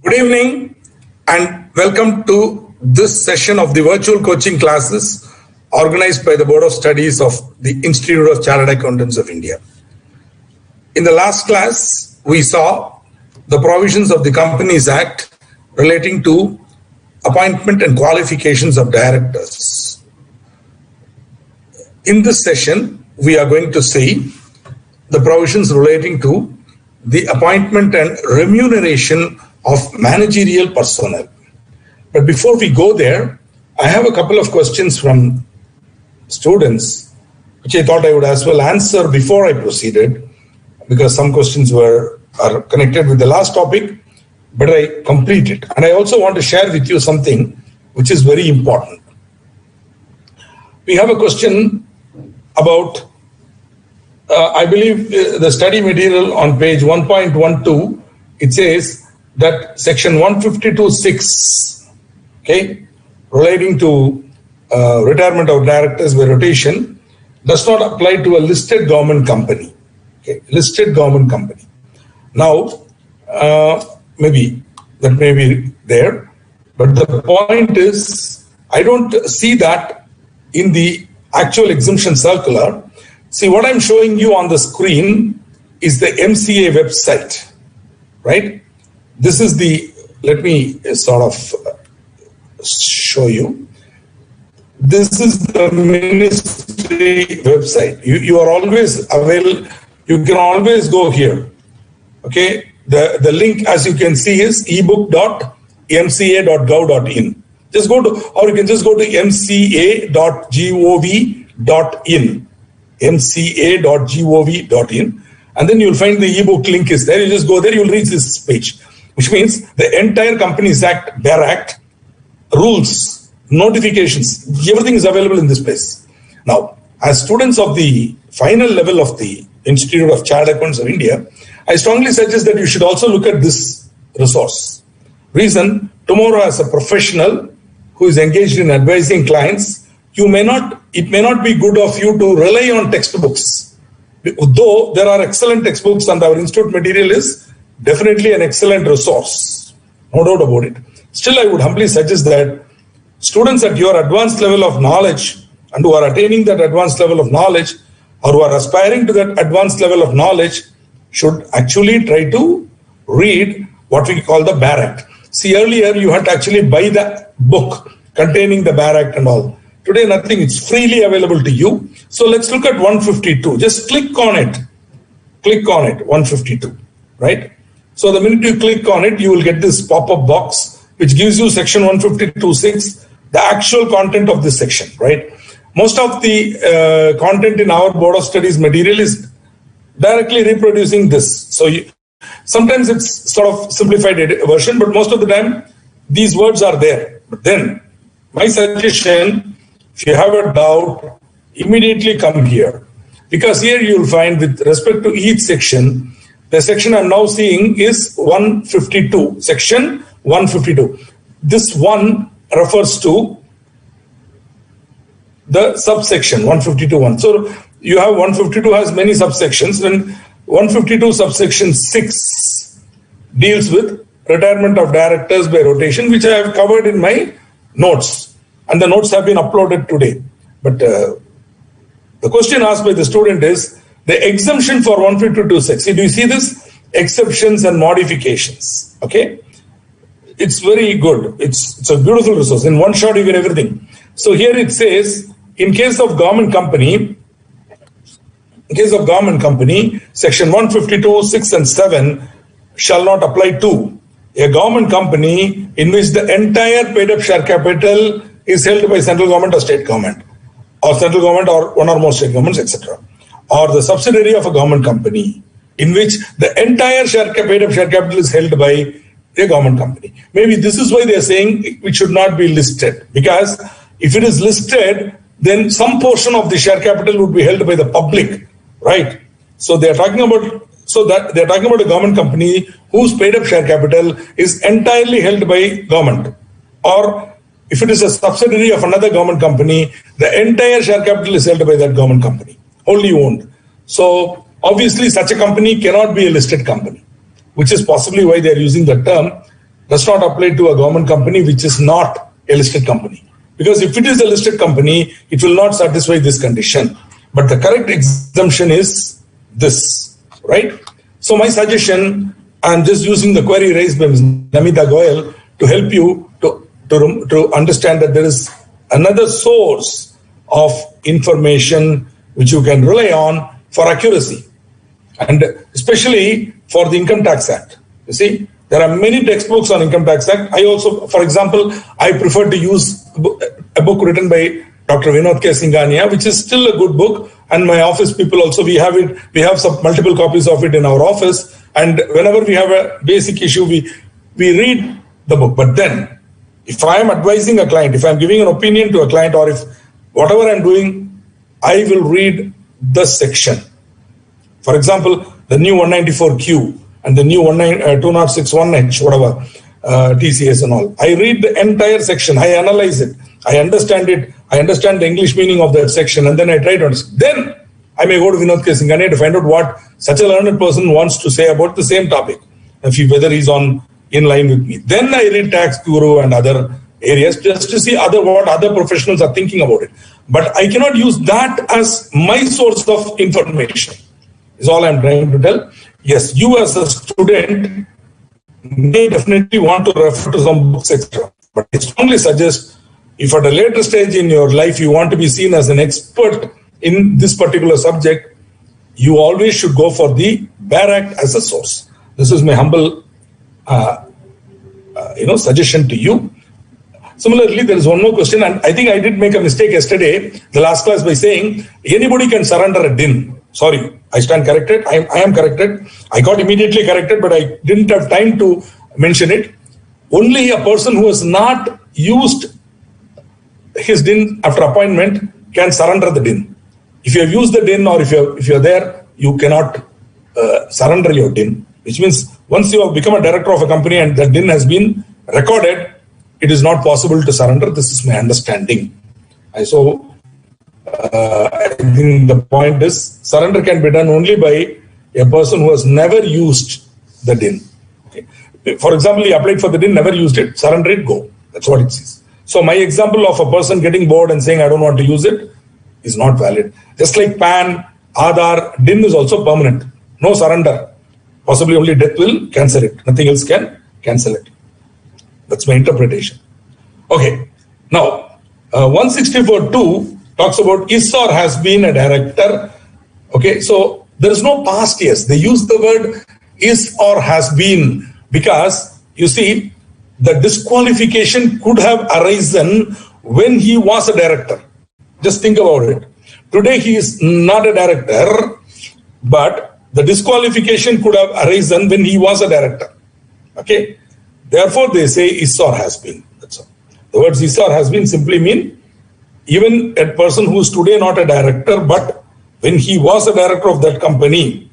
Good evening and welcome to this session of the virtual coaching classes organized by the Board of Studies of the Institute of Chartered Accountants of India. In the last class, we saw the provisions of the Companies Act relating to appointment and qualifications of directors. In this session, we are going to see the provisions relating to the appointment and remuneration of managerial personnel. But before we go there, I have a couple of questions from students, which I thought I would as well answer before I proceeded, because some questions are connected with the last topic, but I complete it. And I also want to share with you something which is very important. We have a question about, I believe the study material on page 1.12, it says that section 152(6), okay, relating to retirement of directors by rotation does not apply to a listed government company. Okay, listed government company. Now, maybe that may be there, but the point is, I don't see that in the actual exemption circular. See, what I'm showing you on the screen is the MCA website, right? This is the, let me sort of show you. This is the ministry website. You are always available. You can always go here. Okay. The link, as you can see, is ebook.mca.gov.in. Just go to, or you can just go to mca.gov.in. mca.gov.in. And then you'll find the ebook link is there. You just go there, you'll reach this page, which means the entire Companies Act, BEAR Act, rules, notifications, everything is available in this place. Now, as students of the final level of the Institute of Chartered Accountants of India, I strongly suggest that you should also look at this resource. Reason, tomorrow as a professional who is engaged in advising clients, it may not be good of you to rely on textbooks. Though there are excellent textbooks and our institute material is definitely an excellent resource, no doubt about it. Still, I would humbly suggest that students at your advanced level of knowledge and who are attaining that advanced level of knowledge or who are aspiring to that advanced level of knowledge should actually try to read what we call the BEAR Act. See, earlier you had to actually buy the book containing the BEAR Act and all. Today, nothing, it's freely available to you. So let's look at 152. Just click on it. Click on it, 152, right? So the minute you click on it, you will get this pop-up box, which gives you section 152(6), the actual content of this section, right? Most of the content in our Board of Studies material is directly reproducing this. So sometimes it's sort of simplified version, but most of the time, these words are there. But then, my suggestion, if you have a doubt, immediately come here. Because here you'll find, with respect to each section, the section I'm now seeing is 152, section 152. This one refers to the subsection 152.1. So you have 152 has many subsections, and 152 subsection 6 deals with retirement of directors by rotation, which I have covered in my notes. And the notes have been uploaded today. But the question asked by the student is the exemption for 152.6. Do you see this? Exceptions and modifications. Okay. It's very good. It's a beautiful resource. In one shot, you get everything. So here it says, in case of government company, section 152(6) and 7 shall not apply to a government company in which the entire paid up share capital is held by central government or state government, or central government or one or more state governments, etc. Or the subsidiary of a government company in which the entire paid up share capital is held by a government company. Maybe this is why they are saying it should not be listed, because if it is listed, then some portion of the share capital would be held by the public, right? So they are talking about, a government company whose paid up share capital is entirely held by government, or if it is a subsidiary of another government company, the entire share capital is held by that government company, wholly owned. So obviously such a company cannot be a listed company, which is possibly why they are using the term does not apply to a government company which is not a listed company. Because if it is a listed company, it will not satisfy this condition. But the correct exemption is this, right? So my suggestion, I'm just using the query raised by Ms. Namita Goyal to help you to understand that there is another source of information which you can rely on for accuracy, and especially for the Income Tax Act. You see, there are many textbooks on Income Tax Act. I also, for example, I prefer to use a book written by Dr. Vinod K. Singhania, which is still a good book, and my office people also, we have it. We have some multiple copies of it in our office, and whenever we have a basic issue, we read the book. But then, if I am advising a client, if I am giving an opinion to a client, or if whatever I'm doing, I will read the section. For example, the new 194Q and the new 206.1H, whatever, TCS and all. I read the entire section. I analyze it. I understand it. I understand the English meaning of that section, and then I try to understand. Then I may go to Vinod K. Singhania to find out what such a learned person wants to say about the same topic, whether he's in line with me. Then I read Tax Guru and other areas just to see what other professionals are thinking about it. But I cannot use that as my source of information, is all I'm trying to tell. Yes, you as a student may definitely want to refer to some books, etc. But I strongly suggest, if at a later stage in your life you want to be seen as an expert in this particular subject, you always should go for the BEAR Act as a source. This is my humble suggestion to you. Similarly, there is one more question, and I think I did make a mistake yesterday, the last class, by saying anybody can surrender a DIN. Sorry, I stand corrected. I am corrected. I got immediately corrected, but I didn't have time to mention it. Only a person who has not used his DIN after appointment can surrender the DIN. If you have used the DIN, or if you're there, you cannot surrender your DIN. Which means once you have become a director of a company and the DIN has been recorded, it is not possible to surrender. This is my understanding. I think the point is, surrender can be done only by a person who has never used the DIN. Okay. For example, he applied for the DIN, never used it, surrender it, go. That's what it says. So my example of a person getting bored and saying, I don't want to use it, is not valid. Just like PAN, Aadhaar, DIN is also permanent. No surrender. Possibly only death will cancel it. Nothing else can cancel it. That's my interpretation. Okay. Now, 164.2 talks about is or has been a director. Okay. So there is no past yes. They use the word is or has been because, you see, the disqualification could have arisen when he was a director. Just think about it. Today he is not a director, but the disqualification could have arisen when he was a director. Okay. Therefore, they say is or has been. That's all. The words is or has been simply mean even a person who is today not a director, but when he was a director of that company,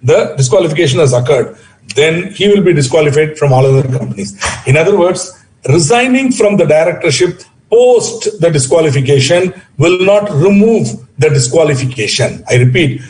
the disqualification has occurred. Then he will be disqualified from all other companies. In other words, resigning from the directorship post the disqualification will not remove the disqualification. I repeat,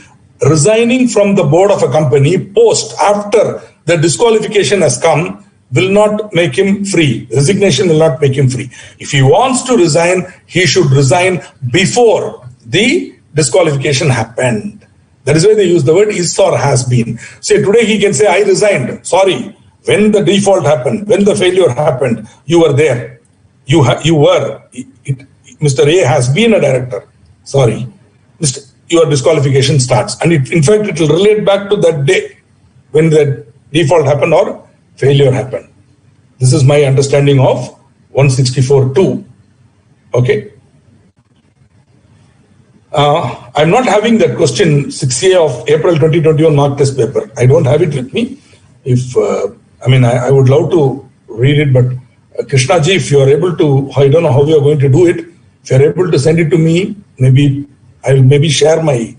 resigning from the board of a company post after the disqualification has come will not make him free. Resignation will not make him free. If he wants to resign, he should resign before the disqualification happened. That is why they use the word is or has been. Say today he can say, I resigned. Sorry, when the default happened, when the failure happened, you were there. You were. Mr. A has been a director. Sorry. Your disqualification starts. And in fact, it will relate back to that day when the default happened or failure happened. This is my understanding of 164.2. Okay. I'm not having that question 6A of April 2021 mock test paper. I don't have it with me. I would love to read it, but Krishna ji, if you are able to, I don't know how you are going to do it. If you are able to send it to me, maybe I will share my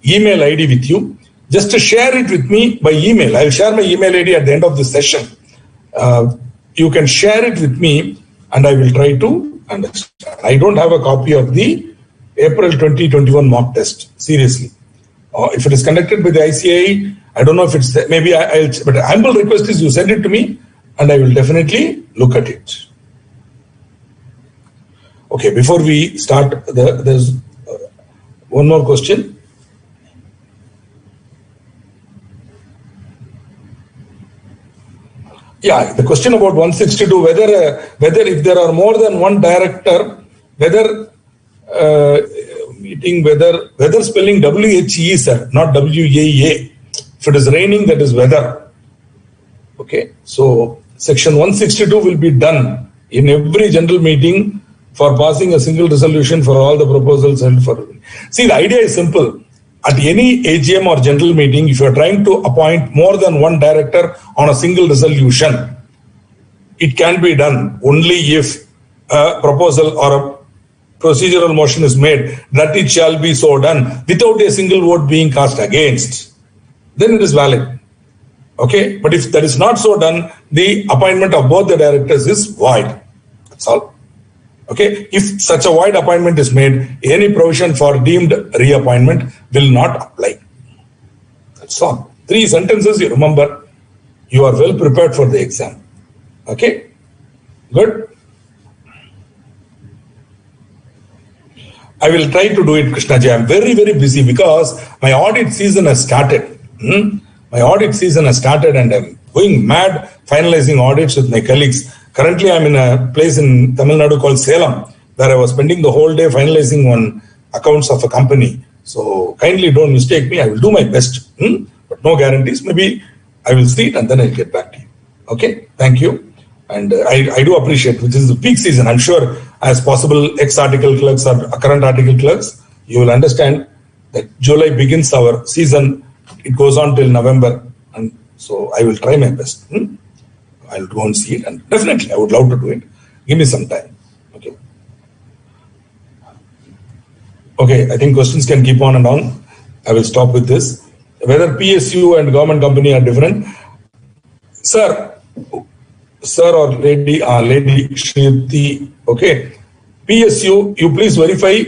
email ID with you. Just to share it with me by email. I will share my email ID at the end of this session. You can share it with me and I will try to understand. I don't have a copy of the April 2021 mock test, seriously. If it is conducted by the ICAI, I don't know if it's, maybe but humble request is you send it to me and I will definitely look at it. Okay, before we start, there's one more question. Yeah, the question about 162, whether if there are more than one director, whether spelling WHE, sir, not WAA. If it is raining, that is weather. Okay, so section 162 will be done in every general meeting for passing a single resolution for all the proposals and for. See, the idea is simple. At any AGM or general meeting, if you are trying to appoint more than one director on a single resolution, it can be done only if a proposal or a procedural motion is made that it shall be so done without a single vote being cast against. Then it is valid. Okay, but if that is not so done, the appointment of both the directors is void. That's all. Okay, if such a void appointment is made, any provision for deemed reappointment will not apply. That's all. 3 sentences you remember. You are well prepared for the exam. Okay, good. I will try to do it, Krishnaji. I am very, very busy because my audit season has started. My audit season has started and I am going mad finalizing audits with my colleagues. Currently, I am in a place in Tamil Nadu called Salem, where I was spending the whole day finalizing on accounts of a company. So kindly don't mistake me. I will do my best, but no guarantees. Maybe I will see it and then I'll get back to you. Okay, thank you. And I do appreciate, which is the peak season. I'm sure as possible ex-article clerks or current article clerks, you will understand that July begins our season. It goes on till November. And so I will try my best. I'll go and see it, and definitely I would love to do it. Give me some time. Okay. Okay, I think questions can keep on and on. I will stop with this. Whether PSU and government company are different. Sir or lady Shruti, okay. PSU, you please verify.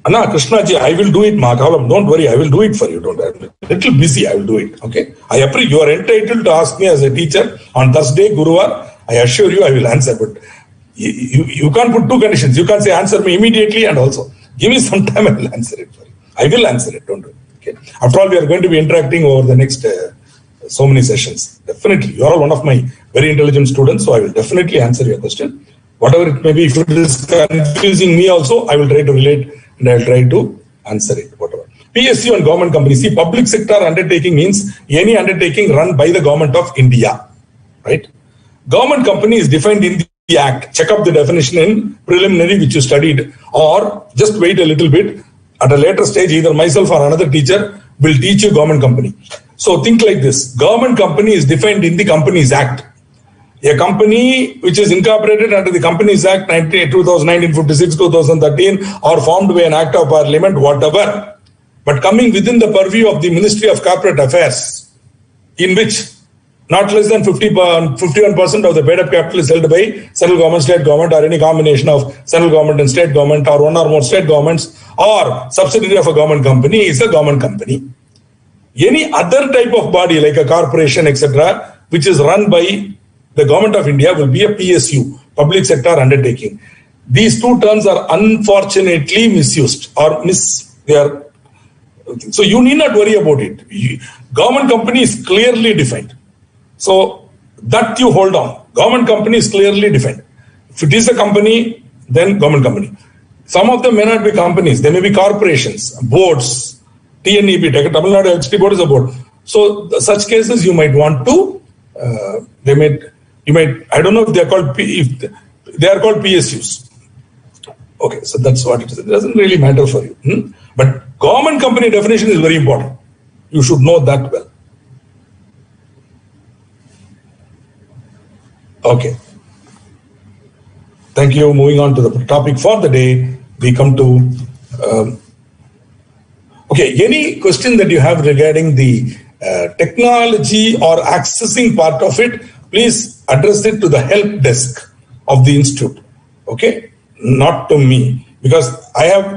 Anna, Krishnaji, I will do it, Makalam. Don't worry, I will do it for you. Don't worry. I'm a little busy, I will do it. Okay. I appreciate you are entitled to ask me as a teacher on Thursday, Guruvar. I assure you I will answer, but you can't put 2 conditions. You can't say answer me immediately and also give me some time, I will answer it for you. I will answer it, don't worry. Okay. After all, we are going to be interacting over the next so many sessions. Definitely. You are all one of my very intelligent students, so I will definitely answer your question. Whatever it may be, if it is confusing me also, I will try to relate and I will try to answer it, whatever. PSU and government company. See, public sector undertaking means any undertaking run by the government of India, right? Government company is defined in the Act. Check up the definition in preliminary which you studied, or just wait a little bit. At a later stage, either myself or another teacher will teach you government company. So think like this. Government company is defined in the Companies Act. A company which is incorporated under the Companies Act 1956, 2013 or formed by an act of parliament, whatever, but coming within the purview of the Ministry of Corporate Affairs, in which not less than 51% of the paid-up capital is held by central government, state government, or any combination of central government and state government, or one or more state governments, or subsidiary of a government company is a government company. Any other type of body like a corporation, etc., which is run by the government of India will be a PSU, public sector undertaking. These 2 terms are unfortunately misused or so you need not worry about it. Government company is clearly defined. So that you hold on. Government company is clearly defined. If it is a company, then government company. Some of them may not be companies. They may be corporations, boards, TNEB, Tamil Nadu Electricity Board is a board. So such cases you might want to, you might, I don't know if they are called, if they are called PSUs. Okay, so that's what it is. It doesn't really matter for you. But government company definition is very important. You should know that well. Okay. Thank you. Moving on to the topic for the day, we come to, okay, any question that you have regarding the technology or accessing part of it, please address it to the help desk of the institute. Okay, not to me, because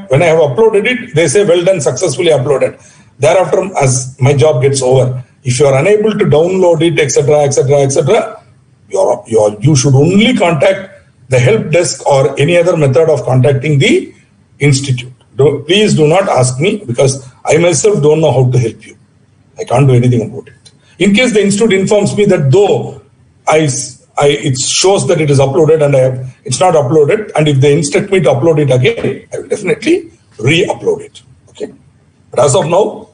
when I have uploaded it, they say well done, successfully uploaded. Thereafter, as my job gets over, If you are unable to download it, etc., etc., etc., you should only contact the help desk or any other method of contacting the institute. Please do not ask me, because I myself don't know how to help you. I can't do anything about it. In case the institute informs me that though it shows that it is uploaded and it's not uploaded, and if they instruct me to upload it again, I will definitely re-upload it. Okay. But as of now,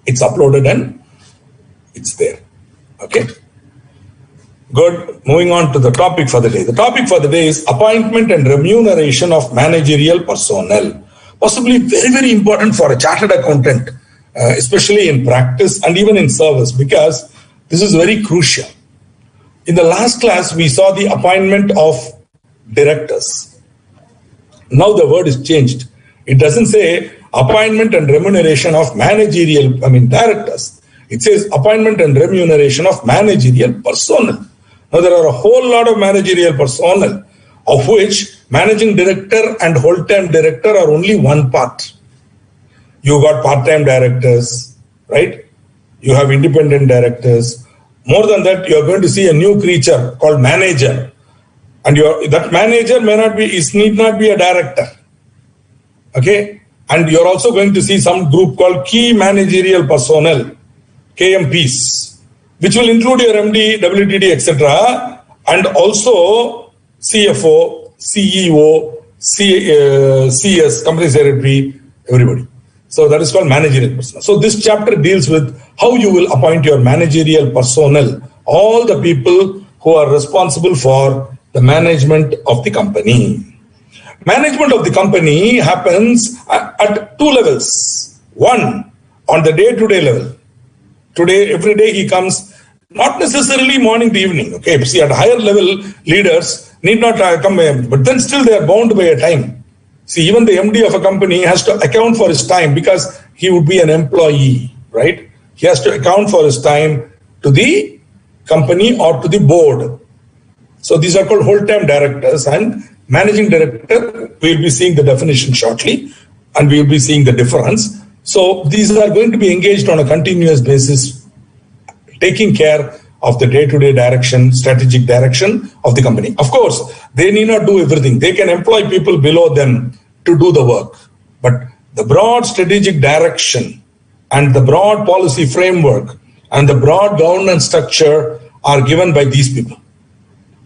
it's uploaded and it's there. Okay. Good. Moving on to the topic for the day. The topic for the day is appointment and remuneration of managerial personnel. Possibly very, very important for a chartered accountant, especially in practice and even in service, because this is very crucial. In the last class, we saw the appointment of directors. Now the word is changed. It doesn't say appointment and remuneration of directors. It says appointment and remuneration of managerial personnel. Now there are a whole lot of managerial personnel, of which managing director and whole-time director are only one part. You got part-time directors, right? You have independent directors. More than that, you are going to see a new creature called manager. And that manager need not be a director. Okay? And you're also going to see some group called key managerial personnel, KMPs, which will include your MD, WTD, etc. And also CFO, CEO, CS, company secretary, everybody. So that is called managerial personnel. So this chapter deals with how you will appoint your managerial personnel, all the people who are responsible for the management of the company. Management of the company happens at two levels. One, on the day-to-day level. Today, every day he comes, not necessarily morning to evening. Okay, see, at higher level, leaders need not come, but then still they are bound by a time. See, even the MD of a company has to account for his time, because he would be an employee, right? He has to account for his time to the company or to the board. So these are called whole-time directors, and managing director, we'll be seeing the definition shortly, and we'll be seeing the difference. So these are going to be engaged on a continuous basis, taking care of the day-to-day direction, strategic direction of the company. Of course, they need not do everything. They can employ people below them to do the work. But the broad strategic direction and the broad policy framework and the broad governance structure are given by these people.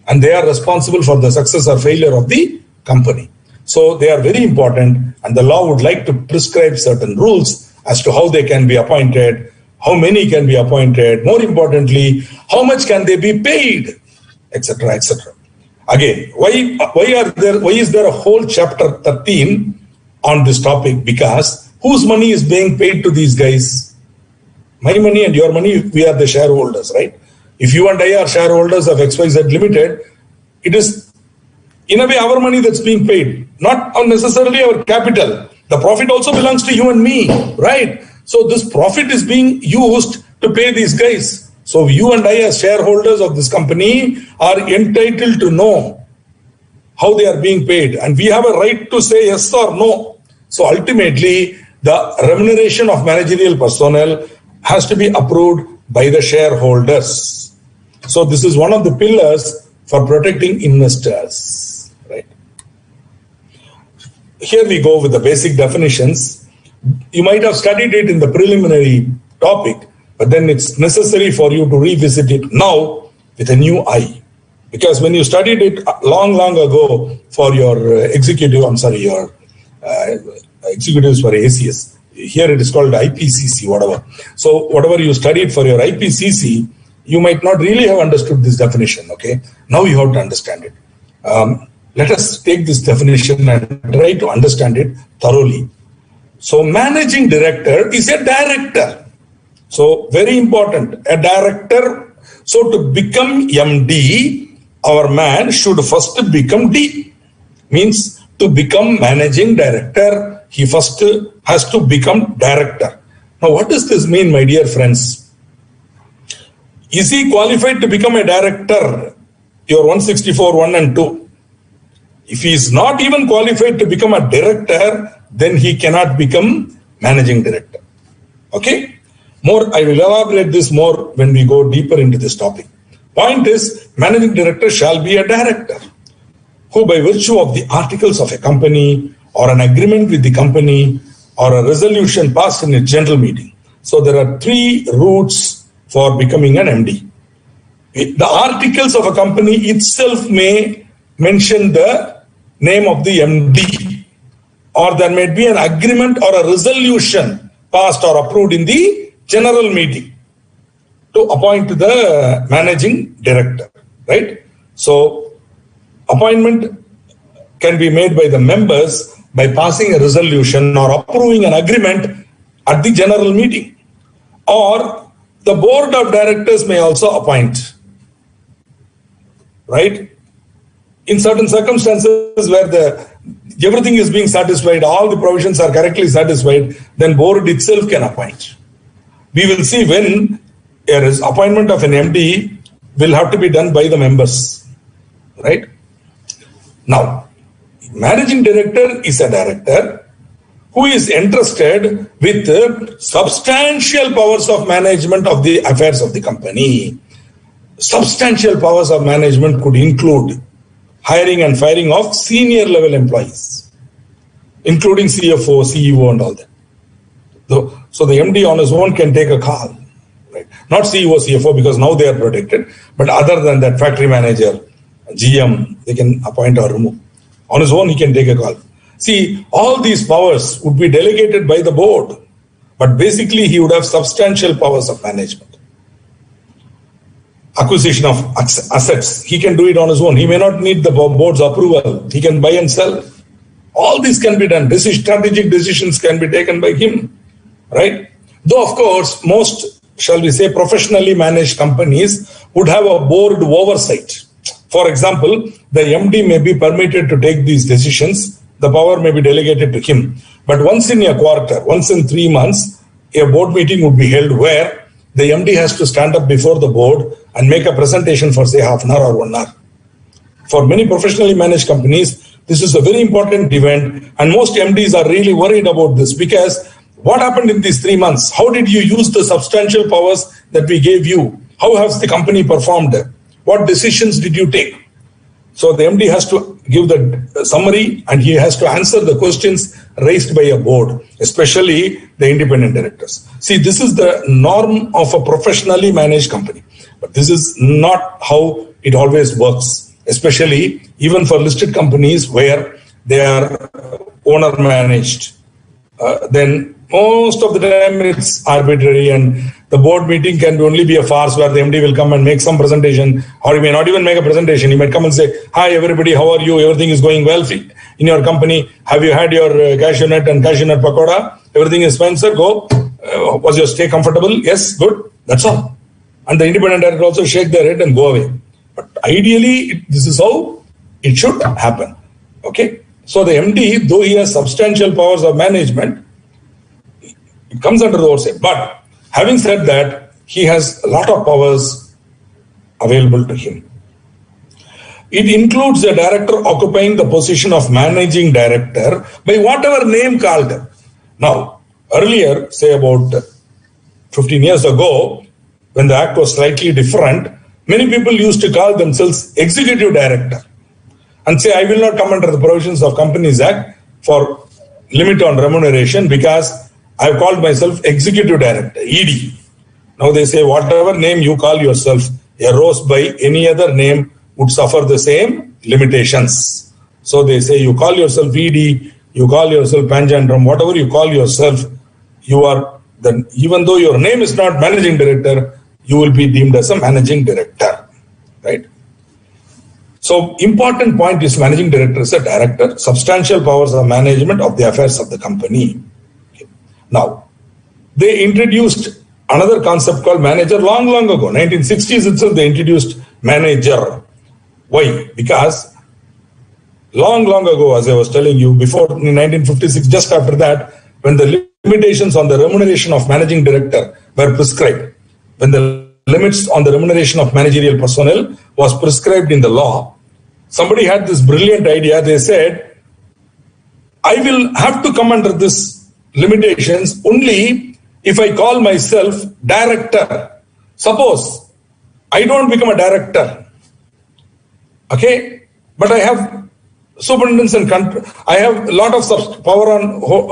And they are responsible for the success or failure of the company. So they are very important, and the law would like to prescribe certain rules as to how they can be appointed, how many can be appointed, more importantly, how much can they be paid, etc., etc. Again, why is there a whole chapter 13 on this topic? Because whose money is being paid to these guys? My money and your money, we are the shareholders, right? If you and I are shareholders of XYZ Limited, it is in a way our money that's being paid, not necessarily our capital. The profit also belongs to you and me, right? So this profit is being used to pay these guys. So you and I as shareholders of this company are entitled to know how they are being paid. And we have a right to say yes or no. So ultimately, the remuneration of managerial personnel has to be approved by the shareholders. So this is one of the pillars for protecting investors, right? Here we go with the basic definitions. You might have studied it in the preliminary topic, but then it's necessary for you to revisit it now with a new eye. Because when you studied it long ago for your executives for ACS, here it is called IPCC, whatever. So whatever you studied for your IPCC, you might not really have understood this definition, okay? Now you have to understand it. Let us take this definition and try to understand it thoroughly. So managing director is a director. So very important, a director. So to become MD, our man should first become D. Means to become managing director, he first has to become director. Now what does this mean, my dear friends? Is he qualified to become a director? Your 164, 1 and 2. If he is not even qualified to become a director, then he cannot become managing director. Okay? I will elaborate this more when we go deeper into this topic. Point is, managing director shall be a director who, by virtue of the articles of a company or an agreement with the company or a resolution passed in a general meeting. So there are 3 routes for becoming an MD. The articles of a company itself may mention the name of the MD, or there may be an agreement or a resolution passed or approved in the general meeting to appoint the managing director, right? So appointment can be made by the members by passing a resolution or approving an agreement at the general meeting, or the board of directors may also appoint, right? In certain circumstances where everything is being satisfied, all the provisions are correctly satisfied, then board itself can appoint. We will see when there is appointment of an MD will have to be done by the members, right? Now, managing director is a director who is entrusted with substantial powers of management of the affairs of the company. Substantial powers of management could include hiring and firing of senior level employees, including CFO, CEO and all that. So the MD on his own can take a call, right? Not CEO, CFO, because now they are protected, but other than that, factory manager, GM, they can appoint or remove. On his own, he can take a call. See, all these powers would be delegated by the board, but basically he would have substantial powers of management. Acquisition of assets, he can do it on his own. He may not need the board's approval. He can buy and sell. All this can be done. Strategic decisions can be taken by him, right? Though, of course, most, shall we say, professionally managed companies would have a board oversight. For example, the MD may be permitted to take these decisions. The power may be delegated to him. But once in a quarter, once in 3 months, a board meeting would be held where the MD has to stand up before the board and make a presentation for, say, half an hour or 1 hour. For many professionally managed companies, this is a very important event, and most MDs are really worried about this because what happened in these 3 months? How did you use the substantial powers that we gave you? How has the company performed? What decisions did you take? So the MD has to give the summary and he has to answer the questions raised by a board, especially the independent directors. See, this is the norm of a professionally managed company, but this is not how it always works, especially even for listed companies where they are owner managed. Then most of the time it's arbitrary and the board meeting can only be a farce where the MD will come and make some presentation, or he may not even make a presentation. He might come and say, "Hi everybody, how are you? Everything is going well in your company. Have you had your cashew nut and cashew nut pakoda? Everything is fine, sir. Go. Was your stay comfortable? Yes, good. That's all." And the independent director also shake their head and go away. But ideally, this is how it should happen. Okay. So the MD, though he has substantial powers of management, it comes under the oversight. But having said that, he has a lot of powers available to him. It includes the director occupying the position of managing director by whatever name called. Now, earlier, say about 15 years ago, when the act was slightly different, many people used to call themselves executive director and say, "I will not come under the provisions of Companies Act for limit on remuneration because I've called myself executive director, ED." Now they say whatever name you call yourself, a rose by any other name would suffer the same limitations. So they say you call yourself ED, you call yourself Panjandram, whatever you call yourself, you are then, even though your name is not managing director, you will be deemed as a managing director, right? So important point is managing director is a director, substantial powers of management of the affairs of the company. Now, they introduced another concept called manager long ago. 1960s itself, they introduced manager. Why? Because long ago, as I was telling you, before in 1956, just after that, when the limitations on the remuneration of managing director were prescribed, when the limits on the remuneration of managerial personnel was prescribed in the law, somebody had this brilliant idea. They said, I will have to come under this limitations only if I call myself director, suppose I don't become a director, okay, but I have superintendence and I have a lot of power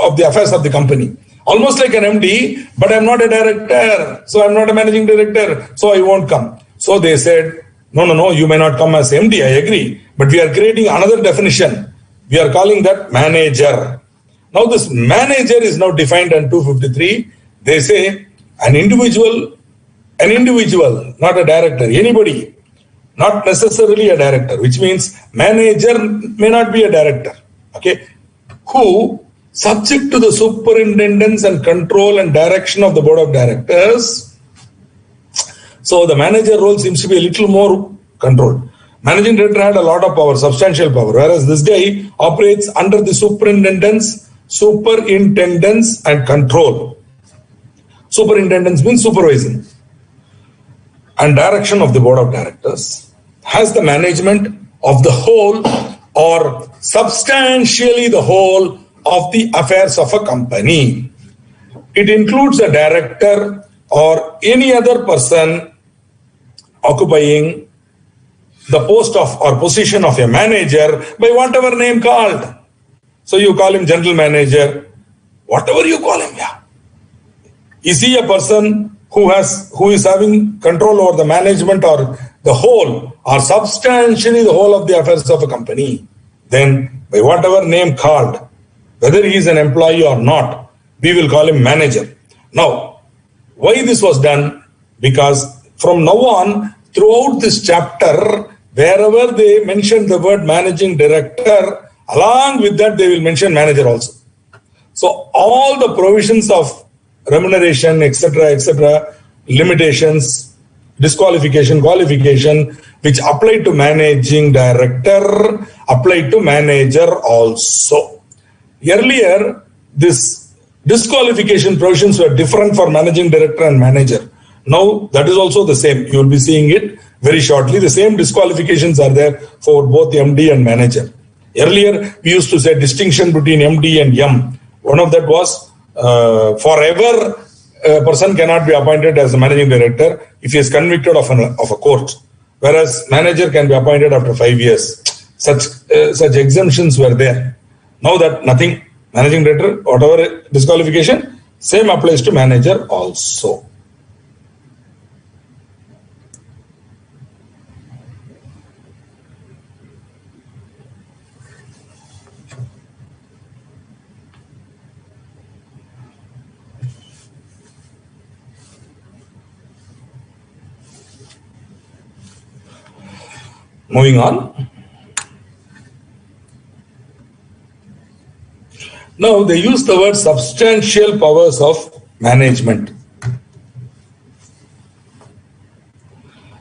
of the affairs of the company. Almost like an MD, but I'm not a director, so I'm not a managing director, so I won't come. So they said, no, you may not come as MD, I agree, but we are creating another definition. We are calling that manager. Now this manager is now defined in 253. They say an individual, not a director, anybody, not necessarily a director, which means manager may not be a director, okay, who subject to the superintendence and control and direction of the board of directors. So the manager role seems to be a little more controlled. Managing director had a lot of power, substantial power, whereas this guy operates under the superintendence and control. Superintendence means supervising and direction of the board of directors, has the management of the whole or substantially the whole of the affairs of a company. It includes a director or any other person occupying the post of or position of a manager by whatever name called. So you call him general manager, whatever you call him, yeah. Is he a person who is having control over the management or the whole or substantially the whole of the affairs of a company? Then by whatever name called, whether he is an employee or not, we will call him manager. Now, why this was done? Because from now on, throughout this chapter, wherever they mention the word managing director, along with that they will mention manager also. So all the provisions of remuneration, etc., limitations, disqualification, qualification, which apply to managing director, apply to manager also. Earlier, this disqualification provisions were different for managing director and manager. Now, that is also the same. You will be seeing it very shortly. The same disqualifications are there for both MD and manager. Earlier, we used to say distinction between MD and M. One of that was forever a person cannot be appointed as a managing director if he is convicted of a court, whereas manager can be appointed after 5 years. Such exemptions were there. Now that nothing, managing director, whatever disqualification, same applies to manager also. Moving on. Now they use the word substantial powers of management.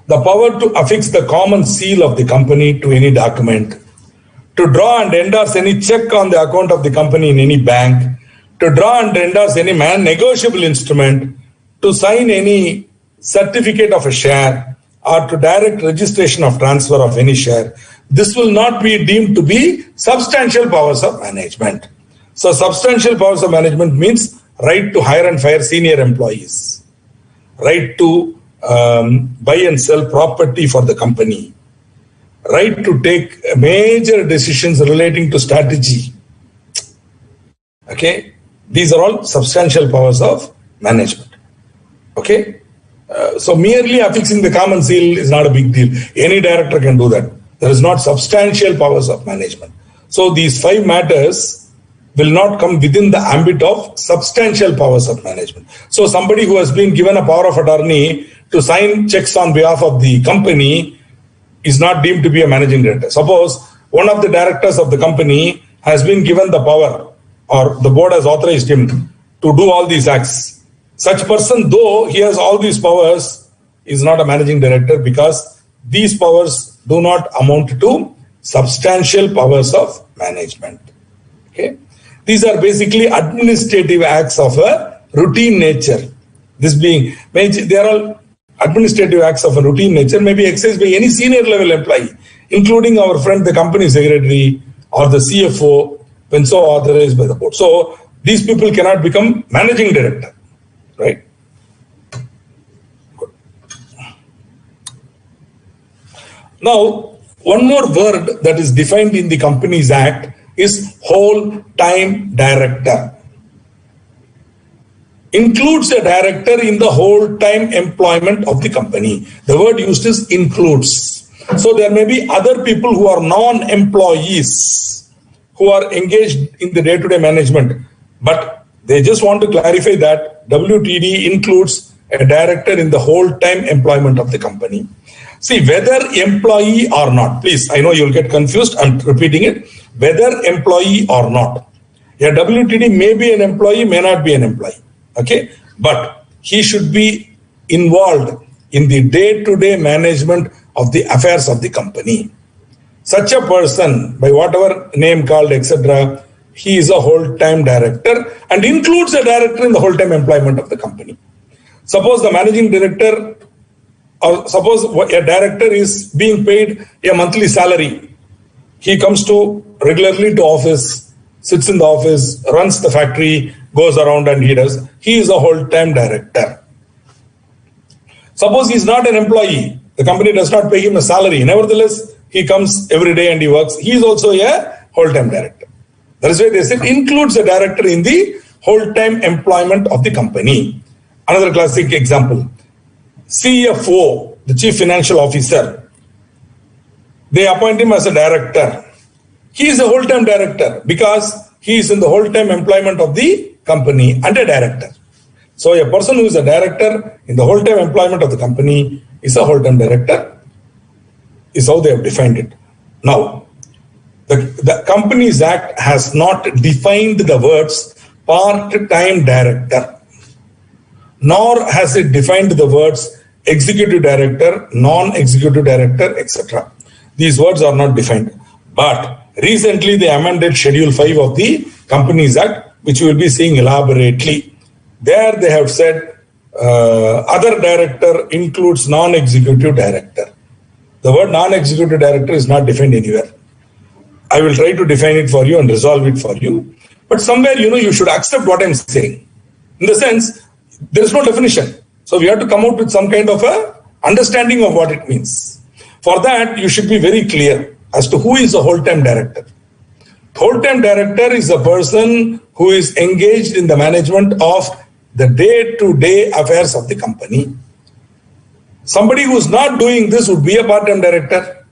The power to affix the common seal of the company to any document, to draw and endorse any check on the account of the company in any bank, to draw and endorse any negotiable instrument, to sign any certificate of a share, or to direct registration of transfer of any share. This will not be deemed to be substantial powers of management. So substantial powers of management means right to hire and fire senior employees, right to buy and sell property for the company, right to take major decisions relating to strategy. Okay, these are all substantial powers of management. Okay. So merely affixing the common seal is not a big deal. Any director can do that. There is not substantial powers of management. So these 5 matters will not come within the ambit of substantial powers of management. So somebody who has been given a power of attorney to sign checks on behalf of the company is not deemed to be a managing director. Suppose one of the directors of the company has been given the power, or the board has authorized him to do all these acts. Such person, though he has all these powers, is not a managing director because these powers do not amount to substantial powers of management. Okay, these are basically administrative acts of a routine nature. This being, they are all administrative acts of a routine nature, may be exercised by any senior level employee, including our friend, the company secretary or the CFO, when so authorized by the board. So these people cannot become managing director. right? Now, one more word that is defined in the Companies Act is whole-time director. Includes a director in the whole-time employment of the company. The word used is includes. So there may be other people who are non-employees who are engaged in the day-to-day management, but they just want to clarify that WTD includes a director in the whole-time employment of the company. See, whether employee or not, please, I know you'll get confused, I'm repeating it, whether employee or not. A WTD may be an employee, may not be an employee, okay? But he should be involved in the day-to-day management of the affairs of the company. Such a person, by whatever name called, etc., he is a whole-time director and includes a director in the whole-time employment of the company. Suppose the managing director, or suppose a director is being paid a monthly salary. He comes to regularly to office, sits in the office, runs the factory, goes around and he does. He is a whole-time director. Suppose he is not an employee. The company does not pay him a salary. Nevertheless, he comes every day and he works. He is also a whole-time director. That is why they said includes a director in the whole-time employment of the company. Another classic example. CFO, the Chief Financial Officer, they appoint him as a director. He is a whole-time director because he is in the whole-time employment of the company and a director. So a person who is a director in the whole-time employment of the company is a whole-time director, is how they have defined it. Now, the Companies Act has not defined the words part-time director, nor has it defined the words executive director, non-executive director, etc. These words are not defined. But recently they amended Schedule 5 of the Companies Act, which we will be seeing elaborately. There they have said other director includes non-executive director. The word non-executive director is not defined anywhere. I will try to define it for you and resolve it for you. But somewhere, you should accept what I'm saying. In the sense, there is no definition. So we have to come out with some kind of a understanding of what it means. For that, you should be very clear as to who is a whole-time director. Whole-time director is a person who is engaged in the management of the day-to-day affairs of the company. Somebody who is not doing this would be a part-time director.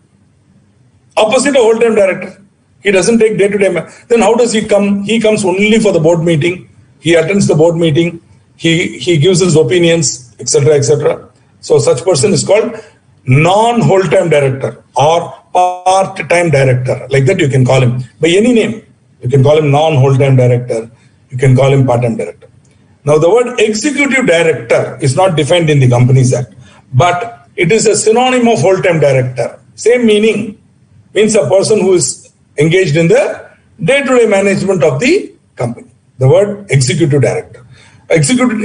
Opposite a whole-time director. He doesn't take day-to-day. Then how does he come? He comes only for the board meeting. He attends the board meeting. He gives his opinions, etc., etc. So such person is called non-whole-time director or part-time director. Like that you can call him by any name. You can call him non-whole-time director. You can call him part-time director. Now the word executive director is not defined in the Companies Act, but it is a synonym of whole-time director. Same meaning. Means a person who is engaged in the day-to-day management of the company. The word executive director. A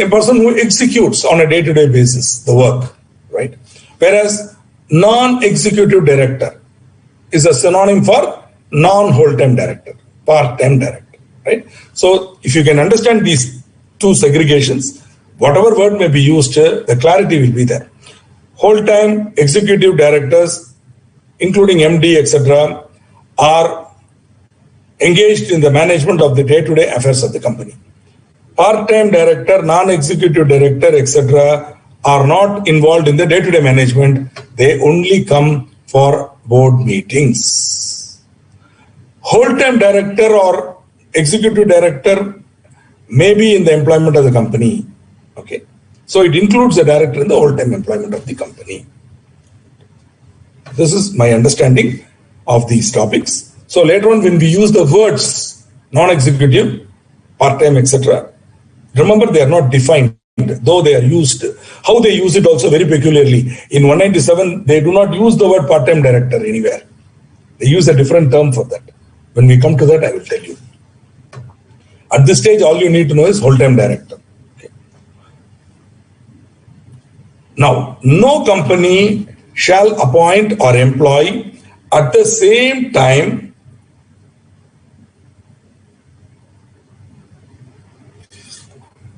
person who executes on a day-to-day basis the work, right? Whereas non-executive director is a synonym for non-whole-time director, part-time director, right? So if you can understand these two segregations, whatever word may be used, the clarity will be there. Whole-time executive directors, including MD, etc., are engaged in the management of the day-to-day affairs of the company. Part-time director, non-executive director, etc., are not involved in the day-to-day management. They only come for board meetings. Whole-time director or executive director may be in the employment of the company. Okay, so it includes the director in the whole-time employment of the company. This is my understanding of these topics. So later on, when we use the words non-executive, part-time, etc., remember they are not defined, though they are used. How they use it also very peculiarly. In 197, they do not use the word part-time director anywhere. They use a different term for that. When we come to that, I will tell you. At this stage, all you need to know is whole-time director. Okay. Now, no company shall appoint or employ at the same time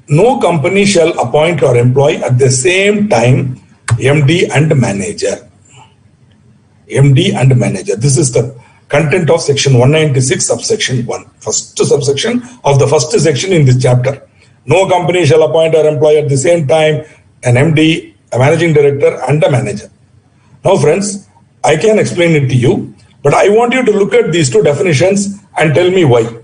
no company shall appoint or employ at the same time MD and manager. MD and manager. This is the content of section 196 subsection 1. First subsection of the first section in this chapter. No company shall appoint or employ at the same time an MD, a managing director and a manager. Now friends, I can explain it to you, but I want you to look at these two definitions and tell me why.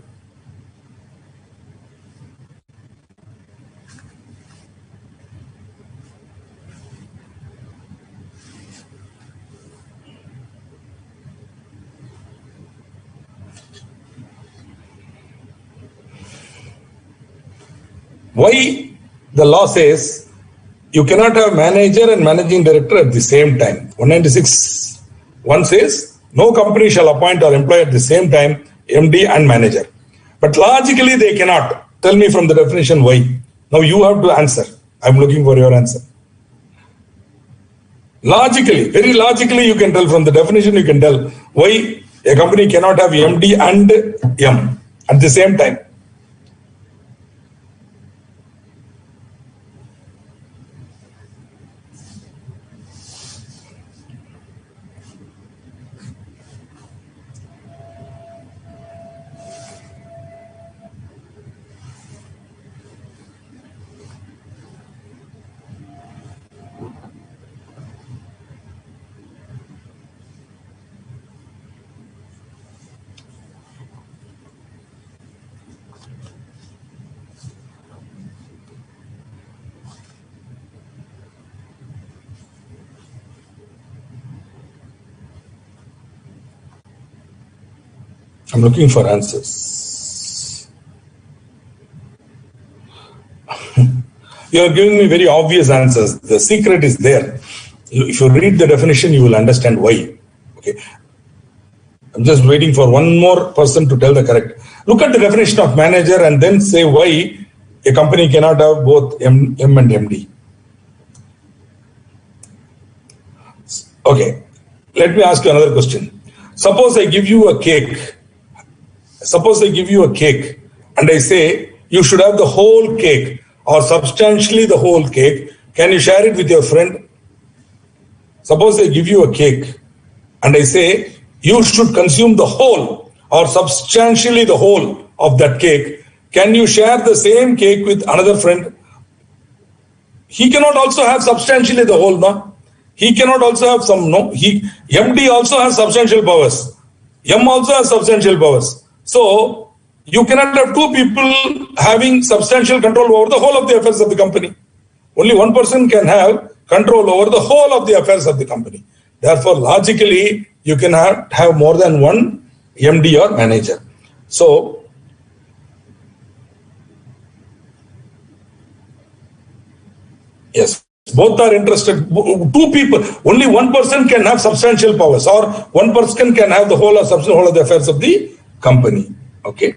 Why the law says you cannot have manager and managing director at the same time. 196, 1 says no company shall appoint or employ at the same time MD and manager. But logically they cannot. Tell me from the definition why. Now you have to answer. I'm looking for your answer. Logically, very logically you can tell from the definition, you can tell why a company cannot have MD and M at the same time. I'm looking for answers. You are giving me very obvious answers. The secret is there. If you read the definition, you will understand why. Okay. I'm just waiting for one more person to tell the correct. Look at the definition of manager and then say why a company cannot have both M and MD. Okay. Let me ask you another question. Suppose I give you a cake. Suppose I give you a cake and I say you should have the whole cake or substantially the whole cake. Can you share it with your friend? Suppose I give you a cake and I say you should consume the whole or substantially the whole of that cake. Can you share the same cake with another friend? He cannot also have substantially the whole, no? He cannot also have some, no? MD also has substantial powers. M also has substantial powers. So, you cannot have two people having substantial control over the whole of the affairs of the company. Only one person can have control over the whole of the affairs of the company. Therefore, logically, you cannot have more than one MD or manager. So, yes, both are interested. Two people, only one person can have substantial powers, or one person can have the whole of the affairs of the company. Okay.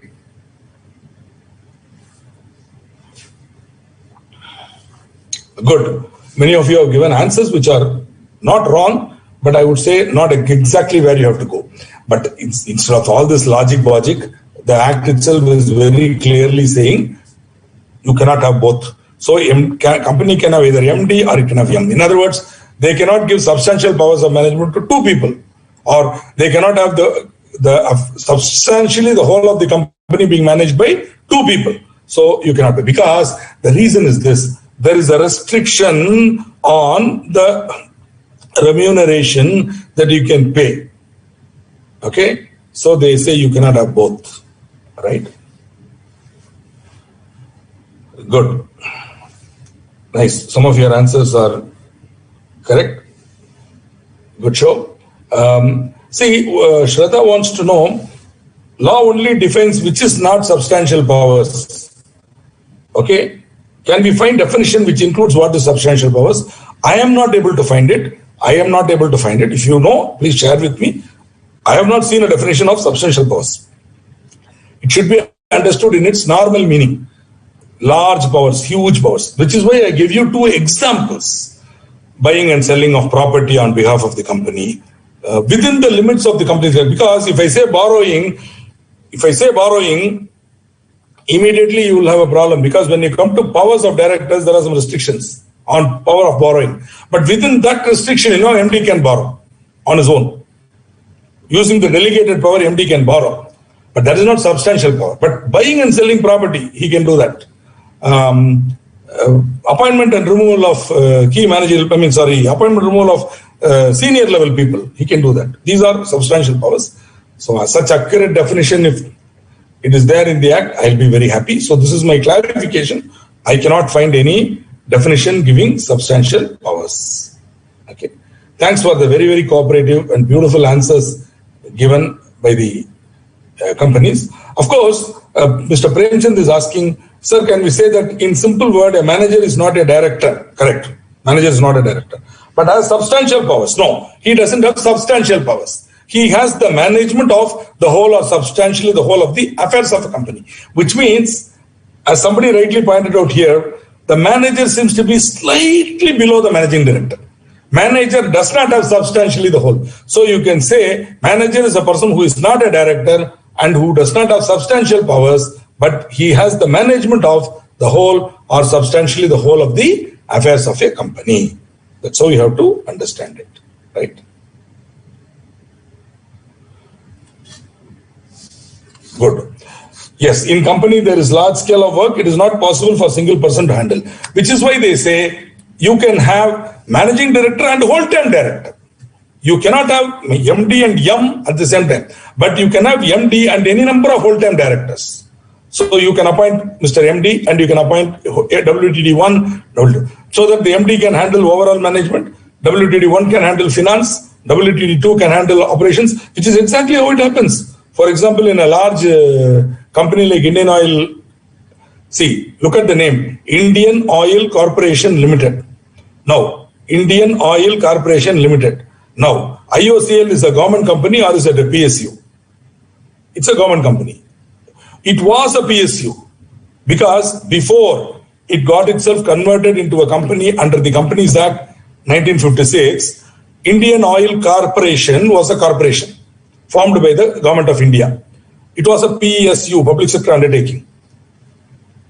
Good. Many of you have given answers which are not wrong, but I would say not exactly where you have to go. But instead of all this logic, the act itself is very clearly saying you cannot have both. So company can have either MD or it can have M. In other words, they cannot give substantial powers of management to two people, or they cannot have substantially the whole of the company being managed by two people. So you cannot, because the reason is this: there is a restriction on the remuneration that you can pay. Okay, so they say you cannot have both, right? Good, nice. Some of your answers are correct. Good show. See, Shraddha wants to know, law only defines which is not substantial powers. Okay, can we find definition which includes what is substantial powers? I am not able to find it. If you know, please share with me. I have not seen a definition of substantial powers. It should be understood in its normal meaning. Large powers, huge powers, which is why I give you two examples. Buying and selling of property on behalf of the company within the limits of the company. Because if I say borrowing, immediately you will have a problem, because when you come to powers of directors, there are some restrictions on power of borrowing. But within that restriction, MD can borrow on his own. Using the delegated power, MD can borrow. But that is not substantial power. But buying and selling property, he can do that. Appointment and removal of appointment removal of senior level people, he can do that. These are substantial powers. So such accurate definition, if it is there in the Act, I'll be very happy. So this is my clarification. I cannot find any definition giving substantial powers. Okay. Thanks for the very, very cooperative and beautiful answers given by the companies. Of course, Mr. Premchand is asking, sir, can we say that in simple word, a manager is not a director? Correct. Manager is not a director, but has substantial powers. No, he doesn't have substantial powers. He has the management of the whole or substantially the whole of the affairs of a company, which means, as somebody rightly pointed out here, the manager seems to be slightly below the managing director. Manager does not have substantially the whole. So you can say manager is a person who is not a director and who does not have substantial powers, but he has the management of the whole or substantially the whole of the affairs of a company. That's how you have to understand it, right? Good. Yes, in company there is large scale of work. It is not possible for a single person to handle, which is why they say you can have managing director and whole-time director. You cannot have MD and M at the same time, but you can have MD and any number of whole-time directors. So you can appoint Mr. MD and you can appoint WTD1, so that the MD can handle overall management, WTD1 can handle finance, WTD2 can handle operations, which is exactly how it happens. For example, in a large company like Indian Oil, see, look at the name, Indian Oil Corporation Limited. Now, Indian Oil Corporation Limited. Now, IOCL is a government company or is it a PSU? It's a government company. It was a PSU because before it got itself converted into a company under the Companies Act 1956, Indian Oil Corporation was a corporation formed by the Government of India. It was a PSU, public sector undertaking.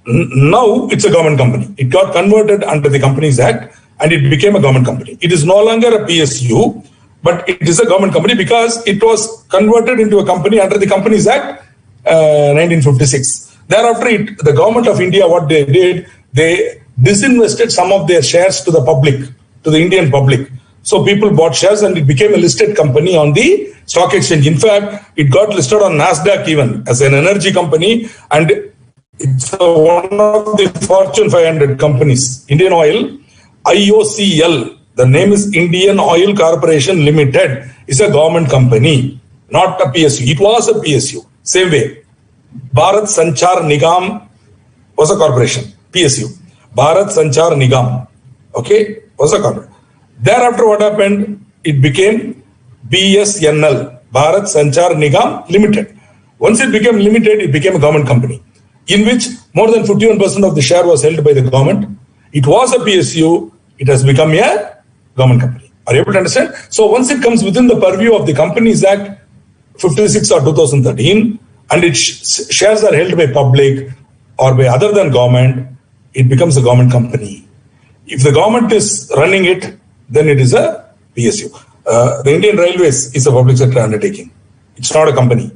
Now it's a government company. It got converted under the Companies Act and it became a government company. It is no longer a PSU, but it is a government company because it was converted into a company under the Companies Act 1956. Thereafter, the Government of India, what they did, they disinvested some of their shares to the public, to the Indian public. So people bought shares and it became a listed company on the stock exchange. In fact, it got listed on NASDAQ even as an energy company, and it's one of the Fortune 500 companies. Indian Oil, IOCL, the name is Indian Oil Corporation Limited, is a government company, not a PSU. It was a PSU. Same way, Bharat Sanchar Nigam was a corporation, PSU. Bharat Sanchar Nigam, okay, was a corporation. Thereafter, what happened? It became BSNL, Bharat Sanchar Nigam Limited. Once it became limited, it became a government company, in which more than 51% of the share was held by the government. It was a PSU, it has become a government company. Are you able to understand? So once it comes within the purview of the Companies Act 56 or 2013, and its shares are held by public or by other than government, it becomes a government company. If the government is running it, then it is a PSU. The Indian Railways is a public sector undertaking. It's not a company.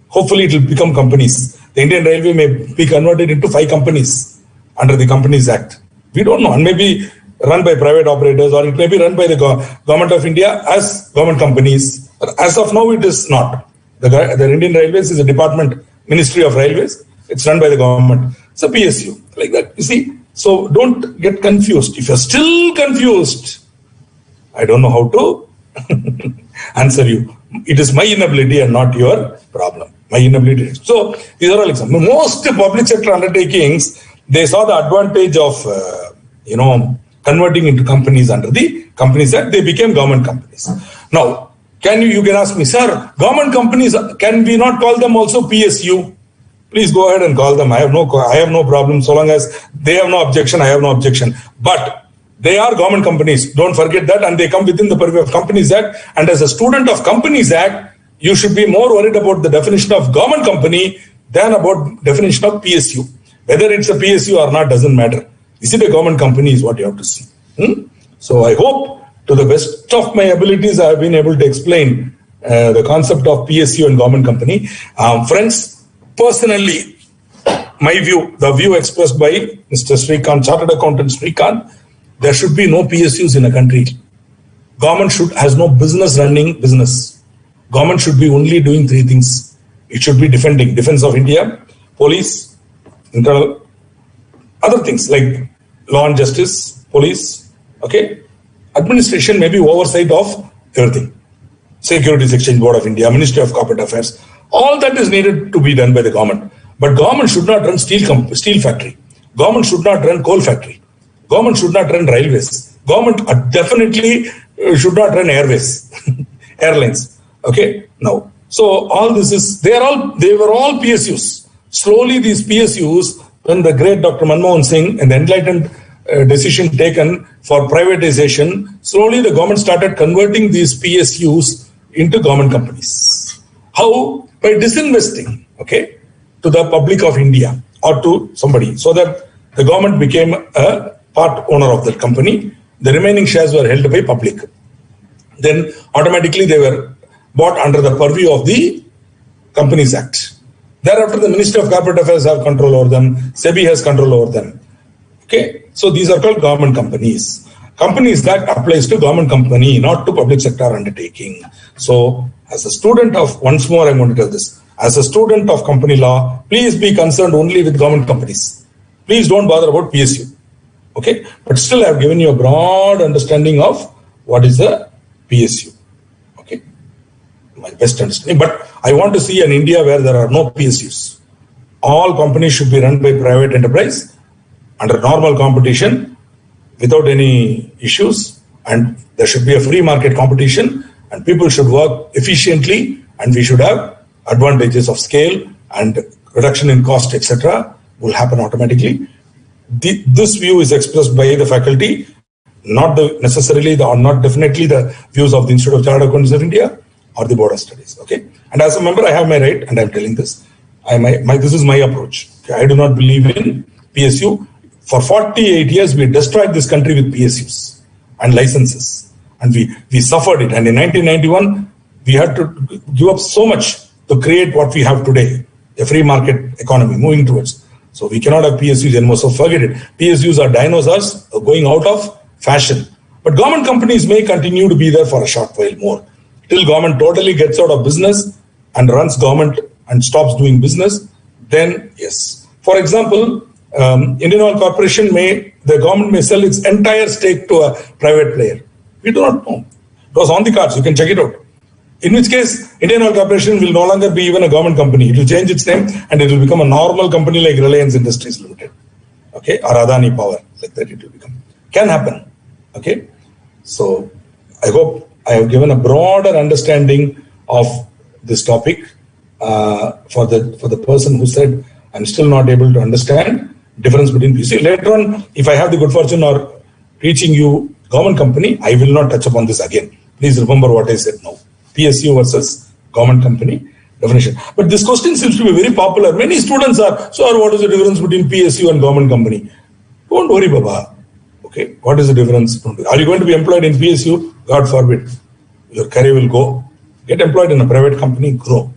Hopefully it will become companies. The Indian Railway may be converted into 5 companies under the Companies Act. We don't know. And maybe run by private operators, or it may be run by the Government of India as government companies. But as of now, it is not. The Indian Railways is a department, Ministry of Railways. It's run by the government. It's a PSU, like that. You see? So don't get confused. If you're still confused, I don't know how to answer you. It is my inability and not your problem. My inability. So these are all examples. Most public sector undertakings, they saw the advantage of, converting into companies under the Companies Act. They became government companies. Now, you can ask me, sir, government companies, can we not call them also PSU? Please go ahead and call them. I have no problem. So long as they have no objection, I have no objection. But they are government companies. Don't forget that. And they come within the purview of Companies Act. And as a student of Companies Act, you should be more worried about the definition of government company than about definition of PSU. Whether it's a PSU or not doesn't matter. Is it a government company is what you have to see. So I hope to the best of my abilities I have been able to explain the concept of PSU and government company. Friends, personally, my view, the view expressed by Mr. Srikanth, Chartered Accountant Srikanth, there should be no PSUs in a country. Government has no business running business. Government should be only doing three things. It should be defense of India, police, internal, other things like law and justice, police, okay? Administration may be oversight of everything. Securities Exchange Board of India, Ministry of Corporate Affairs, all that is needed to be done by the government. But government should not run steel factory. Government should not run coal factory. Government should not run railways. Government definitely should not run airways, airlines. Okay, now, so all this is, they were all PSUs. Slowly these PSUs, when the great Dr. Manmohan Singh and the enlightened decision taken for privatization, slowly the government started converting these PSUs into government companies. How? By disinvesting, okay, to the public of India or to somebody, so that the government became a part owner of that company. The remaining shares were held by public. Then automatically they were bought under the purview of the Companies Act. Thereafter, the Ministry of Corporate Affairs have control over them. SEBI has control over them. Okay, so these are called government companies. Companies that applies to government company, not to public sector undertaking. So, as a student of, once more I'm going to tell this, as a student of company law, please be concerned only with government companies. Please don't bother about PSU. Okay, but still I've given you a broad understanding of what is the PSU. Okay, my best understanding. But I want to see an India where there are no PSUs. All companies should be run by private enterprise under normal competition without any issues, and there should be a free market competition, and people should work efficiently, and we should have advantages of scale and reduction in cost, etc. will happen automatically. This view is expressed by the faculty, not not definitely the views of the Institute of Chartered Accountants of India or the Board of Studies. Okay, and as a member, I have my right, and I'm telling this. This is my approach. Okay? I do not believe in PSU. For 48 years, we destroyed this country with PSUs and licenses, and we suffered it. And in 1991, we had to give up so much to create what we have today, a free market economy moving towards. So we cannot have PSUs anymore, so forget it. PSUs are dinosaurs going out of fashion. But government companies may continue to be there for a short while more, till government totally gets out of business and runs government and stops doing business, then yes. For example, Indian Oil Corporation the government may sell its entire stake to a private player. We do not know. It was on the cards, you can check it out. In which case, Indian Oil Corporation will no longer be even a government company. It will change its name and it will become a normal company like Reliance Industries Limited. Okay, or Adani Power, like that it will become. Can happen. Okay, so I hope I have given a broader understanding of this topic for the person who said, I'm still not able to understand difference between PSU. Later on, if I have the good fortune of reaching you government company, I will not touch upon this again. Please remember what I said now. PSU versus government company definition. But this question seems to be very popular. Many students are, so what is the difference between PSU and government company? Don't worry, Baba. Okay, what is the difference? Are you going to be employed in PSU? God forbid. Your career will go. Get employed in a private company, grow.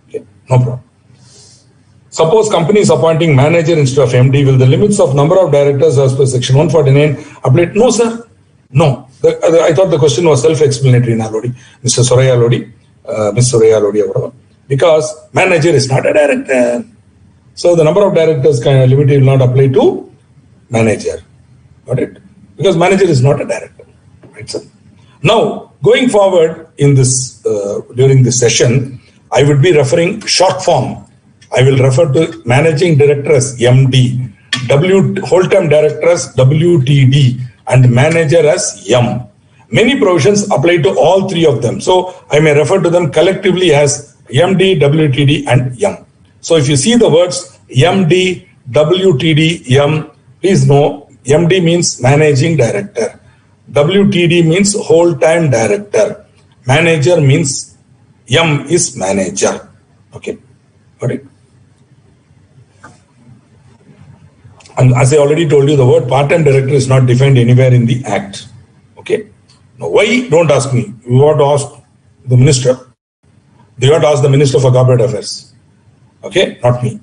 Okay, no problem. Suppose company is appointing manager instead of MD. Will the limits of number of directors as per section 149 apply? No, sir. No. I thought the question was self-explanatory in Lodi. Mr. Soraya Lodi, Ms. Soraya Lodi, whatever. Because manager is not a director. So the number of directors limit will not apply to manager. Got it? Because manager is not a director. Right, sir? Now, going forward in this during this session, I would be referring short form. I will refer to managing director as MD, whole-time director as WTD, and manager as M. Many provisions apply to all three of them. So I may refer to them collectively as MD, WTD, and M. So if you see the words MD, WTD, M, please know MD means managing director. WTD means whole-time director. Manager means M is manager. Okay, got it? And as I already told you, the word part-time director is not defined anywhere in the Act. Okay. Now, why? Don't ask me. You want to ask the minister. You have to ask the Minister for Corporate Affairs. Okay, not me.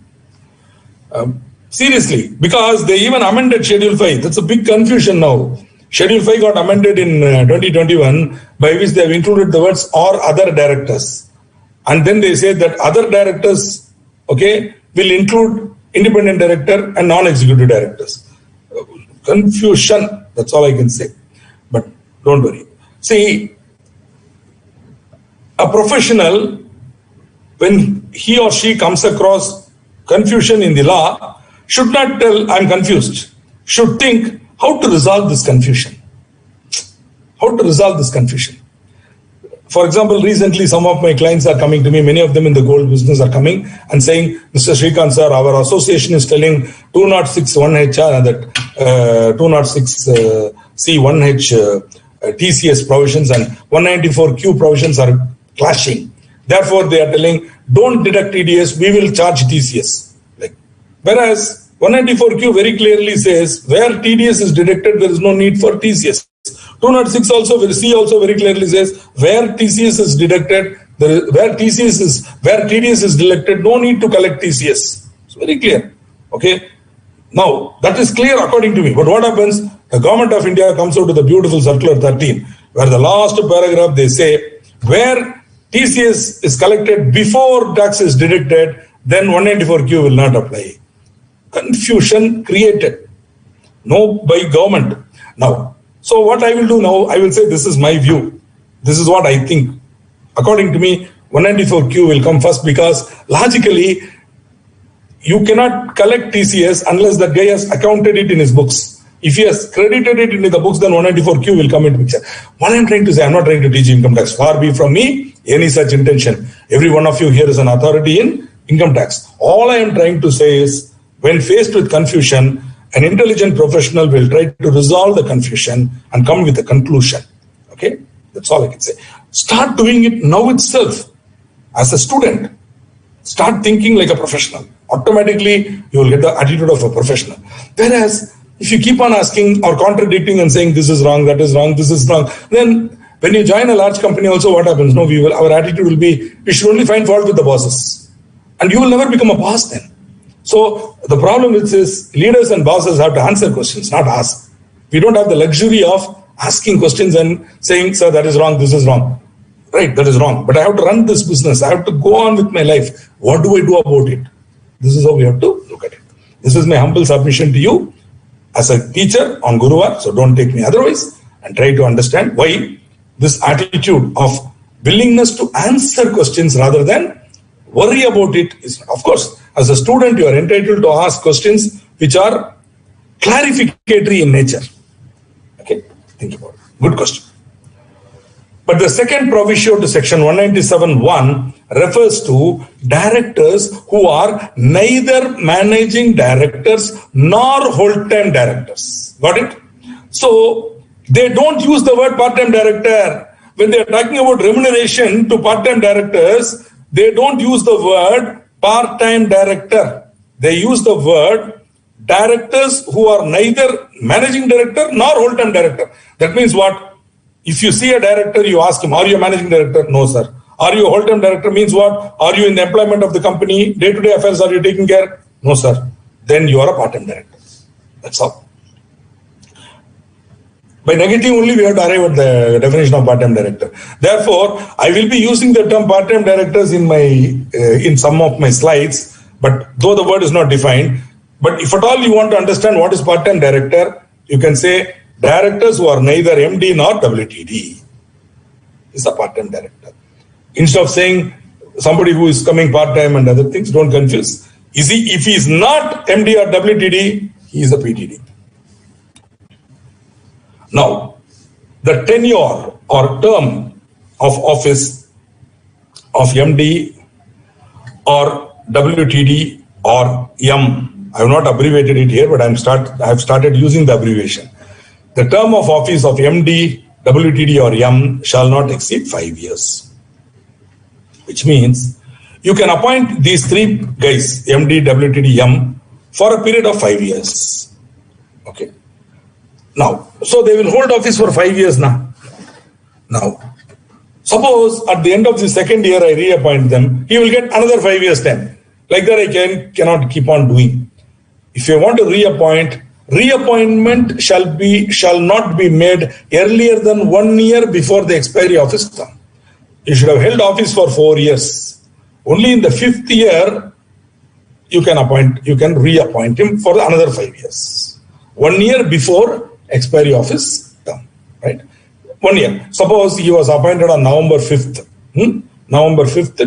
Seriously, because they even amended Schedule 5. That's a big confusion now. Schedule 5 got amended in 2021, by which they have included the words or other directors. And then they say that other directors, okay, will include independent director and non-executive directors. Confusion, that's all I can say. But don't worry. See, a professional, when he or she comes across confusion in the law, should not tell, I'm confused. Should think, how to resolve this confusion? How to resolve this confusion? For example, recently some of my clients are coming to me, many of them in the gold business are coming and saying, Mr. Srikanth sir, our association is telling 206(1)H that 206(C)(1)H TCS provisions and 194Q provisions are clashing. Therefore, they are telling, don't deduct TDS, we will charge TCS. Whereas 194Q very clearly says, where TDS is deducted, there is no need for TCS. 206 also, C also very clearly says, where TCS is deducted, where TDS is deducted, no need to collect TCS. It's very clear. Okay. Now, that is clear according to me. But what happens? The government of India comes out with the beautiful Circular 13, where the last paragraph they say, where TCS is collected before tax is deducted, then 194Q will not apply. Confusion created. No, by government. Now, so what I will do now, I will say this is my view. This is what I think. According to me, 194Q will come first because logically, you cannot collect TCS unless that guy has accounted it in his books. If he has credited it into the books, then 194Q will come into picture. What I'm trying to say, I'm not trying to teach income tax. Far be from me any such intention. Every one of you here is an authority in income tax. All I am trying to say is, when faced with confusion, an intelligent professional will try to resolve the confusion and come with a conclusion. Okay? That's all I can say. Start doing it now itself. As a student, start thinking like a professional. Automatically, you will get the attitude of a professional. Whereas, if you keep on asking or contradicting and saying this is wrong, that is wrong, this is wrong, then when you join a large company also, what happens? No, our attitude will be, we should only find fault with the bosses. And you will never become a boss then. So the problem is leaders and bosses have to answer questions, not ask. We don't have the luxury of asking questions and saying, sir, that is wrong, this is wrong. Right, that is wrong. But I have to run this business. I have to go on with my life. What do I do about it? This is how we have to look at it. This is my humble submission to you as a teacher on Guruvar. So don't take me otherwise and try to understand why this attitude of willingness to answer questions rather than worry about it is, of course, as a student, you are entitled to ask questions which are clarificatory in nature. Okay, think about it. Good question. But the second proviso to section 197(1) refers to directors who are neither managing directors nor whole-time directors. Got it? So they don't use the word part-time director. When they are talking about remuneration to part-time directors, they don't use the word part-time director. They use the word directors who are neither managing director nor whole-time director. That means what? If you see a director, you ask him, are you a managing director? No, sir. Are you a whole-time director? Means what? Are you in the employment of the company? Day-to-day affairs, are you taking care? No, sir. Then you are a part-time director. That's all. By negative only, we have to arrive at the definition of part-time director. Therefore, I will be using the term part-time directors in some of my slides, but though the word is not defined, but if at all you want to understand what is part-time director, you can say directors who are neither MD nor WTD is a part-time director. Instead of saying somebody who is coming part-time and other things, don't confuse. If he is not MD or WTD, he is a PTD. Now, the tenure or term of office of MD or WTD or M, I have not abbreviated it here, but I have started using the abbreviation. The term of office of MD, WTD or M shall not exceed 5 years. Which means you can appoint these three guys, MD, WTD, M, for a period of 5 years. Okay. Now, so they will hold office for 5 years now. Now, suppose at the end of the second year I reappoint them, he will get another 5 years time. Like that I cannot keep on doing. If you want to reappoint, reappointment shall not be made earlier than 1 year before the expiry of his term. You should have held office for 4 years. Only in the 5th year you can reappoint him for another 5 years. 1 year before expiry of his term, right? 1 year. Suppose he was appointed on November 5th. November 5th,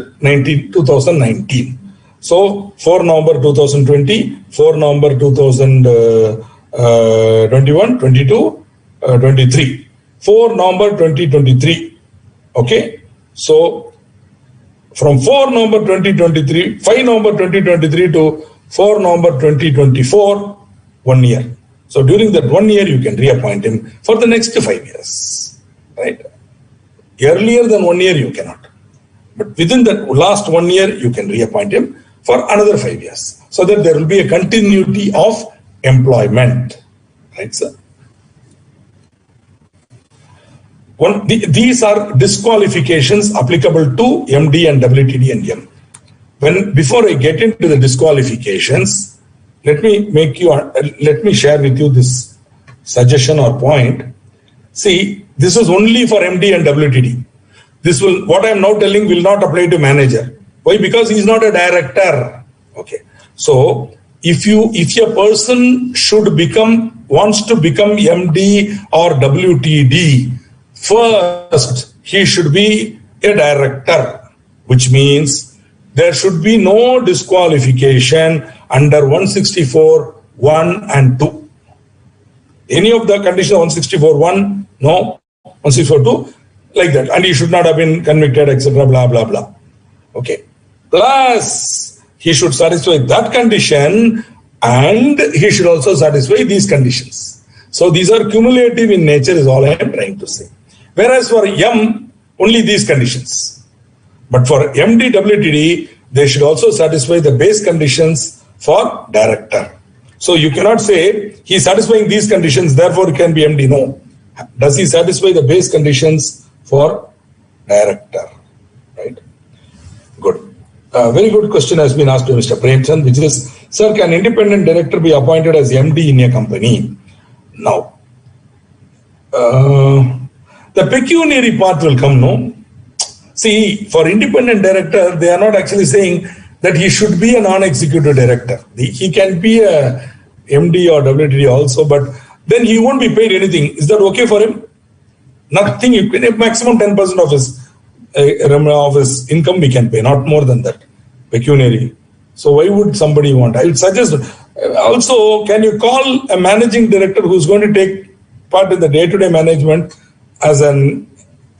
2019. So 4 November 2020, 4 November 2021, 22, 23. 4 November 2023. Okay. So from 4 November 2023, 5 November 2023 to 4 November 2024, 1 year. So during that 1 year, you can reappoint him for the next 5 years, right? Earlier than 1 year, you cannot. But within that last 1 year, you can reappoint him for another 5 years, so that there will be a continuity of employment, right, sir? These are disqualifications applicable to MD and WTD and M. Before I get into the disqualifications, let me share with you this suggestion or point. See, this is only for MD and WTD. What I am now telling will not apply to manager. Why? Because he is not a director. Okay. So if a person wants to become MD or WTD, first he should be a director, which means there should be no disqualification under 164(1) and 2. Any of the conditions 164(1), no, 164(2), like that. And he should not have been convicted, etc., blah, blah, blah. Okay. Plus, he should satisfy that condition and he should also satisfy these conditions. So these are cumulative in nature is all I am trying to say. Whereas for M, only these conditions. But for MD, WTD, they should also satisfy the base conditions for director. So you cannot say he is satisfying these conditions, therefore he can be MD. No. Does he satisfy the base conditions for director? Right? Good. A very good question has been asked to Mr. Premchand, which is, sir, can independent director be appointed as MD in a company? Now, the pecuniary part will come, no? See, for independent director, they are not actually saying that he should be a non-executive director. He can be a MD or WTD also, but then he won't be paid anything. Is that okay for him? Nothing. You can, maximum 10% of his income we can pay, not more than that. Pecuniary. So why would somebody want? I would suggest also, can you call a managing director who's going to take part in the day-to-day management as an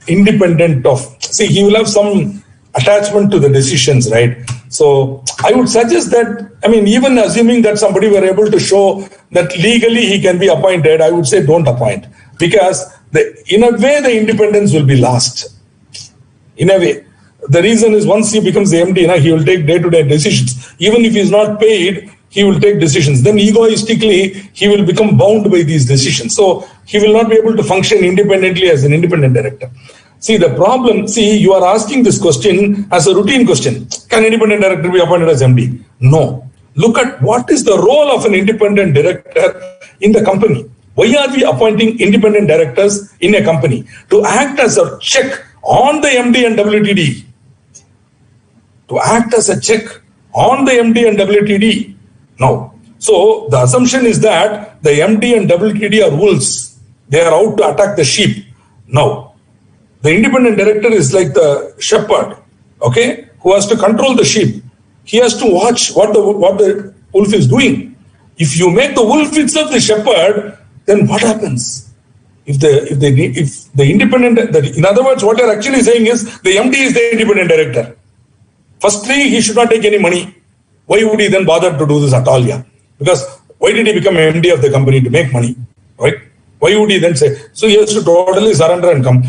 independent of, see, he will have some attachment to the decisions, right? So I would suggest that, I mean, even assuming that somebody were able to show that legally he can be appointed, I would say don't appoint, because in a way the independence will be lost. In a way. The reason is once he becomes the MD, he will take day-to-day decisions. Even if he is not paid, he will take decisions. Then egoistically, he will become bound by these decisions. So he will not be able to function independently as an independent director. See, the problem, you are asking this question as a routine question. Can independent director be appointed as MD? No. Look at what is the role of an independent director in the company. Why are we appointing independent directors in a company? To act as a check on the MD and WTD. To act as a check on the MD and WTD. Now, so the assumption is that the MD and WTD are wolves. They are out to attack the sheep. Now, the independent director is like the shepherd, okay, who has to control the sheep. He has to watch what the wolf is doing. If you make the wolf itself the shepherd, then what happens? If the independent, in other words, what you're actually saying is the MD is the independent director. Firstly, he should not take any money. Why would he then bother to do this at all? Yeah, because why did he become MD of the company? To make money, right? Why would he then say? So he has to totally surrender and come.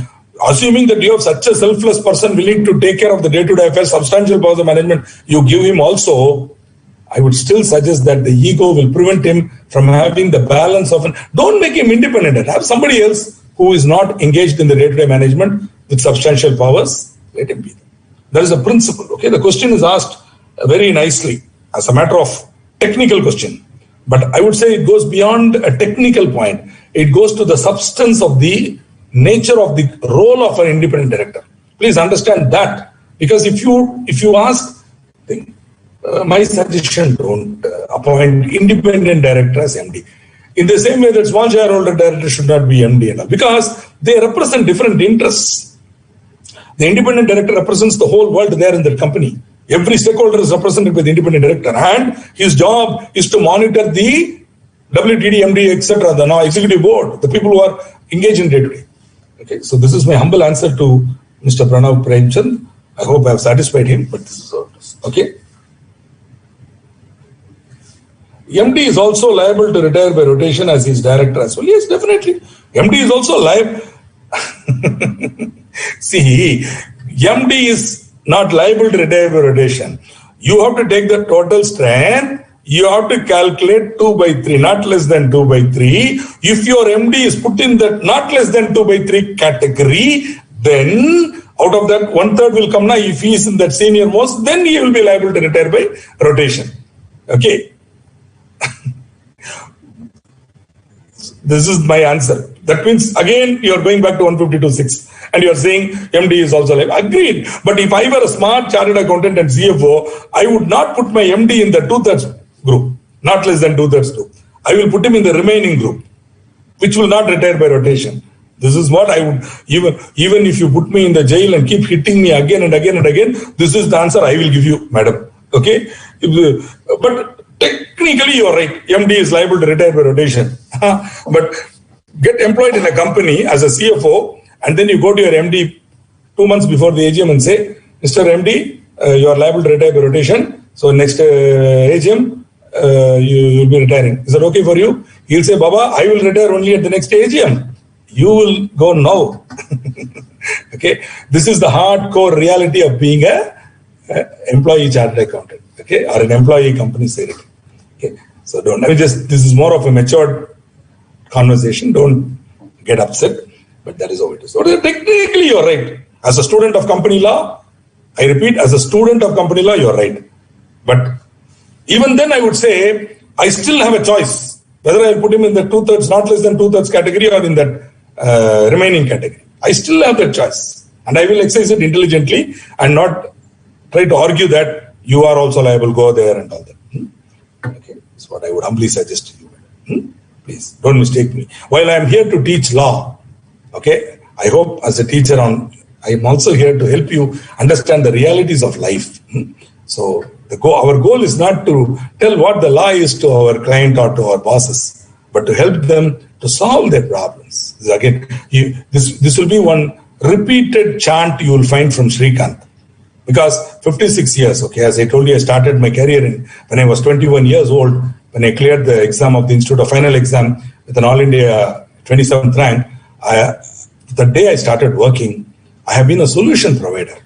Assuming that you have such a selfless person willing to take care of the day-to-day affairs, substantial powers of management, you give him also, I would still suggest that the ego will prevent him from having the balance of don't make him independent. Have somebody else who is not engaged in the day-to-day management with substantial powers. Let him be there. That is a principle. Okay, the question is asked very nicely as a matter of technical question. But I would say it goes beyond a technical point. It goes to the substance of the nature of the role of an independent director. Please understand that, because if you ask, my suggestion, don't appoint independent director as MD. In the same way that small shareholder director should not be MD and all, because they represent different interests. The independent director represents the whole world there in the company. Every stakeholder is represented by the independent director, and his job is to monitor the WTD, MD, etc., the now executive board, the people who are engaged in day-to-day. Okay, so this is my humble answer to Mr. Pranav Premchand. I hope I have satisfied him, but this is how it is. Okay. MD is also liable to retire by rotation as his director as well. Yes, definitely. MD is also liable. See, MD is not liable to retire by rotation. You have to take the total strength. You have to calculate 2 by 3, not less than 2 by 3. If your MD is put in the not less than 2 by 3 category, then out of that 1/3 will come now. If he is in that senior most, then he will be liable to retire by rotation. Okay. This is my answer. That means, again, you are going back to 152.6 and you are saying MD is also liable. Agreed. But if I were a smart chartered accountant and CFO, I would not put my MD in the 2/3 group, not less than 2/3 group. I will put him in the remaining group, which will not retire by rotation. This is what I would, even if you put me in the jail and keep hitting me again and again and again, this is the answer I will give you, madam. Okay? But technically you are right. MD is liable to retire by rotation. But get employed in a company as a CFO, and then you go to your MD 2 months before the AGM and say, Mr. MD, you are liable to retire by rotation. So next AGM, you will be retiring. Is that okay for you? He'll say, Baba, I will retire only at the next AGM. You will go now. Okay, this is the hardcore reality of being a employee chartered accountant. Okay, or an employee company secretary. Okay, so don't. This is more of a matured conversation. Don't get upset, but that is how it is. So technically, you're right. As a student of company law, I repeat, as a student of company law, you're right. But even then, I would say I still have a choice whether I put him in the 2/3, not less than 2/3 category, or in that remaining category. I still have that choice, and I will exercise it intelligently and not try to argue that you are also liable, go there and all that. Okay, that's what I would humbly suggest to you. Please don't mistake me. While I am here to teach law, okay, I hope as a teacher I am also here to help you understand the realities of life. So our goal is not to tell what the law is to our client or to our bosses, but to help them to solve their problems. Again, this will be one repeated chant you will find from Srikanth. Because 56 years, okay, as I told you, I started my career when I was 21 years old, when I cleared the exam of the Institute of Final Exam with an All India 27th rank. The day I started working, I have been a solution provider,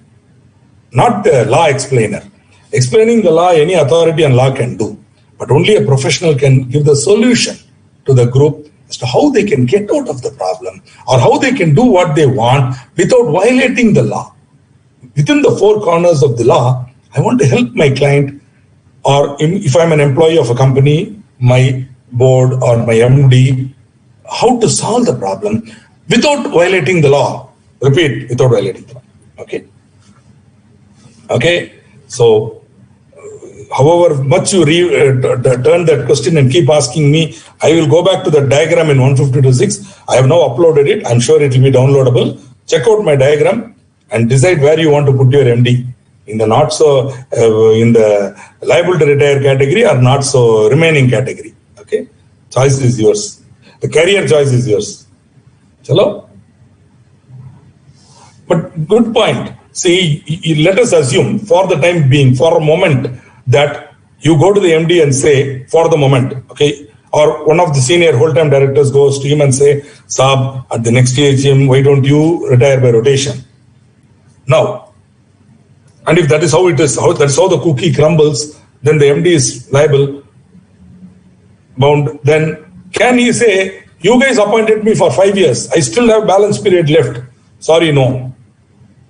not a law explainer. Explaining the law, any authority on law can do, but only a professional can give the solution to the group as to how they can get out of the problem or how they can do what they want without violating the law. Within the four corners of the law, I want to help my client, or if I'm an employee of a company, my board or my MD, how to solve the problem without violating the law. Repeat, without violating the law. Okay. So, however much you turn that question and keep asking me, I will go back to the diagram in 152.6. I have now uploaded it. I'm sure it will be downloadable. Check out my diagram and decide where you want to put your MD, in the not so in the liable to retire category or not so remaining category. Okay, choice is yours. The career choice is yours. Chalo? But good point. See, let us assume for the time being, for a moment, that you go to the MD and say, for the moment, okay, or one of the senior whole-time directors goes to him and say, Saab, at the next AGM, why don't you retire by rotation? Now, and if that is how it is, that's how the cookie crumbles, then the MD is liable, bound. Then can he say, you guys appointed me for 5 years, I still have balance period left? Sorry, no.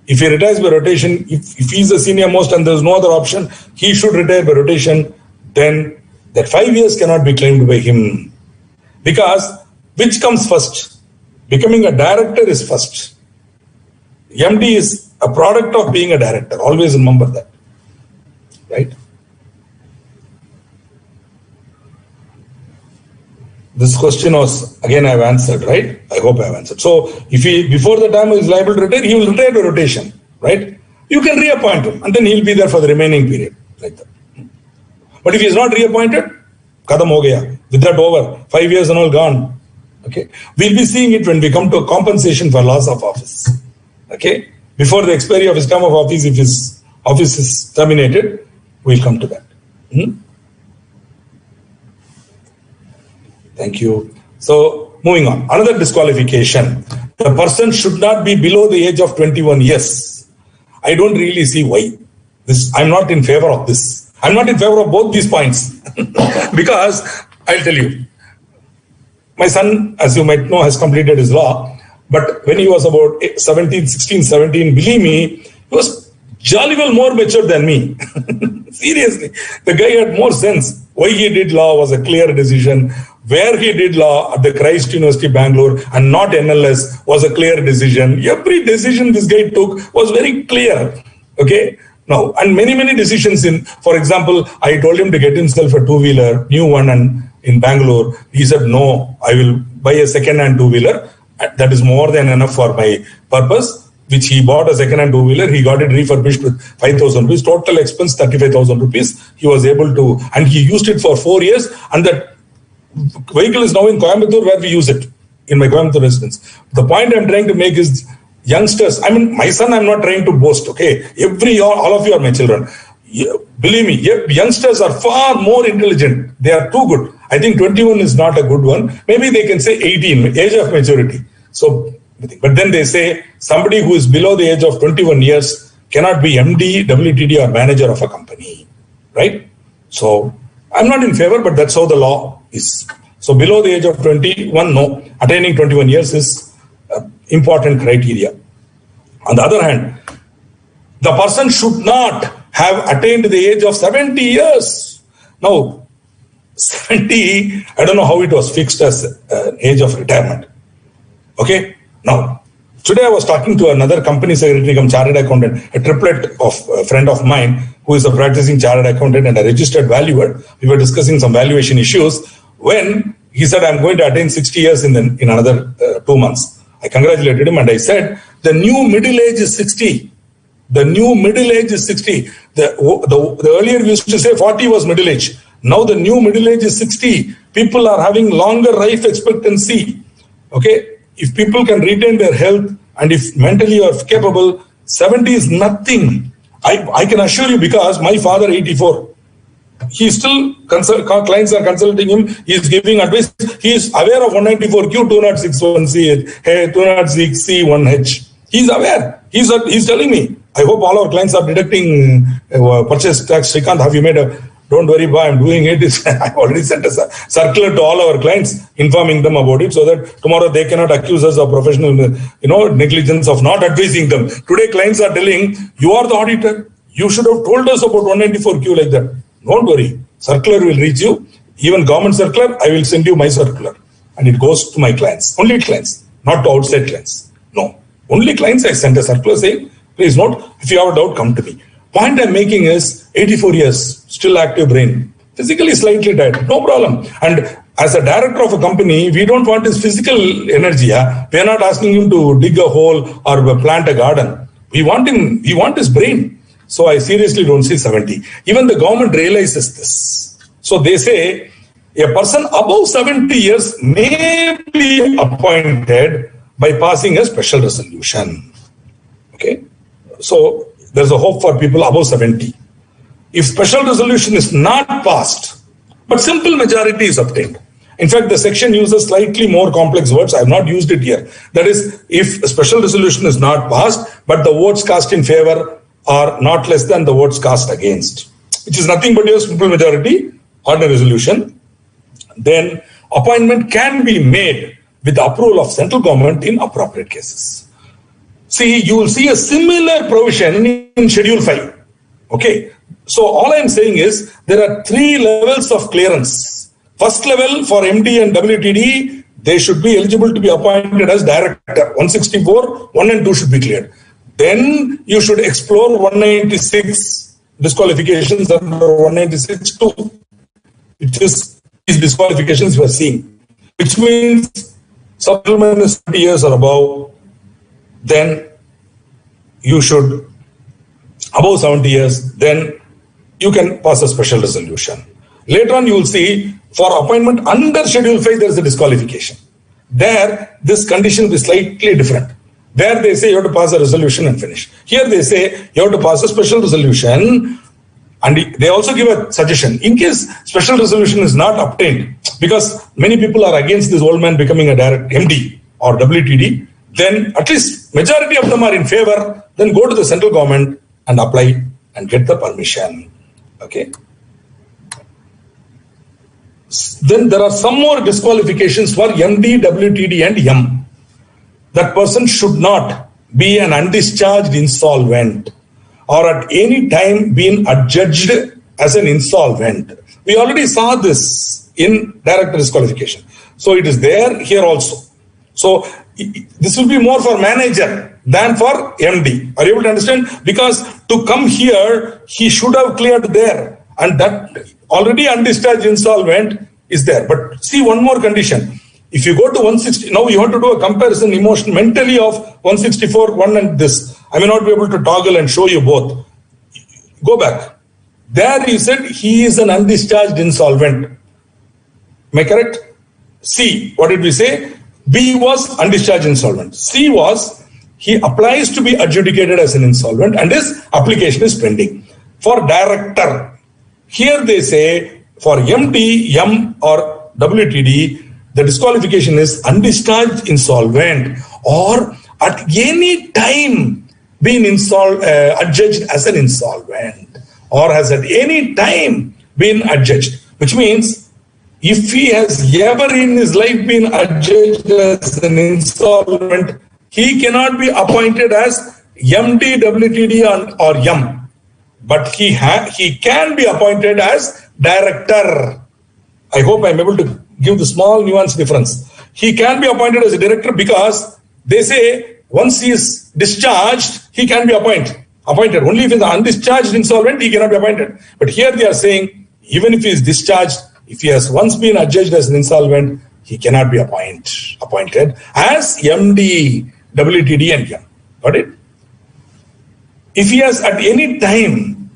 If he retires by rotation, if he's the senior most and there's no other option, he should retire by rotation, then that 5 years cannot be claimed by him. Because which comes first? Becoming a director is first. MD is a product of being a director. Always remember that. Right? This question was, again, I've answered, right? I hope I've answered. So, if he, before the time he is liable to retire, he will retire by rotation, right? You can reappoint him and then he'll be there for the remaining period, like that. But if he is not reappointed, kadam ho gaya. With that over, 5 years and all gone. Okay? We'll be seeing it when we come to compensation for loss of office. Okay? Before the expiry of his term of office, if his office is terminated, we'll come to that. Thank you. So, moving on. Another disqualification. The person should not be below the age of 21 years. I don't really see why. I'm not in favor of this. I'm not in favor of both these points. Because, I'll tell you, my son, as you might know, has completed his law. But when he was about 16, 17, believe me, he was jolly well more mature than me. Seriously. The guy had more sense. Why he did law was a clear decision. Where he did law at the Christ University, Bangalore, and not NLS was a clear decision. Every decision this guy took was very clear. Okay? Now, and many decisions for example, I told him to get himself a two-wheeler, new one, and in Bangalore. He said, no, I will buy a second-hand two-wheeler. That is more than enough for my purpose, which he bought a second-hand two-wheeler. He got it refurbished with 5,000 rupees. Total expense, 35,000 rupees. He was able to, and he used it for 4 years. And that vehicle is now in Coimbatore where we use it, in my Coimbatore residence. The point I'm trying to make is youngsters, I mean, my son, I'm not trying to boast, okay? All of you are my children. Believe me, youngsters are far more intelligent. They are too good. I think 21 is not a good one. Maybe they can say 18, age of maturity. So, but then they say somebody who is below the age of 21 years cannot be MD, WTD or manager of a company, right? So, I'm not in favor, but that's how the law is. So, below the age of 21, no. Attaining 21 years is important criteria. On the other hand, the person should not have attained the age of 70 years. Now, 70, I don't know how it was fixed as an age of retirement. Okay? Now, today I was talking to another company secretary, chartered accountant, a triplet of a friend of mine who is a practicing chartered accountant and a registered valuer. We were discussing some valuation issues when he said, I'm going to attain 60 years in another 2 months. I congratulated him and I said, the new middle age is 60. The new middle age is 60. The earlier we used to say 40 was middle age. Now the new middle age is 60. People are having longer life expectancy. Okay? If people can retain their health and if mentally you are capable, 70 is nothing. I can assure you because my father, 84, he still, clients are consulting him, he is giving advice. He is aware of 194Q, 206C, 206C1H. He is aware. He's telling me. I hope all our clients are deducting purchase tax. Srikanth, have you made a... Don't worry, boy, I'm doing it. I've already sent a circular to all our clients, informing them about it so that tomorrow they cannot accuse us of professional, negligence of not advising them. Today, clients are telling, you are the auditor. You should have told us about 194Q like that. Don't worry. Circular will reach you. Even government circular, I will send you my circular. And it goes to my clients. Only clients, not to outside clients. No. Only clients I sent a circular saying, please note, if you have a doubt, come to me. Point I'm making is 84 years, still active brain, physically slightly tired, no problem. And as a director of a company, we don't want his physical energy. We are not asking him to dig a hole or plant a garden. We want his brain. So I seriously don't see 70. Even the government realizes this. So they say a person above 70 years may be appointed by passing a special resolution. Okay. So there's a hope for people above 70. If special resolution is not passed, but simple majority is obtained. In fact, the section uses slightly more complex words. I have not used it here. That is, if a special resolution is not passed, but the votes cast in favor are not less than the votes cast against. which is nothing but a simple majority, ordinary resolution, then appointment can be made with the approval of central government in appropriate cases. See, you will see a similar provision in Schedule 5. Okay. So all I'm saying is there are 3 levels of clearance. First level for MD and WTD, they should be eligible to be appointed as director. 164, 1 and 2 should be cleared. Then you should explore 196 disqualifications under 196 2, which is these disqualifications you are seeing, which means supplement is 30 years or above, then you should, above 70 years, then you can pass a special resolution. Later on, you will see for appointment under Schedule 5, there is a disqualification. There, this condition will be slightly different. There they say you have to pass a resolution and finish. Here they say you have to pass a special resolution, and they also give a suggestion. In case special resolution is not obtained, because many people are against this old man becoming a direct MD or WTD, then at least majority of them are in favor, then go to the central government and apply and get the permission. Okay. Then there are some more disqualifications for MD, WTD and M. That person should not be an undischarged insolvent or at any time been adjudged as an insolvent. We already saw this in director disqualification. So it is there here also. So this will be more for manager than for MD. Are you able to understand? Because to come here, he should have cleared there. And that already undischarged insolvent is there. But see one more condition. If you go to 160, now you have to do a comparison emotion mentally of 164, 1 and this. I may not be able to toggle and show you both. Go back. There he said he is an undischarged insolvent. Am I correct? C, what did we say? B was undischarged insolvent. C was he applies to be adjudicated as an insolvent and his application is pending. For director, here they say for MD, M or WTD, the disqualification is undischarged insolvent or at any time been adjudged as an insolvent or has at any time been adjudged, which means if he has ever in his life been adjudged as an insolvent, he cannot be appointed as MD, WTD or M, but he can be appointed as director. I hope I'm able to give the small nuance difference. He can be appointed as a director because they say once he is discharged, he can be appointed. Only if he is undischarged insolvent, he cannot be appointed. But here they are saying, even if he is discharged, if he has once been adjudged as an insolvent, he cannot be appointed as MD, WTD and M. Got it? If he has at any time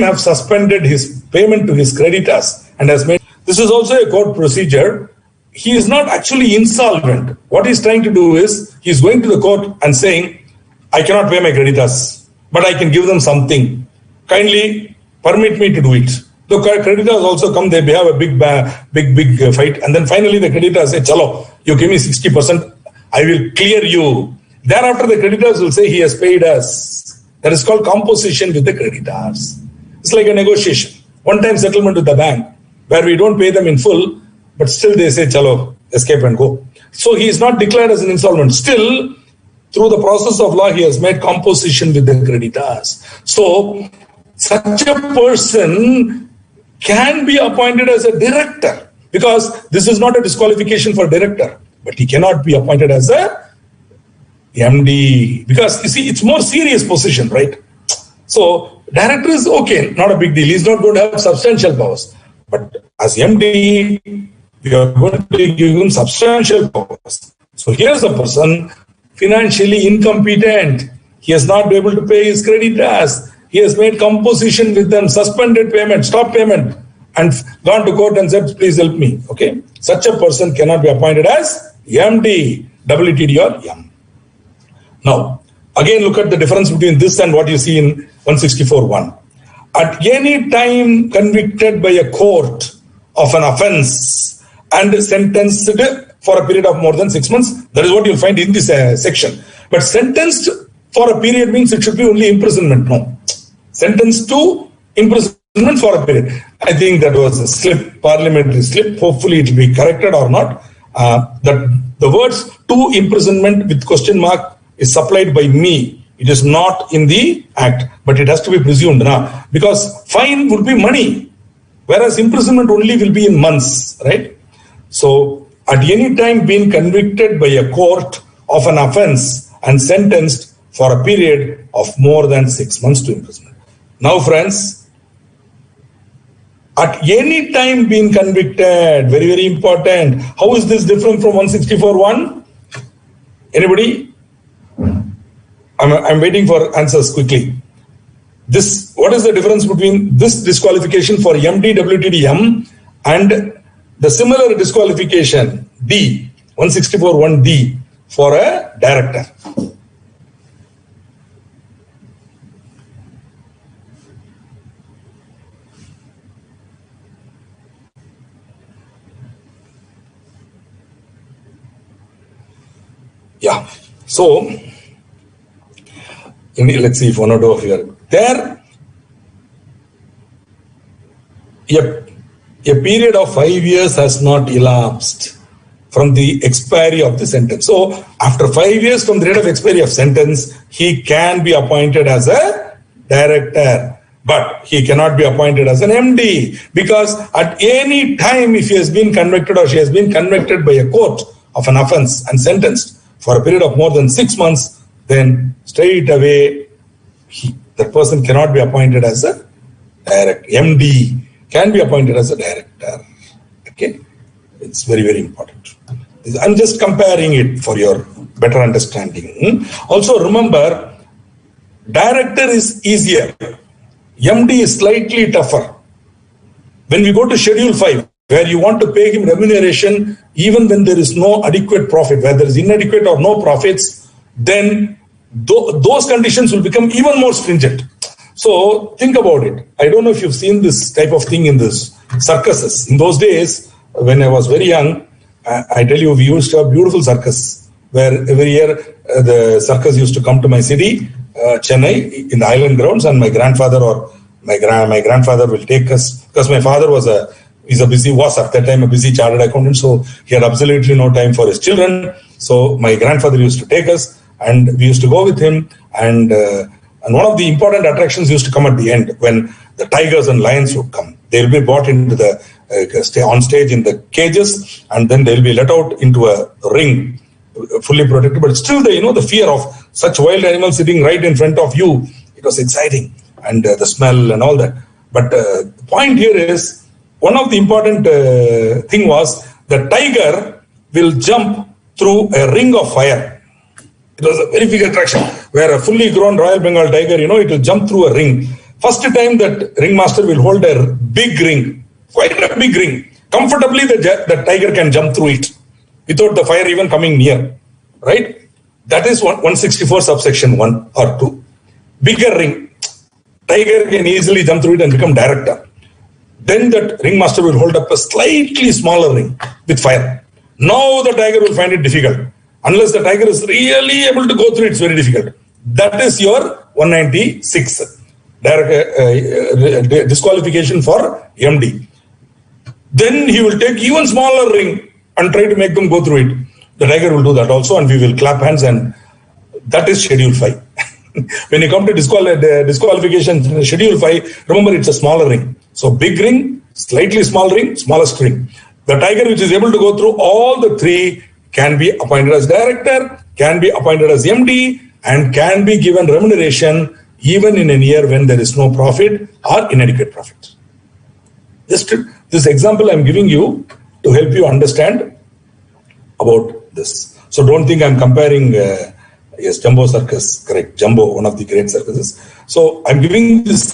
have suspended his payment to his creditors and has made, this is also a court procedure. He is not actually insolvent. What he's trying to do is, he's going to the court and saying, I cannot pay my creditors, but I can give them something. Kindly permit me to do it. The creditors also come, they have a big fight. And then finally the creditors say, chalo, you give me 60%, I will clear you. Thereafter the creditors will say he has paid us. That is called composition with the creditors. It's like a negotiation. One-time settlement with the bank, where we don't pay them in full, but still they say, chalo, escape and go. So he is not declared as an insolvent. Still, through the process of law, he has made composition with the creditors. So, such a person can be appointed as a director, because this is not a disqualification for director, but he cannot be appointed as a MD, because you see, it's more serious position, right? So, director is okay, not a big deal. He's not going to have substantial powers. But as MD, we are going to give him substantial powers. So here's a person financially incompetent. He has not been able to pay his creditors. He has made composition with them, suspended payment, stopped payment, and gone to court and said, please help me. Okay. Such a person cannot be appointed as MD, WTD or M. Now, again, look at the difference between this and what you see in 164(1). At any time convicted by a court of an offence and sentenced for a period of more than 6 months, that is what you'll find in this section. But sentenced for a period means it should be only imprisonment. No. Sentenced to imprisonment imprisonment for a period. I think that was a slip, parliamentary slip. Hopefully it will be corrected or not. That the words to imprisonment with question mark is supplied by me. It is not in the act, but it has to be presumed now, because fine would be money, whereas imprisonment only will be in months, right? So at any time being convicted by a court of an offense and sentenced for a period of more than 6 months to imprisonment. Now, friends, at any time being convicted, very, very important. How is this different from 164(1)? Anybody? I'm waiting for answers quickly. What is the difference between this disqualification for MD, WTD, and the similar disqualification D, 164(1)D, for a director? Yeah. So, let's see if one or two of you are there. A period of 5 years has not elapsed from the expiry of the sentence. So, after 5 years from the date of expiry of sentence, he can be appointed as a director, but he cannot be appointed as an MD, because at any time, if he has been convicted or she has been convicted by a court of an offense and sentenced for a period of more than 6 months, then straight away, that person cannot be appointed as a director. MD can be appointed as a director. Okay, it's very, very important. I'm just comparing it for your better understanding. Also remember, director is easier. MD is slightly tougher. When we go to Schedule 5, where you want to pay him remuneration even when there is no adequate profit, where there is inadequate or no profits, then those conditions will become even more stringent. So think about it. I don't know if you've seen this type of thing in this circuses. In those days, when I was very young, I tell you, we used to have beautiful circus, where every year the circus used to come to my city, Chennai, in the island grounds, and my grandfather or my grandfather will take us, because my father was at that time a busy chartered accountant, so he had absolutely no time for his children. So my grandfather used to take us, and we used to go with him, and one of the important attractions used to come at the end, when the tigers and lions would come. They will be brought into stay on stage in the cages, and then they will be let out into a ring, fully protected. But still, the fear of such wild animals sitting right in front of you, it was exciting, and the smell and all that. But the point here is, one of the important thing was, the tiger will jump through a ring of fire. It was a very big attraction, where a fully grown Royal Bengal tiger, it will jump through a ring. First time that ringmaster will hold a big ring, quite a big ring. Comfortably, the tiger can jump through it without the fire even coming near, right? That is 164 subsection 1 or 2. Bigger ring. Tiger can easily jump through it and become director. Then that ringmaster will hold up a slightly smaller ring with fire. Now the tiger will find it difficult. Unless the tiger is really able to go through, it's very difficult. That is your 196 disqualification for MD. Then he will take even smaller ring and try to make them go through it. The tiger will do that also, and we will clap hands, and that is Schedule 5. When you come to disqualification Schedule 5, remember it's a smaller ring. So big ring, slightly small ring, smallest ring. The tiger which is able to go through all the three can be appointed as director, can be appointed as MD, and can be given remuneration even in a year when there is no profit or inadequate profit. Just this example I'm giving you to help you understand about this. So don't think I'm comparing, yes, Jumbo Circus, correct, Jumbo, one of the great circuses. So I'm giving this,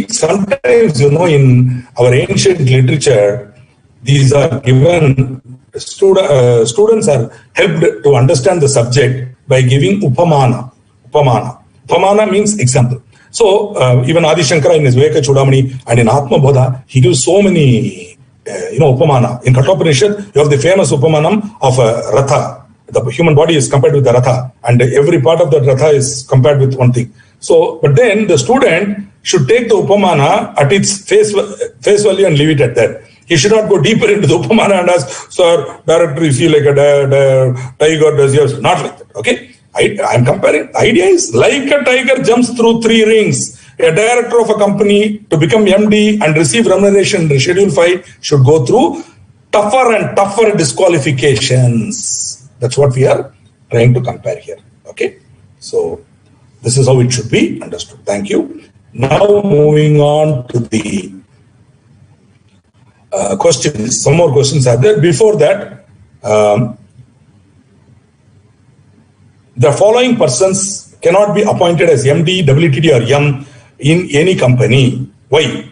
sometimes, in our ancient literature, these are given, students are helped to understand the subject by giving upamana. Upamana means example. So even Adi Shankara in his Viveka Chudamani and in Atma Bodha, he gives so many, upamana. In Kathopanishad, you have the famous upamanam of Ratha. The human body is compared with the Ratha, and every part of that Ratha is compared with one thing. So, but then the student should take the Upamana at its face value and leave it at that. He should not go deeper into the Upamana and ask, sir, director, is he like a tiger, does he have... Not like that, okay? I'm comparing. The idea is like a tiger jumps through 3 rings. A director of a company to become MD and receive remuneration in Schedule 5 should go through tougher and tougher disqualifications. That's what we are trying to compare here. Okay, so this is how it should be understood. Thank you. Now moving on to the questions. Some more questions are there. Before that, the following persons cannot be appointed as MD, WTD or M in any company. Why?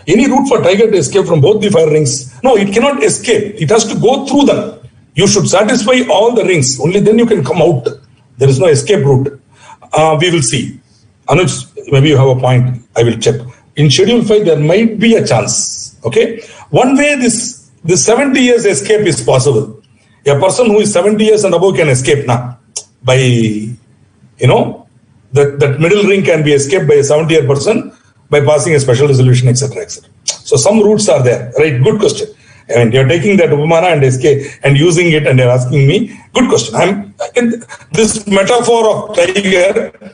Any route for tiger to escape from both the fire rings? No, it cannot escape. It has to go through them. You should satisfy all the rings. Only then you can come out. There is no escape route. We will see. Anuj, maybe you have a point. I will check. In Schedule 5, there might be a chance. Okay. One way this 70 years escape is possible. A person who is 70 years and above can escape now by, that middle ring can be escaped by a 70-year person by passing a special resolution, etc., etc. So some routes are there, right? Good question. I mean, you're taking that Upamana and escape and using it, and you're asking me. Good question. This metaphor of tiger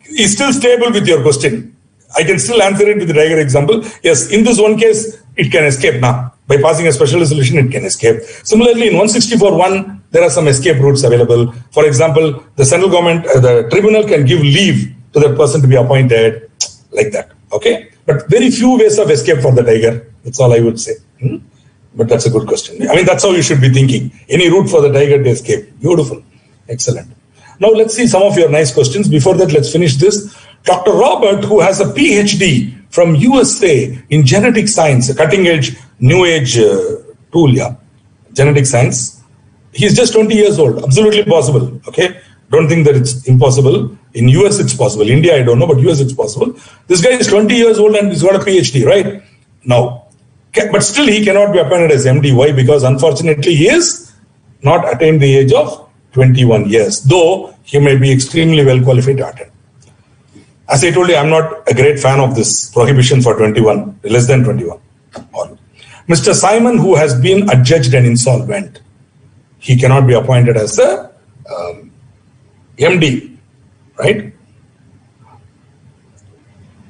is still stable with your question. I can still answer it with the tiger example. Yes, in this one case, it can escape now. By passing a special resolution, it can escape. Similarly, in 164.1, there are some escape routes available. For example, the central government, the tribunal can give leave to that person to be appointed, like that. Okay? But very few ways of escape for the tiger. That's all I would say. But that's a good question. I mean, that's how you should be thinking. Any route for the tiger to escape. Beautiful. Excellent. Now, let's see some of your nice questions. Before that, let's finish this. Dr. Robert, who has a PhD from USA in genetic science, a cutting-edge, new-age tool, genetic science. He's just 20 years old. Absolutely possible, okay? Don't think that it's impossible. In US, it's possible. India, I don't know, but US, it's possible. This guy is 20 years old and he's got a PhD, right? Now, but still he cannot be appointed as MD. Why? Because unfortunately, he is not attained the age of 21 years, though he may be extremely well qualified to attend. As I told you, I'm not a great fan of this prohibition for 21, less than 21. Mr. Simon, who has been adjudged and insolvent, he cannot be appointed as the MD, right?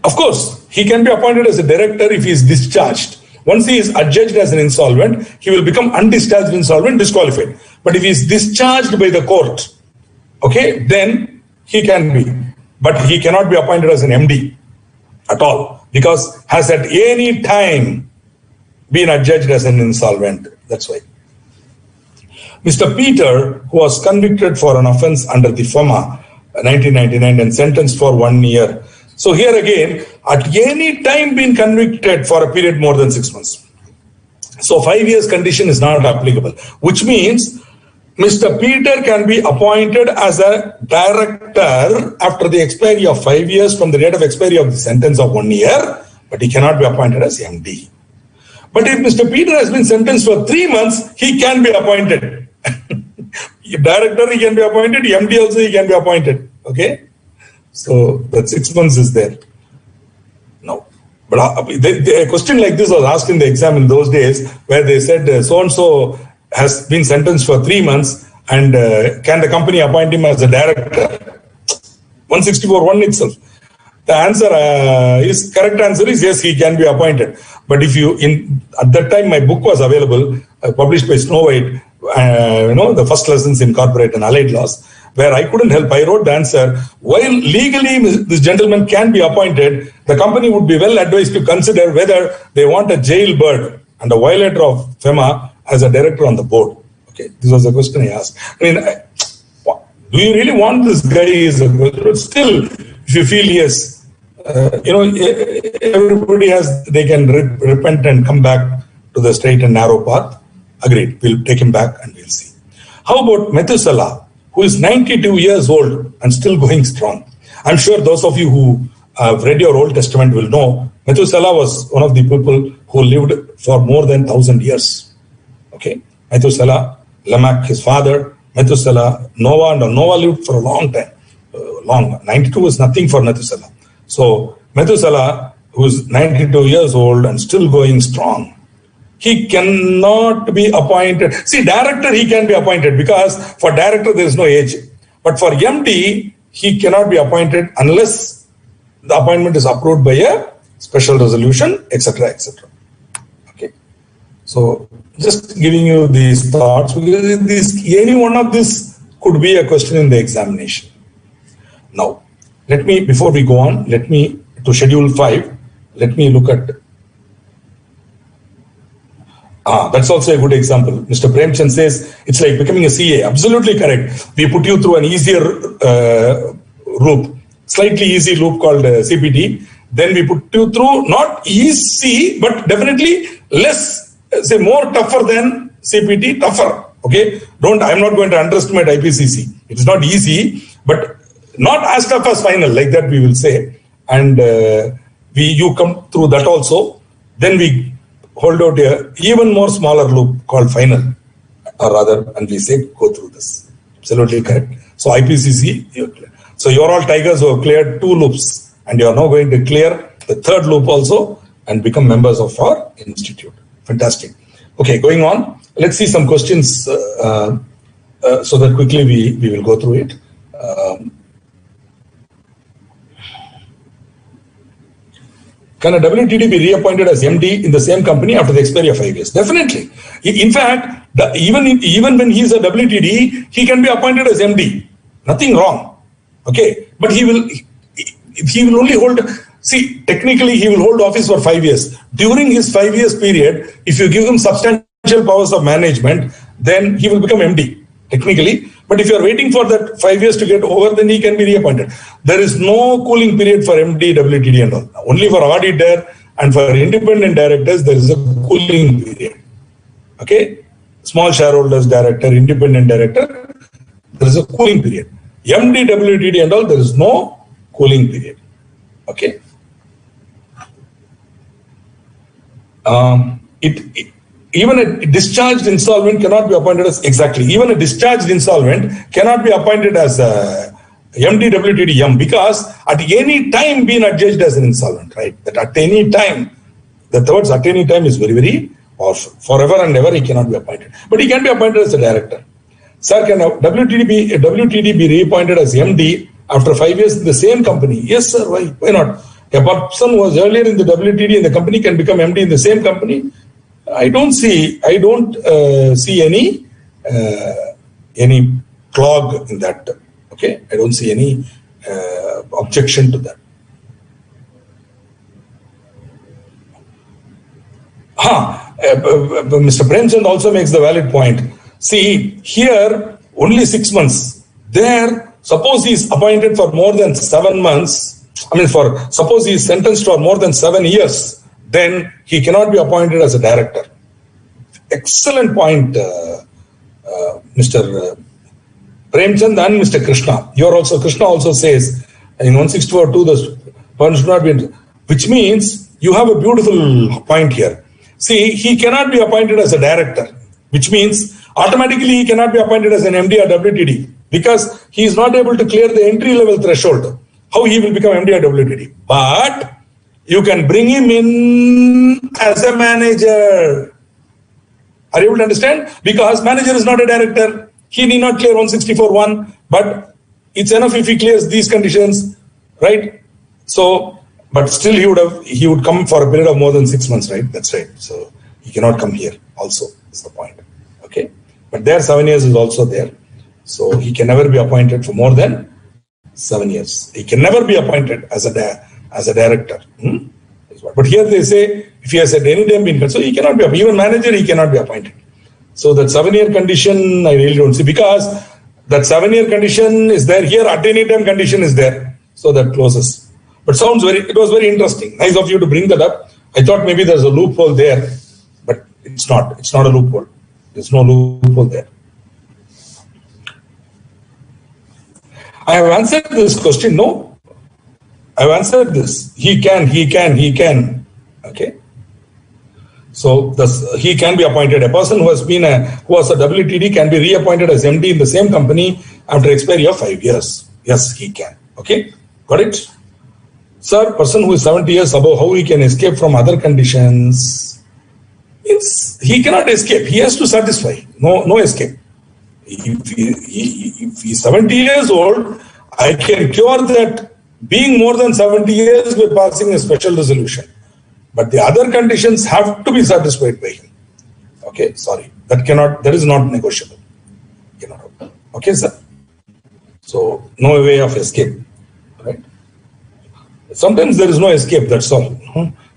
Of course, he can be appointed as a director if he is discharged. Once he is adjudged as an insolvent, he will become undischarged insolvent, disqualified. But if he is discharged by the court, okay, then he can be. But he cannot be appointed as an MD at all, because has at any time been adjudged as an insolvent. That's why. Mr. Peter, who was convicted for an offense under the FEMA 1999 and sentenced for 1 year. So here again, at any time been convicted for a period more than 6 months. So 5 years condition is not applicable, which means Mr. Peter can be appointed as a director after the expiry of 5 years from the date of expiry of the sentence of 1 year, but he cannot be appointed as MD. But if Mr. Peter has been sentenced for 3 months, he can be appointed. Director, he can be appointed. MD also, he can be appointed. Okay? So that 6 months is there. No. But a question like this was asked in the exam in those days, where they said so-and-so has been sentenced for 3 months, and can the company appoint him as a director? 164.1 itself. The answer correct answer is yes, he can be appointed. But if you, at that time, my book was available, published by Snow White, the first lessons in corporate and allied laws, where I couldn't help. I wrote the answer. While legally this gentleman can be appointed, the company would be well advised to consider whether they want a jailbird and a violator of FEMA as a director on the board. Okay, this was the question I asked. I mean, do you really want this guy? Still, if you feel yes, everybody they can repent and come back to the straight and narrow path. Agreed. We'll take him back and we'll see. How about Methuselah, who is 92 years old and still going strong? I'm sure those of you who have read your Old Testament will know Methuselah was one of the people who lived for more than 1,000 years. Okay, Methuselah, Lamech, his father, Methuselah, Noah, and Noah lived for a long time. Long. 92 was nothing for Methuselah. So Methuselah, who's 92 years old and still going strong, he cannot be appointed. See, director, he can be appointed because for director, there is no age. But for MD, he cannot be appointed unless the appointment is approved by a special resolution, etc., etc. Okay. So, just giving you these thoughts, because any one of this could be a question in the examination. Now, before we go on, to schedule 5, let me look at. That's also a good example. Mr. Premchand says it's like becoming a CA. Absolutely correct. We put you through an easier loop, slightly easy loop called CPT. Then we put you through not easy, but definitely less, say more tougher than CPT, tougher. Okay. I'm not going to underestimate IPCC. It's not easy, but not as tough as final, like that we will say. And you come through that also. Then we hold out a even more smaller loop called final, or rather, and we say go through this. Absolutely correct. So IPCC, so you're all tigers who have cleared 2 loops, and you are now going to clear the 3rd loop also and become members of our institute. Fantastic. Okay, going on. Let's see some questions so that quickly we will go through it. Can a WTD be reappointed as MD in the same company after the expiry of 5 years? Definitely. In fact, even when he is a WTD, he can be appointed as MD. Nothing wrong. Okay, but he will only hold. See, technically, he will hold office for 5 years. During his 5 years period, if you give him substantial powers of management, then he will become MD. Technically. But if you are waiting for that 5 years to get over, then he can be reappointed. There is no cooling period for MD, WTD and all. Only for auditor and for independent directors, there is a cooling period. Okay? Small shareholders director, independent director, there is a cooling period. MD, WTD and all, there is no cooling period. Okay? Even a discharged insolvent cannot be appointed as, even a discharged insolvent cannot be appointed as MD, WTD, M, because at any time being adjudged as an insolvent, right? That at any time, the words at any time is very, very powerful. Forever and ever, he cannot be appointed. But he can be appointed as a director. Sir, can a WTD be reappointed as MD after 5 years in the same company? Yes, sir. Why not? A person who was earlier in the WTD in the company can become MD in the same company. I don't see any clog in that. Okay, I don't see any objection to that. Mr. Premchand also makes the valid point. See, here only 6 months. There, suppose he is appointed for more than 7 months. Suppose he is sentenced for more than 7 years. Then he cannot be appointed as a director. Excellent point, Mr. Premchand and Mr. Krishna. Krishna also says in 164.2 the person should not be, which means you have a beautiful point here. See, he cannot be appointed as a director, which means automatically he cannot be appointed as an MD or WTD because he is not able to clear the entry level threshold. How he will become MD or WTD? But you can bring him in as a manager. Are you able to understand? Because manager is not a director. He need not clear 164.1, but it's enough if he clears these conditions, right? So, but still he would come for a period of more than 6 months, right? That's right. So he cannot come here also, is the point. Okay. But there 7 years is also there. So he can never be appointed for more than 7 years. He can never be appointed as a director. But here they say, if he has at any time been, so he cannot be, even manager, he cannot be appointed. So that 7-year condition, I really don't see, because that 7-year condition is there here, at any time condition is there. So that closes. But it was very interesting. Nice of you to bring that up. I thought maybe there's a loophole there, but it's not. It's not a loophole. There's no loophole there. I have answered this question. No, I've answered this. He can. Okay. So he can be appointed. A person who was a WTD can be reappointed as MD in the same company after expiry of 5 years. Yes, he can. Okay, got it? Sir, person who is 70 years above, how he can escape from other conditions? He cannot escape. He has to satisfy. No escape. If he's 70 years old, I can cure that being more than 70 years by passing a special resolution. But the other conditions have to be satisfied by him. Okay, sorry. That is not negotiable. Okay, sir. So no way of escape. Right? Sometimes there is no escape, that's all.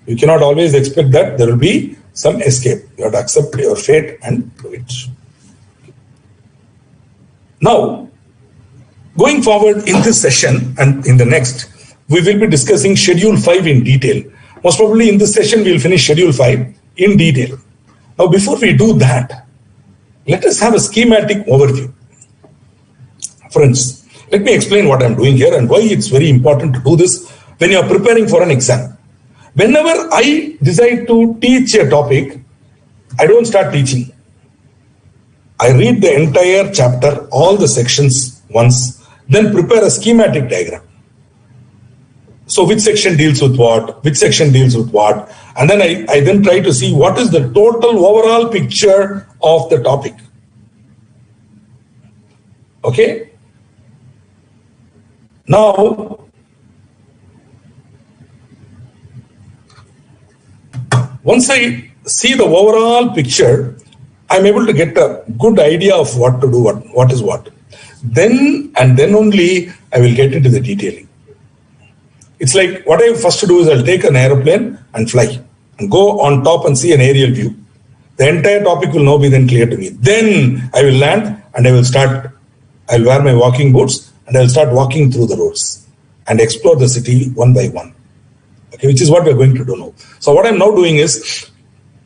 You cannot always expect that there will be some escape. You have to accept your fate and do it. Now, going forward in this session and in the next, we will be discussing Schedule 5 in detail. Most probably in this session, we will finish Schedule 5 in detail. Now, before we do that, let us have a schematic overview. Friends, let me explain what I'm doing here and why it's very important to do this when you are preparing for an exam. Whenever I decide to teach a topic, I don't start teaching. I read the entire chapter, all the sections once, then prepare a schematic diagram. So which section deals with what, and then I then try to see what is the total overall picture of the topic. Okay? Now, once I see the overall picture, I'm able to get a good idea of what to do, what is what. Then only I will get into the detailing. It's like what I first do is I'll take an aeroplane and fly and go on top and see an aerial view. The entire topic will now be then clear to me. Then I will land and I'll wear my walking boots and I'll start walking through the roads and explore the city one by one. Okay, which is what we're going to do now. So what I'm now doing is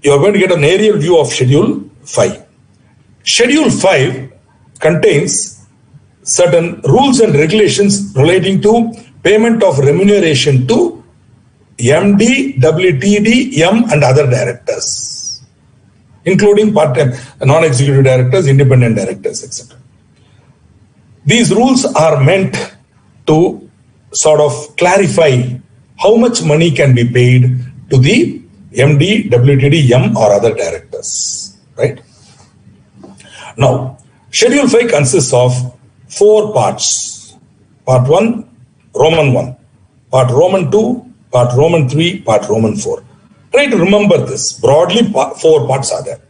you are going to get an aerial view of Schedule 5. Schedule 5 contains certain rules and regulations relating to payment of remuneration to MD, WTD, M and other directors, including part-time, non-executive directors, independent directors, etc. These rules are meant to sort of clarify how much money can be paid to the MD, WTD, M or other directors, right? Now, Schedule 5 consists of 4 parts. Part 1, Roman 1. Part Roman 2, Part Roman 3, Part Roman 4. Try to remember this. Broadly, 4 parts are there.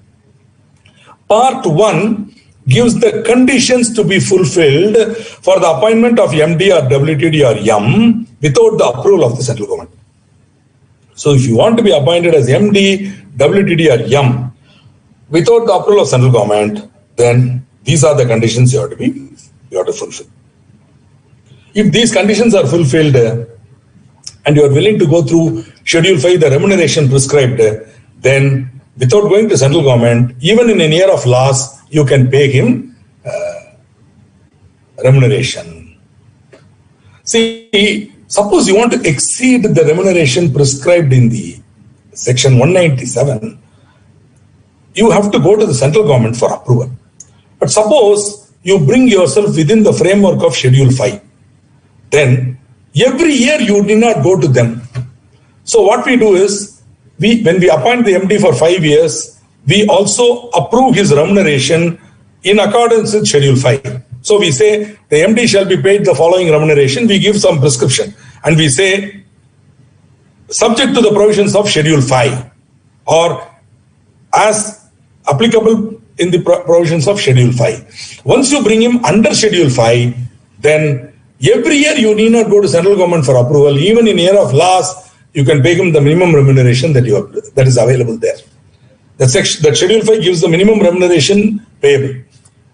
Part 1 gives the conditions to be fulfilled for the appointment of MD or WTD or M without the approval of the central government. So if you want to be appointed as MD, WTD or M without the approval of central government, then these are the conditions you have to fulfill. If these conditions are fulfilled and you are willing to go through Schedule 5, the remuneration prescribed, then without going to central government, even in an year of loss, you can pay him remuneration. See, suppose you want to exceed the remuneration prescribed in the section 197, you have to go to the central government for approval. But suppose you bring yourself within the framework of Schedule 5, then every year you need not go to them. So what we do is, when we appoint the MD for 5 years, we also approve his remuneration in accordance with Schedule 5. So we say the MD shall be paid the following remuneration. We give some prescription and we say subject to the provisions of Schedule 5 or as applicable in the provisions of Schedule 5. Once you bring him under Schedule 5, then every year you need not go to central government for approval. Even in year of loss, you can pay him the minimum remuneration that is available there. That Schedule 5 gives the minimum remuneration payable.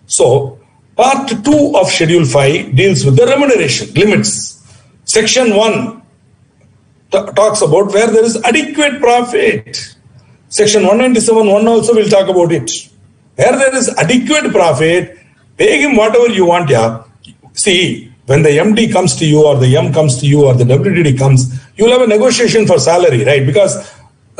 So, Part 2 of Schedule 5 deals with the remuneration limits. Section 1 talks about where there is adequate profit. Section 197.1 also will talk about it. Where there is adequate profit, pay him whatever you want. Yeah. See, when the MD comes to you or the M comes to you or the WTD comes, you will have a negotiation for salary, right? Because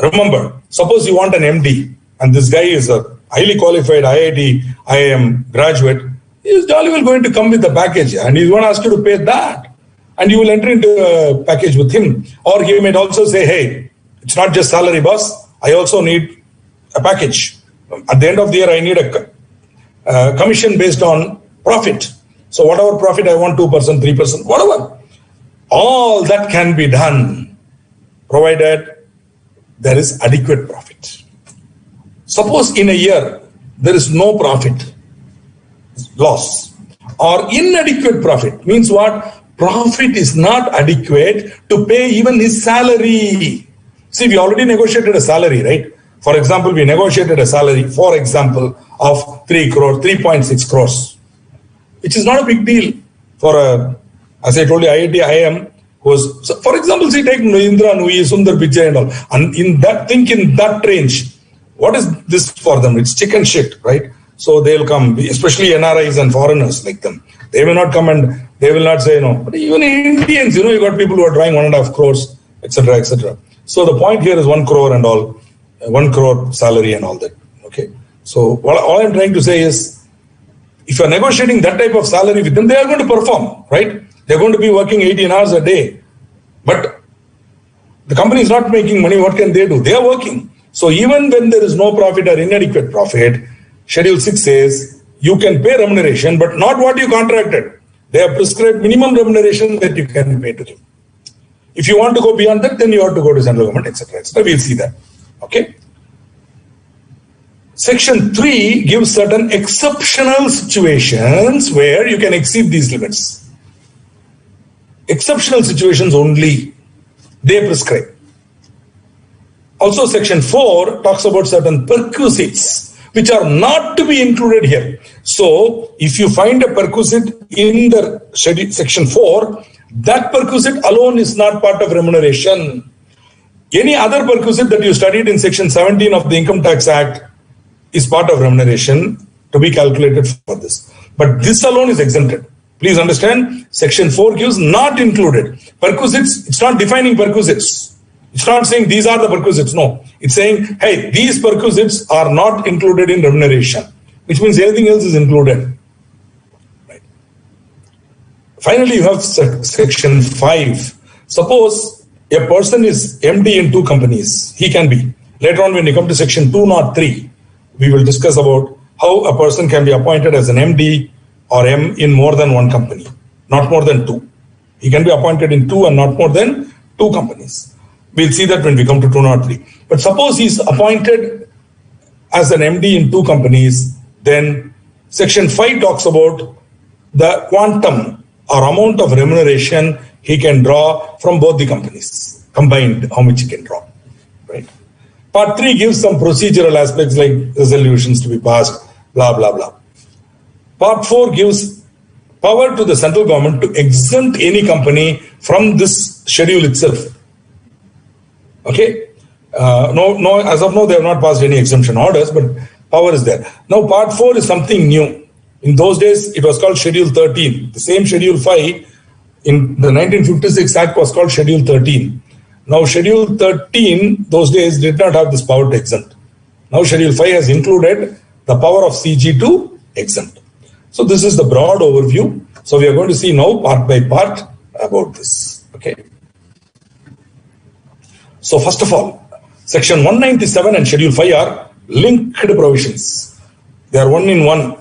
Remember, suppose you want an MD and this guy is a highly qualified IIT, IIM graduate, he is jolly well going to come with the package and he's going to ask you to pay that. And you will enter into a package with him. Or he may also say, hey, it's not just salary, boss. I also need a package. At the end of the year, I need a commission based on profit. So whatever profit I want, 2%, 3%, whatever. All that can be done, provided there is adequate profit. Suppose in a year, there is no profit, loss, or inadequate profit. Means what? Profit is not adequate to pay even his salary. See, we already negotiated a salary, right? For example, we negotiated a salary, for example, of 3.6 crores, which is not a big deal for a, as I told you, IIT, IIM was, so for example, see, take Indra Nui, Sundar Pichai and all. And in that range, what is this for them? It's chicken shit, right? So they'll come, especially NRIs and foreigners like them. They may not come and they will not say no. But even Indians, you got people who are drawing 1.5 crores, etc., etc. So the point here is 1 crore and all, 1 crore salary and all that. Okay. So all I'm trying to say is, if you're negotiating that type of salary with them, they are going to perform, right? They're going to be working 18 hours a day. But the company is not making money. What can they do? They are working. So even when there is no profit or inadequate profit, Schedule 6 says you can pay remuneration, but not what you contracted. They have prescribed minimum remuneration that you can pay to them. If you want to go beyond that, then you have to go to central government, etc., etc. We'll see that. Okay. Section 3 gives certain exceptional situations where you can exceed these limits. Exceptional situations only they prescribe. Also, Section 4 talks about certain perquisites which are not to be included here. So, if you find a perquisite in the Section 4, that perquisite alone is not part of remuneration. Any other perquisite that you studied in Section 17 of the Income Tax Act is part of remuneration to be calculated for this. But this alone is exempted. Please understand, Section 4 gives not included. Perquisites, it's not defining perquisites. It's not saying these are the perquisites. No, it's saying, hey, these perquisites are not included in remuneration, which means anything else is included. Right. Finally, you have Section 5. Suppose a person is MD in 2 companies. He can be. Later on, when you come to Section 203, we will discuss about how a person can be appointed as an MD or M in more than 1 company, not more than 2. He can be appointed in 2 and not more than 2 companies. We'll see that when we come to 203. But suppose he's appointed as an MD in 2 companies, then Section 5 talks about the quantum or amount of remuneration he can draw from both the companies, combined how much he can draw, right? Part 3 gives some procedural aspects like resolutions to be passed, blah, blah, blah. Part 4 gives power to the central government to exempt any company from this schedule itself. Okay? No, as of now, they have not passed any exemption orders, but power is there. Now, Part 4 is something new. In those days, it was called Schedule 13. The same Schedule 5 in the 1956 Act was called Schedule 13. Now, Schedule 13, those days, did not have this power to exempt. Now, Schedule 5 has included the power of CG to exempt. So, this is the broad overview. So, we are going to see now part by part about this. Okay. So, first of all, Section 197 and Schedule 5 are linked provisions. They are one in one.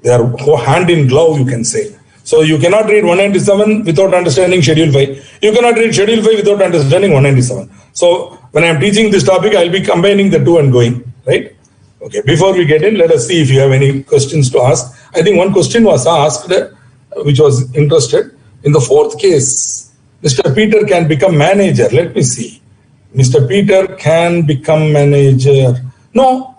They are hand in glove, you can say. So, you cannot read 197 without understanding Schedule 5. You cannot read Schedule 5 without understanding 197. So, when I am teaching this topic, I will be combining the two and going, right? Okay, before we get in, let us see if you have any questions to ask. I think one question was asked, which was interested. In the 4th case, Mr. Peter can become manager. Let me see. Mr. Peter can become manager. No.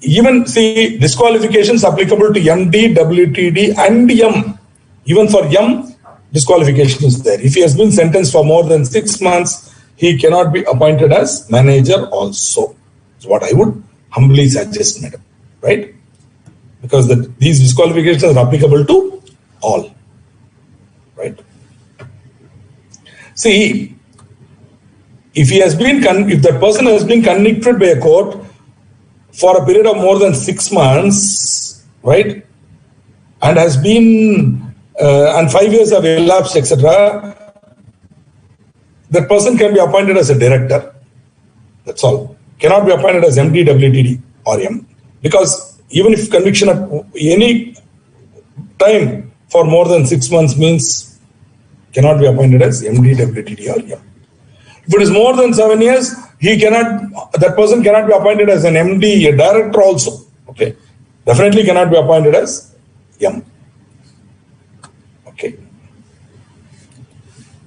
Even see, disqualifications applicable to MD, WTD and M. Even for M, disqualification is there. If he has been sentenced for more than 6 months, he cannot be appointed as manager also. That's what I would humbly suggest, madam. Right? Because these disqualifications are applicable to all. Right? See, if that person has been convicted by a court for a period of more than 6 months, right, and has been and 5 years have elapsed, etc., that person can be appointed as a director. That's all. Cannot be appointed as MD, WTD or M. Because even if conviction at any time for more than 6 months means cannot be appointed as MD, WTD or M. If it is more than 7 years, that person cannot be appointed as an MD, a director also. Okay. Definitely cannot be appointed as M. Okay.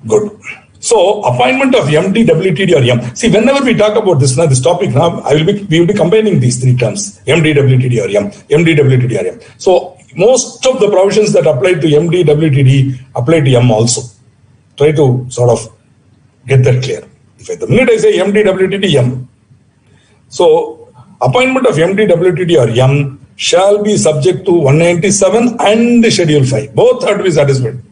Good. So, appointment of MD, WTD or M. See, whenever we talk about this topic now, we will be combining these 3 terms, MD, WTD or M, MD, WTD or M. So, most of the provisions that apply to MD, WTD apply to M also. Try to sort of get that clear. If the minute I say MD, WTD, M. So, appointment of MD, WTD or M shall be subject to 197 and Schedule 5. Both have to be satisfied.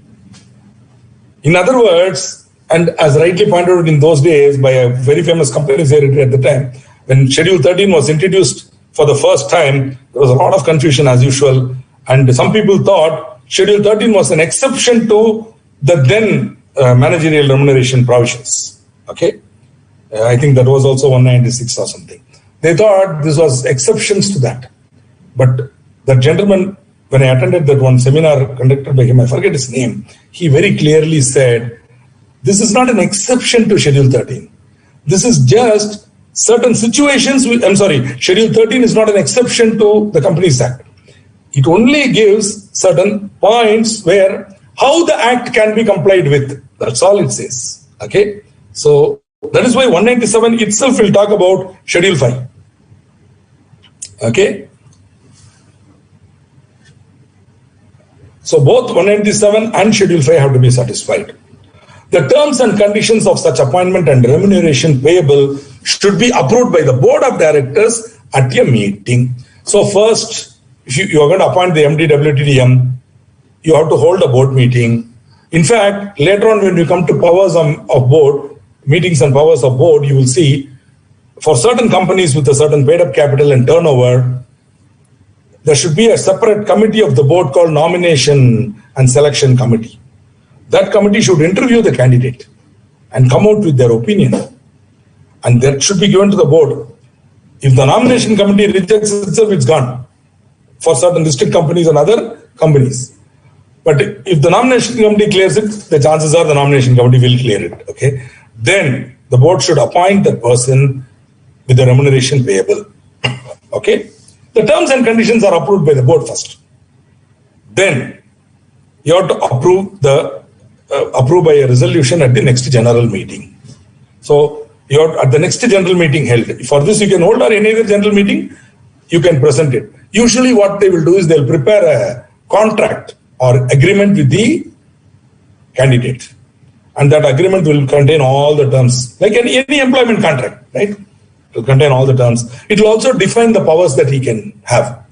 In other words, and as rightly pointed out in those days by a very famous company secretary at the time, when Schedule 13 was introduced for the first time, there was a lot of confusion as usual. And some people thought Schedule 13 was an exception to the then managerial remuneration provisions. Okay. I think that was also 196 or something. They thought this was exceptions to that. But the gentleman, when I attended that one seminar conducted by him, I forget his name, he very clearly said, this is not an exception to Schedule 13. This is just certain situations. Schedule 13 is not an exception to the Companies Act. It only gives certain points where how the Act can be complied with. That's all it says. Okay. So that is why 197 itself will talk about Schedule 5. Okay. So both 197 and Schedule 5 have to be satisfied. The terms and conditions of such appointment and remuneration payable should be approved by the board of directors at a meeting. So first, if you are going to appoint the MD, WTD, M, you have to hold a board meeting. In fact, later on when you come to powers of board, meetings and powers of board, you will see for certain companies with a certain paid up capital and turnover, there should be a separate committee of the board called Nomination and Selection Committee. That committee should interview the candidate and come out with their opinion. And that should be given to the board. If the nomination committee rejects itself, it's gone for certain listed companies and other companies. But if the nomination committee clears it, the chances are the nomination committee will clear it. Okay. Then the board should appoint that person with the remuneration payable. Okay. The terms and conditions are approved by the board first. Then you have to approve by a resolution at the next general meeting. So you are at the next general meeting held. For this you can hold or any other general meeting, you can present it. Usually what they will do is they'll prepare a contract or agreement with the candidate. And that agreement will contain all the terms, like any employment contract, right? It will contain all the terms. It will also define the powers that he can have,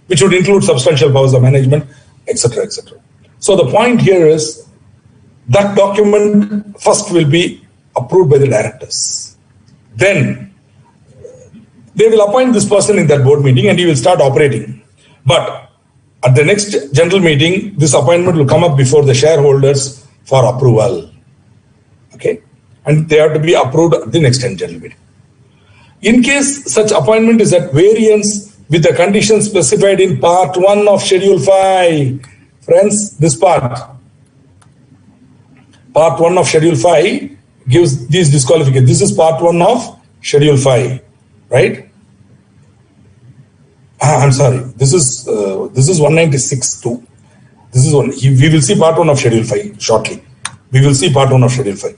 which would include substantial powers of management, etc., etc. So the point here is that document first will be approved by the directors. Then they will appoint this person in that board meeting and he will start operating. But at the next general meeting, this appointment will come up before the shareholders for approval. Okay? And they have to be approved at the next general meeting. In case such appointment is at variance with the conditions specified in Part 1 of Schedule 5, friends, this Part 1 of Schedule 5 gives these disqualifications. This is Part 1 of Schedule 5, right? I'm sorry. This is 196 too. This is one. We will see Part 1 of Schedule 5 shortly. We will see Part 1 of Schedule 5.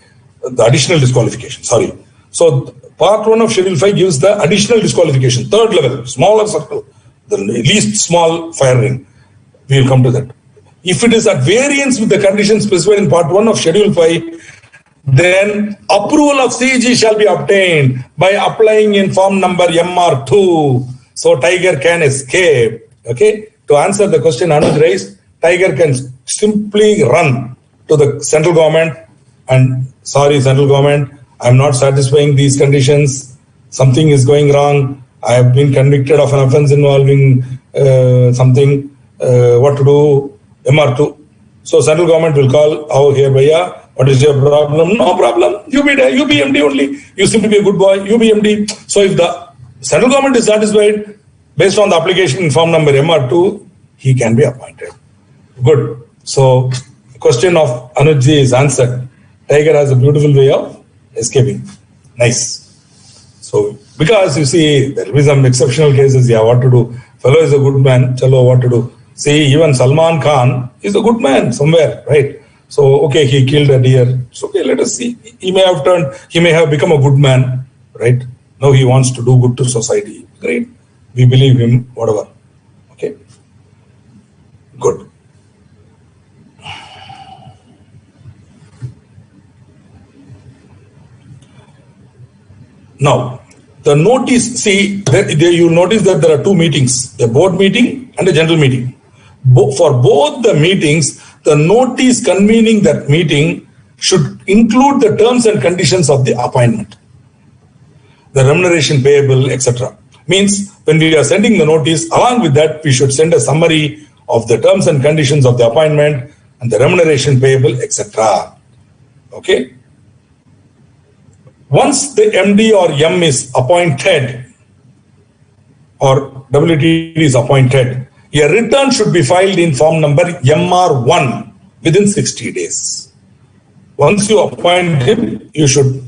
The additional disqualification. Sorry. So Part 1 of Schedule 5 gives the additional disqualification, third level, smaller circle, the least small fire ring. We will come to that. If it is at variance with the conditions specified in Part 1 of Schedule 5, then approval of CEG shall be obtained by applying in form number MR2. So Tiger can escape. Okay. To answer the question Anuj raised, Tiger can simply run to the central government and central government I'm not satisfying these conditions, something is going wrong, I have been convicted of an offense involving something, what to do, MR2. So central government will call, oh here bhaiya, what is your problem? No problem, you be MD only, you seem to be a good boy, you be MD. So if the central government is satisfied, based on the application in form number MR2, he can be appointed. Good. So question of Anuj is answered. Tiger has a beautiful way of escaping. Nice. So, because you see, there will be some exceptional cases, yeah, what to do. Fellow is a good man, chalo, what to do. See, even Salman Khan is a good man somewhere, right? So, okay, he killed a deer. So, okay, let us see. He may have become a good man, right? Now he wants to do good to society. Great. We believe him, whatever. Okay. Good. Now, the notice, see, you notice that there are two meetings, the board meeting and a general meeting. For both the meetings, the notice convening that meeting should include the terms and conditions of the appointment, the remuneration payable, etc. Means when we are sending the notice, along with that, we should send a summary of the terms and conditions of the appointment and the remuneration payable, etc. Okay. Once the MD or M is appointed or WTD is appointed, a return should be filed in form number MR1 within 60 days. Once you appoint him, you should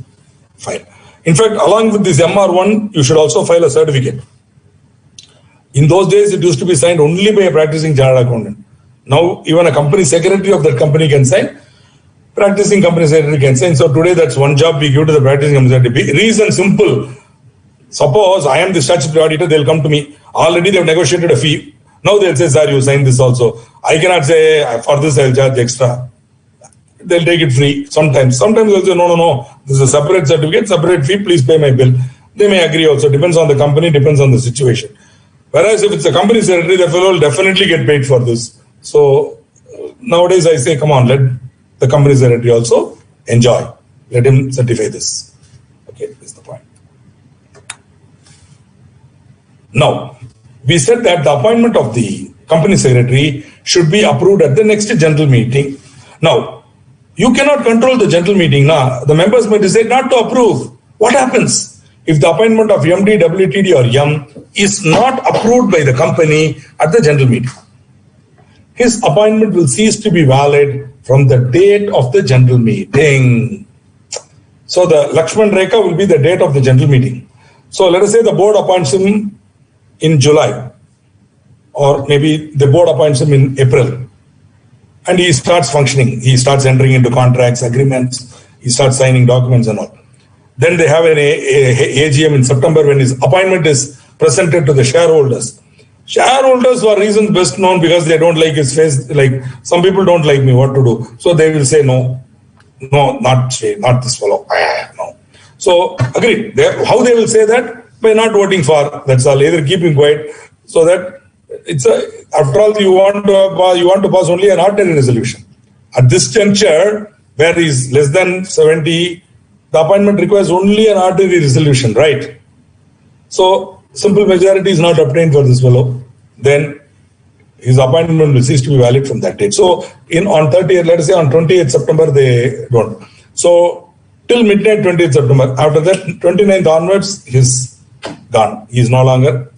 file. In fact, along with this MR1, you should also file a certificate. In those days, it used to be signed only by a practicing chartered accountant. Now, even a company secretary of that company can sign. Practicing company secretary can sign. So today, that's one job we give to the practicing company secretary. Reason simple. Suppose I am the statutory auditor, they'll come to me. Already they've negotiated a fee. Now they'll say, sir, you sign this also. I cannot say, for this I'll charge extra. They'll take it free sometimes. Sometimes they'll say, no. This is a separate certificate, separate fee, please pay my bill. They may agree also. Depends on the company, depends on the situation. Whereas if it's a company secretary, the fellow will definitely get paid for this. So nowadays I say, come on, let the company secretary also enjoy. Let him certify this. Okay, this is the point. Now, we said that the appointment of the company secretary should be approved at the next general meeting. Now, you cannot control the general meeting. Now, the members may decide not to approve. What happens if the appointment of MD, WTD or M is not approved by the company at the general meeting? His appointment will cease to be valid from the date of the general meeting. So the Lakshman Rekha will be the date of the general meeting. So let us say the board appoints him in July, or maybe the board appoints him in April, and he starts functioning. He starts entering into contracts, agreements, he starts signing documents and all. Then they have an AGM in September when his appointment is presented to the shareholders. Shareholders, for reasons best known, because they don't like his face, like some people don't like me, what to do? So they will say, no, not this fellow, no. So agreed. How they will say that? By not voting for, that's all. Either keeping quiet, so that after all, you want to pass only an ordinary resolution. At this juncture, where he is less than 70, the appointment requires only an ordinary resolution, right? So simple majority is not obtained for this fellow, then his appointment will cease to be valid from that date. So on 30th, let us say on 28th September, they don't. So till midnight 20th September, after that 29th onwards, he's gone. He is no longer.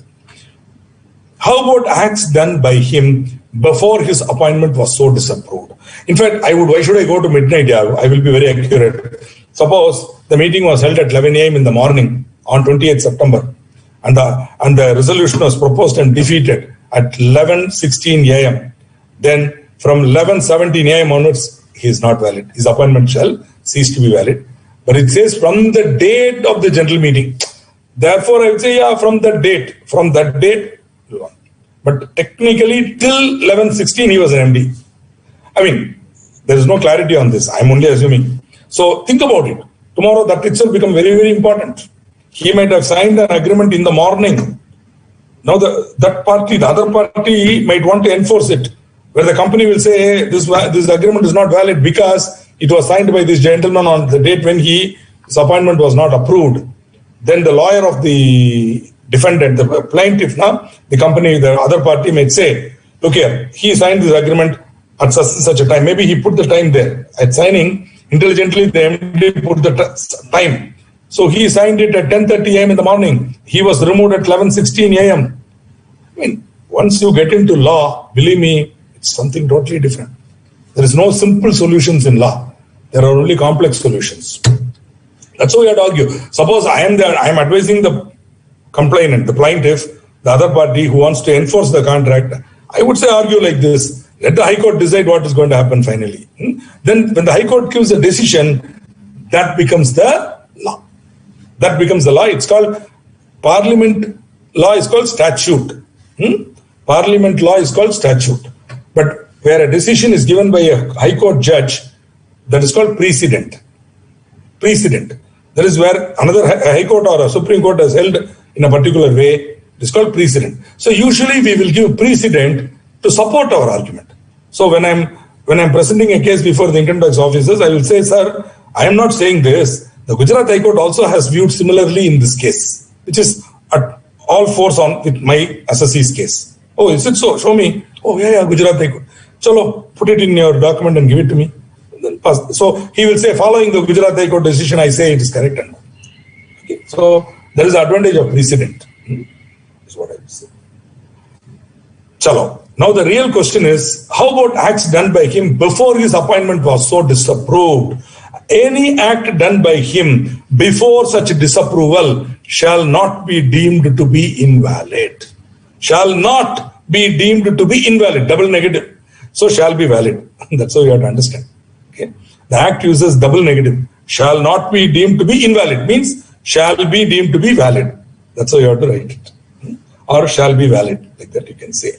How about acts done by him before his appointment was so disapproved? In fact, why should I go to midnight? Yeah, I will be very accurate. Suppose the meeting was held at 11 a.m. in the morning on 28th September. And the resolution was proposed and defeated at 11:16 a.m. Then from 11:17 a.m. onwards, he is not valid. His appointment shall cease to be valid. But it says from the date of the general meeting. Therefore, I would say, yeah, from that date. But technically, till 11:16, he was an MD. I mean, there is no clarity on this. I'm only assuming. So think about it. Tomorrow, that itself become very, very important. He might have signed an agreement in the morning. Now the other party might want to enforce it, where the company will say, hey, this agreement is not valid because it was signed by this gentleman on the date when he his appointment was not approved, then the lawyer of the defendant, the plaintiff, the company, the other party may say, look here, he signed this agreement at such a time. Maybe he put the time there. At signing, intelligently the MD put the time. So he signed it at 10:30 a.m. in the morning. He was removed at 11:16 a.m. I mean, once you get into law, believe me, it's something totally different. There is no simple solutions in law. There are only complex solutions. That's why we have to argue. Suppose I am advising the complainant, the plaintiff, the other party who wants to enforce the contract. I would say argue like this. Let the High Court decide what is going to happen finally. Then when the High Court gives a decision, that becomes the law. That becomes the law. It's called Parliament law is called statute. Parliament law is called statute. But where a decision is given by a High Court judge, that is called precedent. Precedent. That is where another High Court or a Supreme Court has held in a particular way. It is called precedent. So usually we will give precedent to support our argument. So when I'm presenting a case before the income tax officers, I will say, sir, I am not saying this. The Gujarat High Court also has viewed similarly in this case, which is at all fours on with my assessee's case. Oh, is it so? Show me. Oh, yeah, Gujarat High Court. Chalo, put it in your document and give it to me. Then pass. So he will say, following the Gujarat High Court decision, I say it is correct. Okay. So there is the advantage of precedent. Is what I will say. Chalo. Now the real question is, how about acts done by him before his appointment was so disapproved? Any act done by him before such disapproval shall not be deemed to be invalid. Shall not be deemed to be invalid. Double negative. So shall be valid. That's how you have to understand. Okay. The act uses double negative. Shall not be deemed to be invalid means shall be deemed to be valid. That's how you have to write it. Or shall be valid. Like that you can say.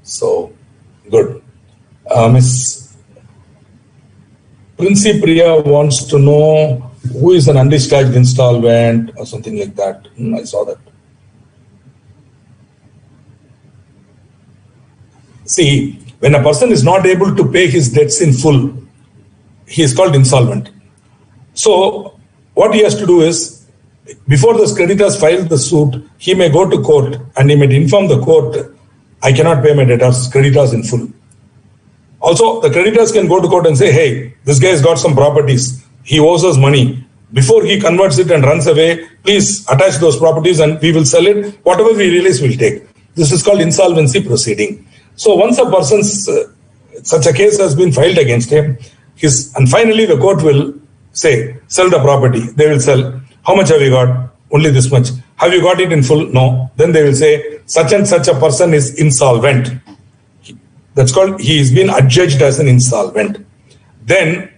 So, good. Miss Principria wants to know who is an undischarged insolvent or something like that. I saw that. See, when a person is not able to pay his debts in full, he is called insolvent. So, what he has to do is, before the creditors file the suit, he may go to court and he may inform the court, I cannot pay my debtors, creditors in full. Also, the creditors can go to court and say, hey, this guy has got some properties. He owes us money. Before he converts it and runs away, please attach those properties and we will sell it. Whatever we release, we'll take. This is called insolvency proceeding. So once a person's, such a case has been filed against him, and finally the court will say, sell the property. They will sell. How much have you got? Only this much. Have you got it in full? No. Then they will say, such and such a person is insolvent. That's called, he is being adjudged as an insolvent. Then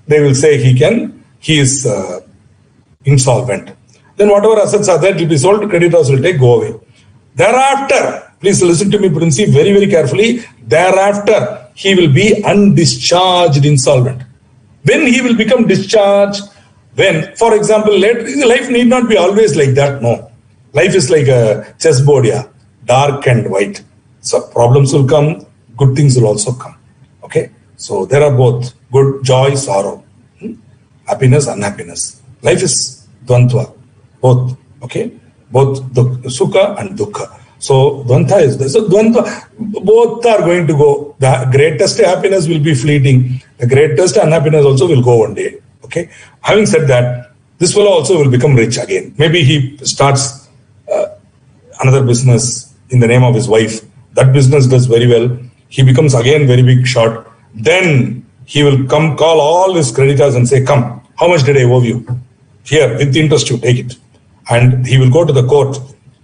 they will say he is insolvent. Then whatever assets are there will be sold, creditors will go away. Thereafter, please listen to me, Princy, very, very carefully. Thereafter, he will be undischarged insolvent. When he will become discharged, when, for example, life need not be always like that, no. Life is like a chessboard, yeah, dark and white. So problems will come, good things will also come. Okay? So there are both good, joy, sorrow, happiness, unhappiness. Life is dvantva, both. Okay? Both sukha and dukkha. So dvanta is there. So dvanta, both are going to go. The greatest happiness will be fleeting. The greatest unhappiness also will go one day. Okay? Having said that, this fellow also will become rich again. Maybe he starts another business in the name of his wife. That business does very well. He becomes again very big shot. Then he will come call all his creditors and say, come, how much did I owe you? Here, with interest you take it. And he will go to the court.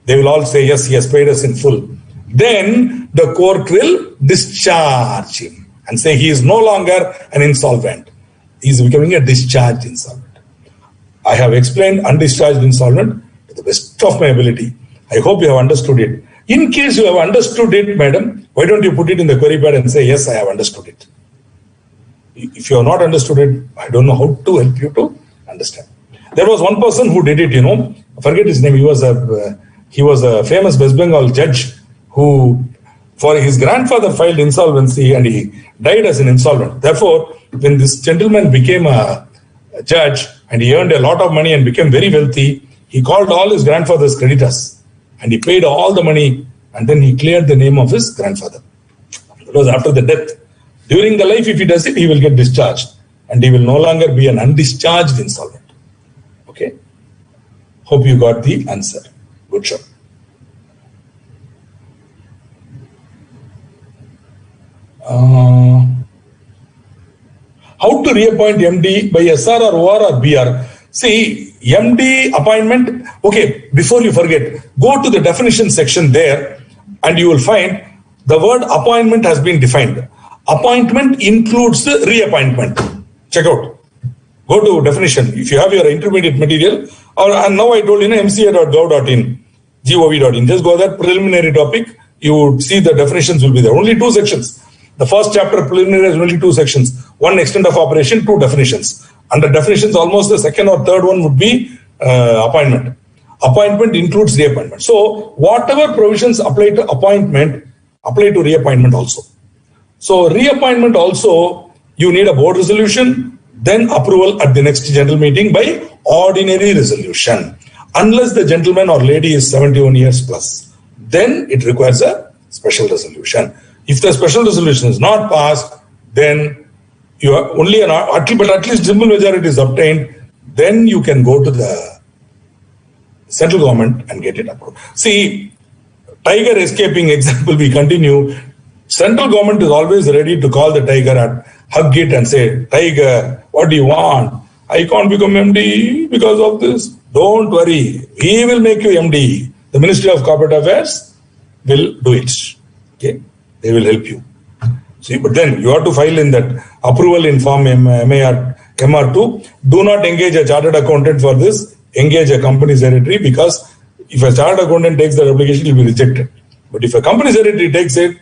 They will all say, yes, he has paid us in full. Then the court will discharge him and say he is no longer an insolvent. He is becoming a discharged insolvent. I have explained undischarged insolvent to the best of my ability. I hope you have understood it. In case you have understood it, madam, why don't you put it in the query pad and say, yes, I have understood it. If you have not understood it, I don't know how to help you to understand. There was one person who did it, I forget his name. He was a famous West Bengal judge who, for his grandfather filed insolvency and he died as an insolvent. Therefore, when this gentleman became a judge and he earned a lot of money and became very wealthy, he called all his grandfather's creditors and he paid all the money and then he cleared the name of his grandfather. Because after the death, during the life, if he does it, he will get discharged and he will no longer be an undischarged insolvent. Okay? Hope you got the answer. Good job. How to reappoint MD by SR or OR or BR? See, MD appointment, okay, before you forget, go to the definition section there and you will find the word appointment has been defined. Appointment includes the reappointment. Check out. Go to definition. If you have your intermediate material, and now I told you, mca.gov.in, gov.in, just go there, preliminary topic, you would see the definitions will be there. Only 2 sections. The first chapter preliminary has only 2 sections. 1 extent of operation, 2 definitions. Under definitions, almost the second or third one would be appointment. Appointment includes reappointment. So whatever provisions apply to appointment, apply to reappointment also. So reappointment also, you need a board resolution, then approval at the next general meeting by ordinary resolution. Unless the gentleman or lady is 71 years plus, then it requires a special resolution. If the special resolution is not passed, then you are only but at least simple majority is obtained, then you can go to the central government and get it approved. See, tiger escaping example, we continue. Central government is always ready to call the tiger and hug it and say, tiger, what do you want? I can't become MD because of this. Don't worry, we will make you MD. The Ministry of Corporate Affairs will do it. Okay, they will help you. See, but then you have to file in that approval in form MR2. Do not engage a chartered accountant for this. Engage a company secretary, because if a chartered accountant takes the application, it will be rejected. But if a company secretary takes it,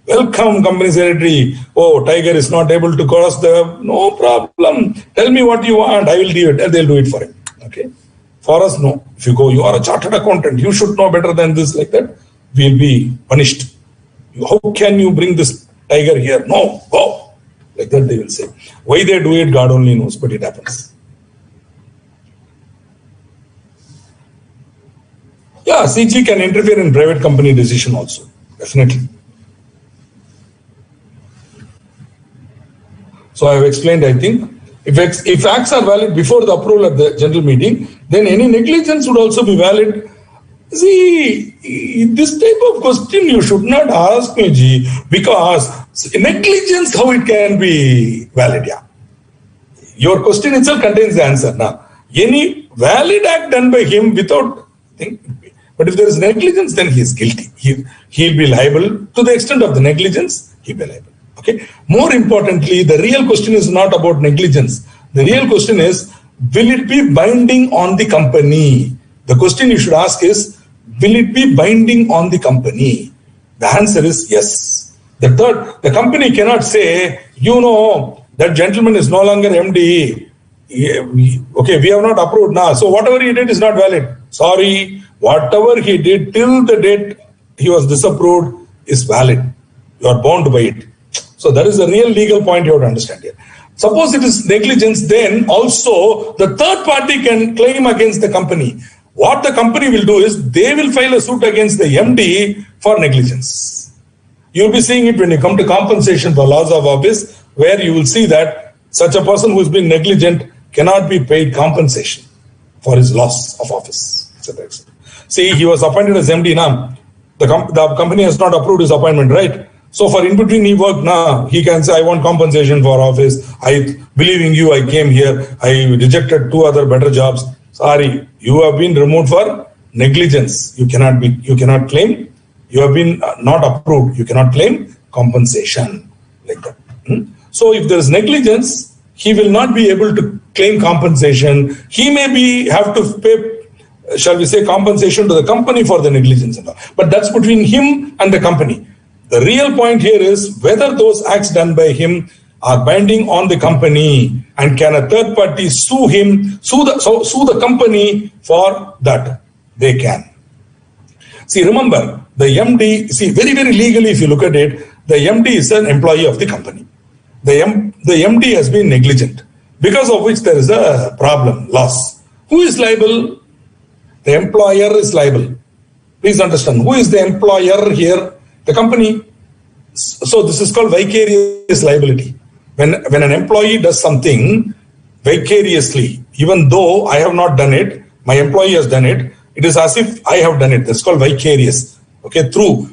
welcome company secretary. Oh, tiger is not able to cross no problem. Tell me what you want. I will do it. They'll do it for him. Okay. For us, no. If you go, you are a chartered accountant. You should know better than this, like that. We'll be punished. How can you bring this tiger here? No, go. Like that they will say. Why they do it, God only knows, but it happens. Yeah, CG can interfere in private company decision also. Definitely. So I have explained, I think, if acts are valid before the approval at the general meeting, then any negligence would also be valid. See, this type of question you should not ask me, Ji, because negligence, how it can be valid? Yeah. Your question itself contains the answer. Now, any valid act done by him without thinking, but if there is negligence, then he is guilty. He'll be liable to the extent of the negligence. He'll be liable. Okay. More importantly, the real question is not about negligence. The real question is, will it be binding on the company? The question you should ask is, will it be binding on the company? The answer is yes. The company cannot say, that gentleman is no longer MD. Okay, we have not approved now. So whatever he did is not valid. Sorry, whatever he did till the date he was disapproved is valid. You are bound by it. So that is the real legal point you have to understand here. Suppose it is negligence, then also the third party can claim against the company. What the company will do is they will file a suit against the MD for negligence. You will be seeing it when you come to compensation for loss of office, where you will see that such a person who has been negligent cannot be paid compensation for his loss of office, etc. etc. See, he was appointed as MD now. The company has not approved his appointment, right? So for in between he worked now, he can say, I want compensation for office. Believing you, I came here. I rejected 2 other better jobs. Sorry, you have been removed for negligence. You cannot claim. You have been not approved. You cannot claim compensation like that. So if there is negligence, he will not be able to claim compensation. He may have to pay, shall we say, compensation to the company for the negligence and all. But that's between him and the company. The real point here is whether those acts done by him are binding on the company, and can a third party sue the company for that? They can. See, remember, the MD, very, very legally, if you look at it, the MD is an employee of the company. The MD has been negligent. because of which there is a problem, loss. Who is liable? The employer is liable. Please understand, who is the employer here? The company. So this is called vicarious liability. When an employee does something vicariously, even though I have not done it, my employee has done it, it is as if I have done it. That's called vicarious. Okay, through,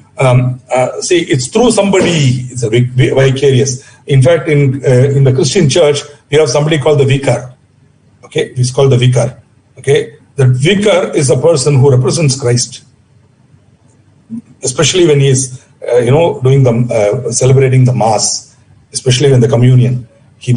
see, it's through somebody, it's a vicarious. In fact, in the Christian church, we have somebody called the vicar. Okay, he's called the vicar. Okay, the vicar is a person who represents Christ, especially when he is, doing the celebrating the mass, especially when the communion. He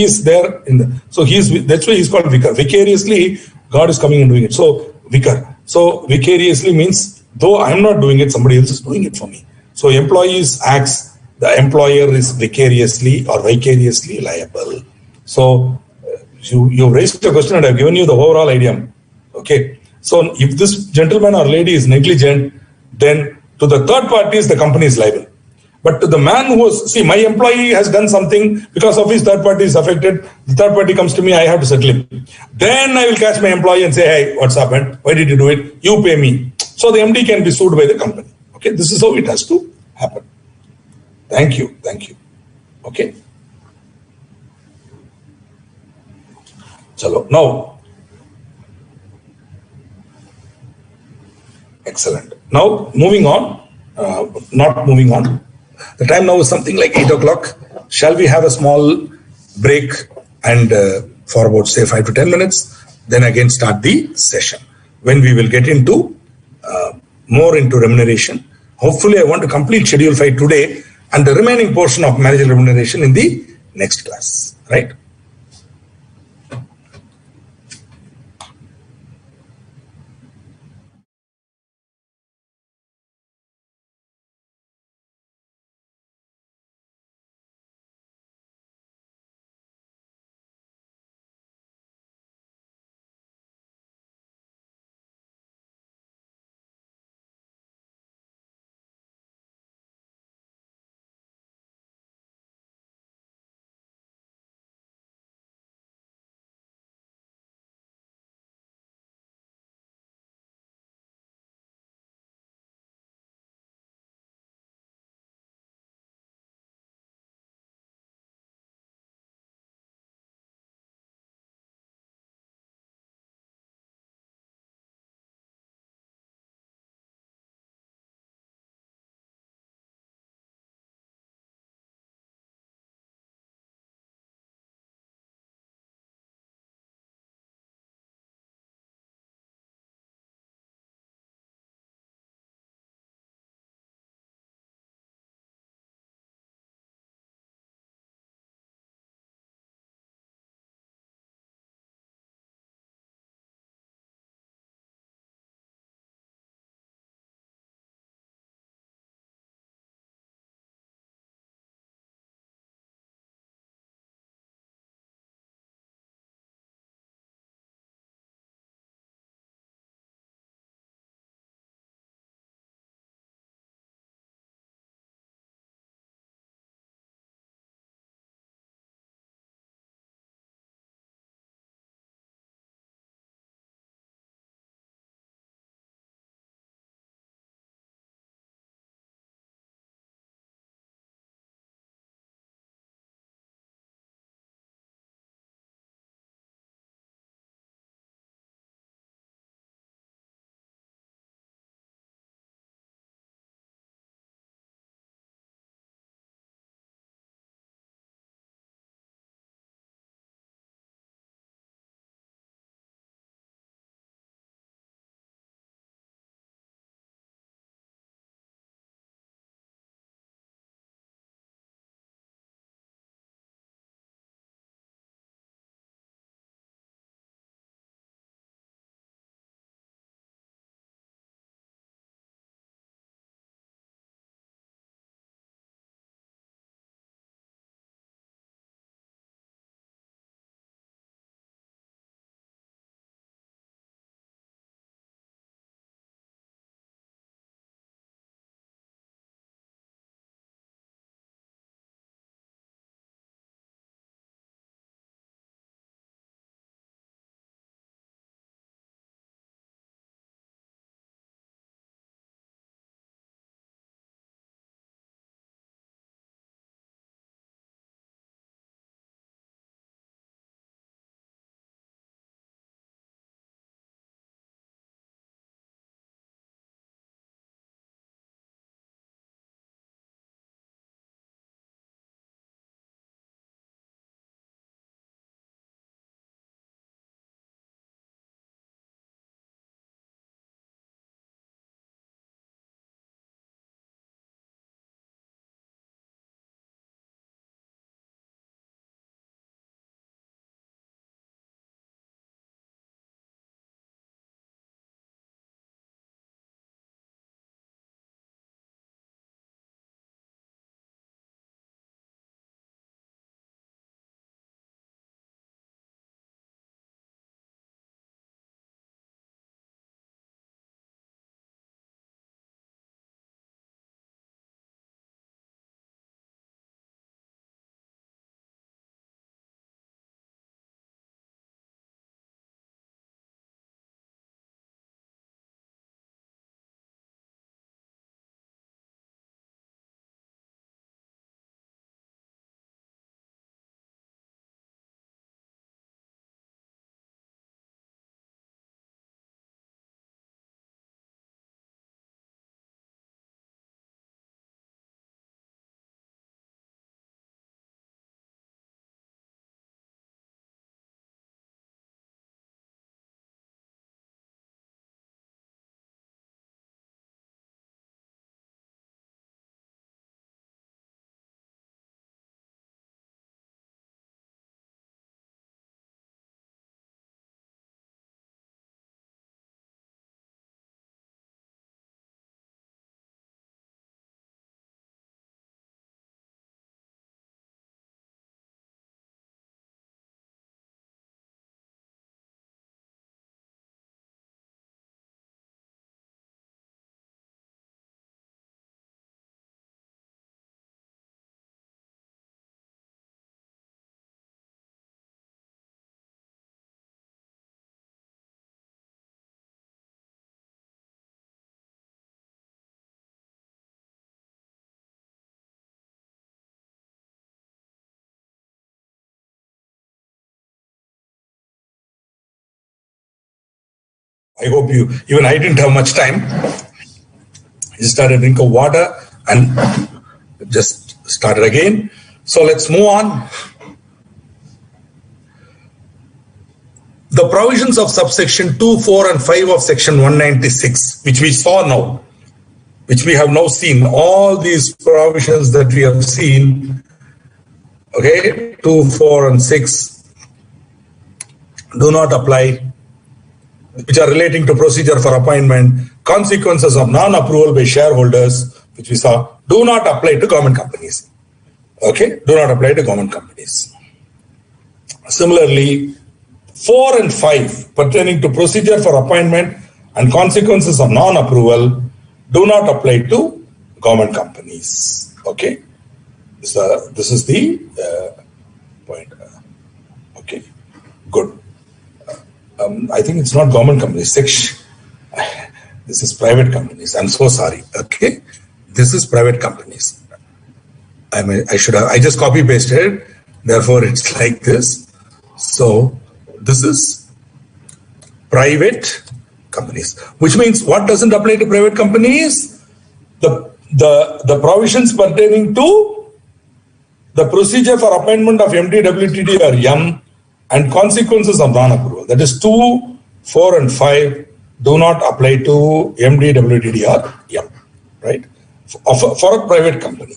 is there in the, so that's why he's called vicar. Vicariously, God is coming and doing it. So vicar. So vicariously means though I'm not doing it, somebody else is doing it for me. So employees acts, the employer is vicariously or vicariously liable. So you raised a question and I've given you the overall idea. Okay. So if this gentleman or lady is negligent, then to the third parties, the company is liable. But to the man who was, see, my employee has done something because of his third party is affected. The third party comes to me, I have to settle him. Then I will catch my employee and say, hey, what's happened? Why did you do it? You pay me. So the MD can be sued by the company. Okay, this is how it has to happen. Thank you. Thank you. Okay. Chalo. Now, excellent. Now, moving on, not moving on. The time now is something like 8 o'clock. Shall we have a small break and for about say 5 to 10 minutes, then again start the session when we will get into more into remuneration. Hopefully I want to complete schedule 5 today and the remaining portion of managerial remuneration in the next class, right? I hope even I didn't have much time. I just started a drink of water and just started again. So let's move on. The provisions of subsection 2, 4 and 5 of section 196, which we saw now, which we have now seen, all these provisions that we have seen, okay, 2, 4 and 6 do not apply, which are relating to procedure for appointment, consequences of non-approval by shareholders, which we saw, do not apply to government companies. Okay, do not apply to government companies. Similarly, 4 and 5 pertaining to procedure for appointment and consequences of non-approval do not apply to government companies. Okay, so this is the point. Okay, good. I think it's not government companies. This is private companies. I'm so sorry. Okay, this is private companies. I just copy pasted. Therefore, it's like this. So this is private companies, which means what doesn't apply to private companies? The provisions pertaining to the procedure for appointment of MD, WTD or M and consequences of non-approval. That is 2, 4 and 5 do not apply to MD, WTD or M, right? For a private company.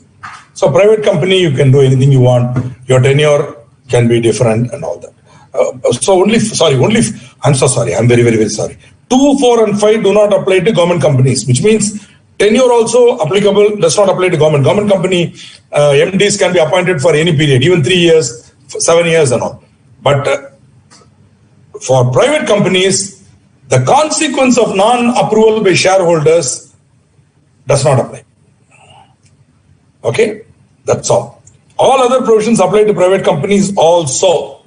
So private company, you can do anything you want. Your tenure can be different and all that. I'm so sorry. I'm very, very, very sorry. 2, 4 and 5 do not apply to government companies, which means tenure also applicable, does not apply to government. Government company MDs can be appointed for any period, even 3 years, 7 years and all. But for private companies, the consequence of non-approval by shareholders does not apply. Okay, that's all. All other provisions apply to private companies also.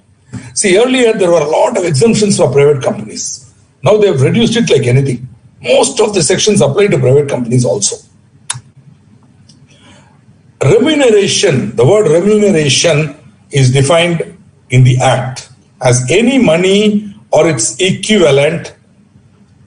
See, earlier there were a lot of exemptions for private companies. Now they have reduced it like anything. Most of the sections apply to private companies also. Remuneration, the word remuneration is defined in the Act as any money or its equivalent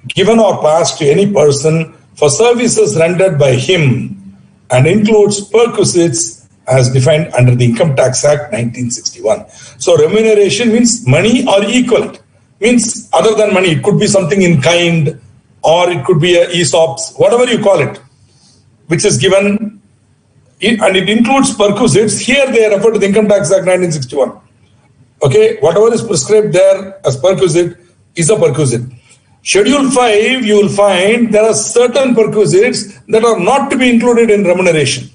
given or passed to any person for services rendered by him and includes perquisites as defined under the Income Tax Act 1961. So remuneration means money or equivalent. Means other than money, it could be something in kind or it could be a ESOPs, whatever you call it, which is given, and it includes perquisites. Here they refer to the Income Tax Act 1961. Okay, whatever is prescribed there as perquisite is a perquisite. Schedule 5, you will find there are certain perquisites that are not to be included in remuneration.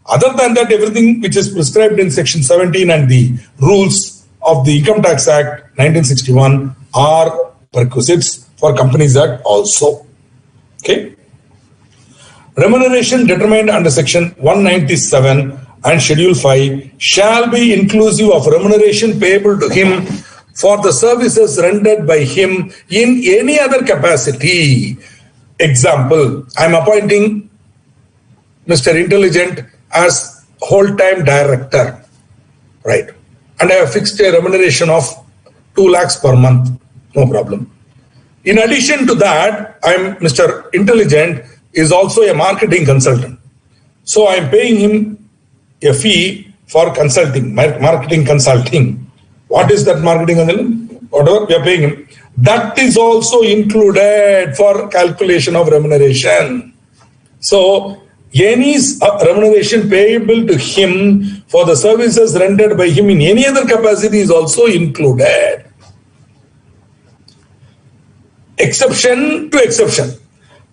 Other than that, everything which is prescribed in section 17 and the rules of the Income Tax Act 1961 are perquisites for Companies Act also. Okay. Remuneration determined under section 197 and schedule 5 shall be inclusive of remuneration payable to him for the services rendered by him in any other capacity. Example, I'm appointing Mr. Intelligent as whole-time director, right? And I have fixed a remuneration of 2 lakhs per month, no problem. In addition to that, Mr. Intelligent is also a marketing consultant. So I'm paying him a fee for consulting, marketing consulting. What is that marketing consulting? Whatever we are paying him. That is also included for calculation of remuneration. So any remuneration payable to him for the services rendered by him in any other capacity is also included. Exception to exception.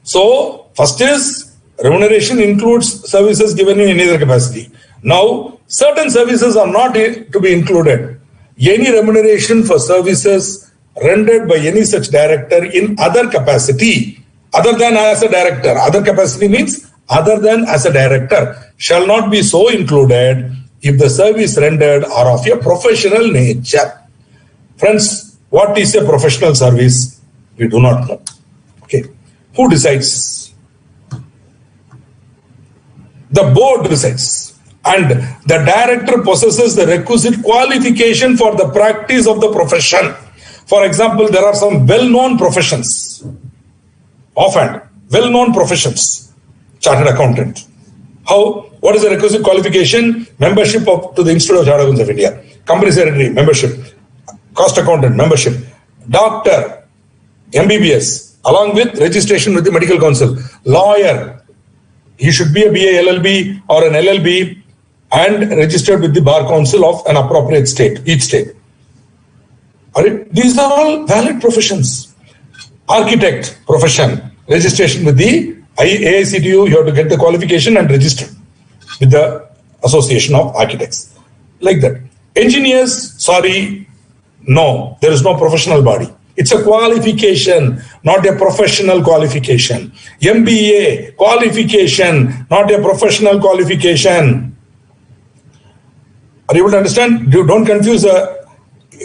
So first is remuneration includes services given in any other capacity. Now certain services are not to be included. Any remuneration for services rendered by any such director in other capacity, other than as a director. Other capacity means other than as a director shall not be so included if the service rendered are of a professional nature. Friends, what is a professional service? We do not know. Okay. Who decides? The board decides. And the director possesses the requisite qualification for the practice of the profession. For example, there are some well-known professions, offhand, well-known professions, chartered accountant. What is the requisite qualification? Membership to the Institute of Chartered Accountants of India. Company secretary, membership. Cost accountant, membership. Doctor, MBBS, along with registration with the medical council. Lawyer, he should be a BA LLB or an LLB and registered with the bar council of an appropriate state, each state. These are all valid professions. Architect profession, registration with the AICTU, you have to get the qualification and register with the Association of Architects. Like that. Engineers, sorry, no, there is no professional body. It's a qualification, not a professional qualification. MBA, qualification, not a professional qualification. Are you able to understand? Don't confuse a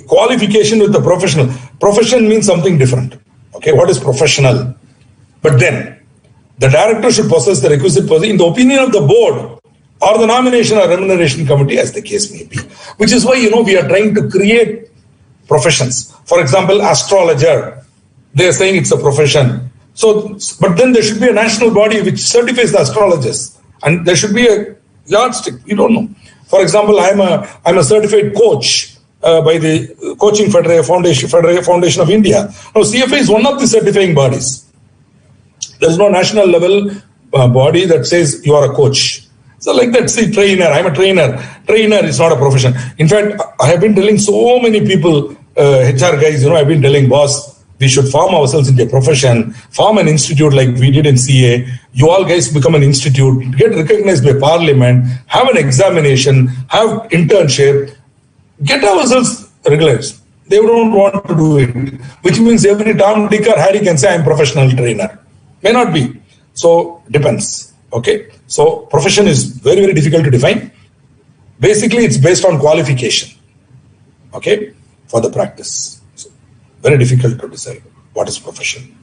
qualification with the professional. Profession means something different. Okay, what is professional? But then, the director should possess the requisite position in the opinion of the board or the nomination or remuneration committee, as the case may be. Which is why, we are trying to create professions. For example, astrologer, they are saying it's a profession. So, but then there should be a national body which certifies the astrologers, and there should be a yardstick. You don't know. For example, I'm a certified coach by the Coaching Foundation of India. Now, CFA is one of the certifying bodies. There's no national level body that says you are a coach. So like that, see, trainer, I'm a trainer. Trainer is not a profession. In fact, I have been telling so many people, HR guys, I've been telling, boss, we should form ourselves into a profession, form an institute like we did in CA. You all guys become an institute, get recognized by Parliament, have an examination, have internship, get ourselves regularized. They don't want to do it, which means every Tom, Dick or Harry can say I'm a professional trainer. May not be. So, depends. Okay. So, profession is very, very difficult to define. Basically, it's based on qualification. Okay. For the practice. So, very difficult to decide what is profession.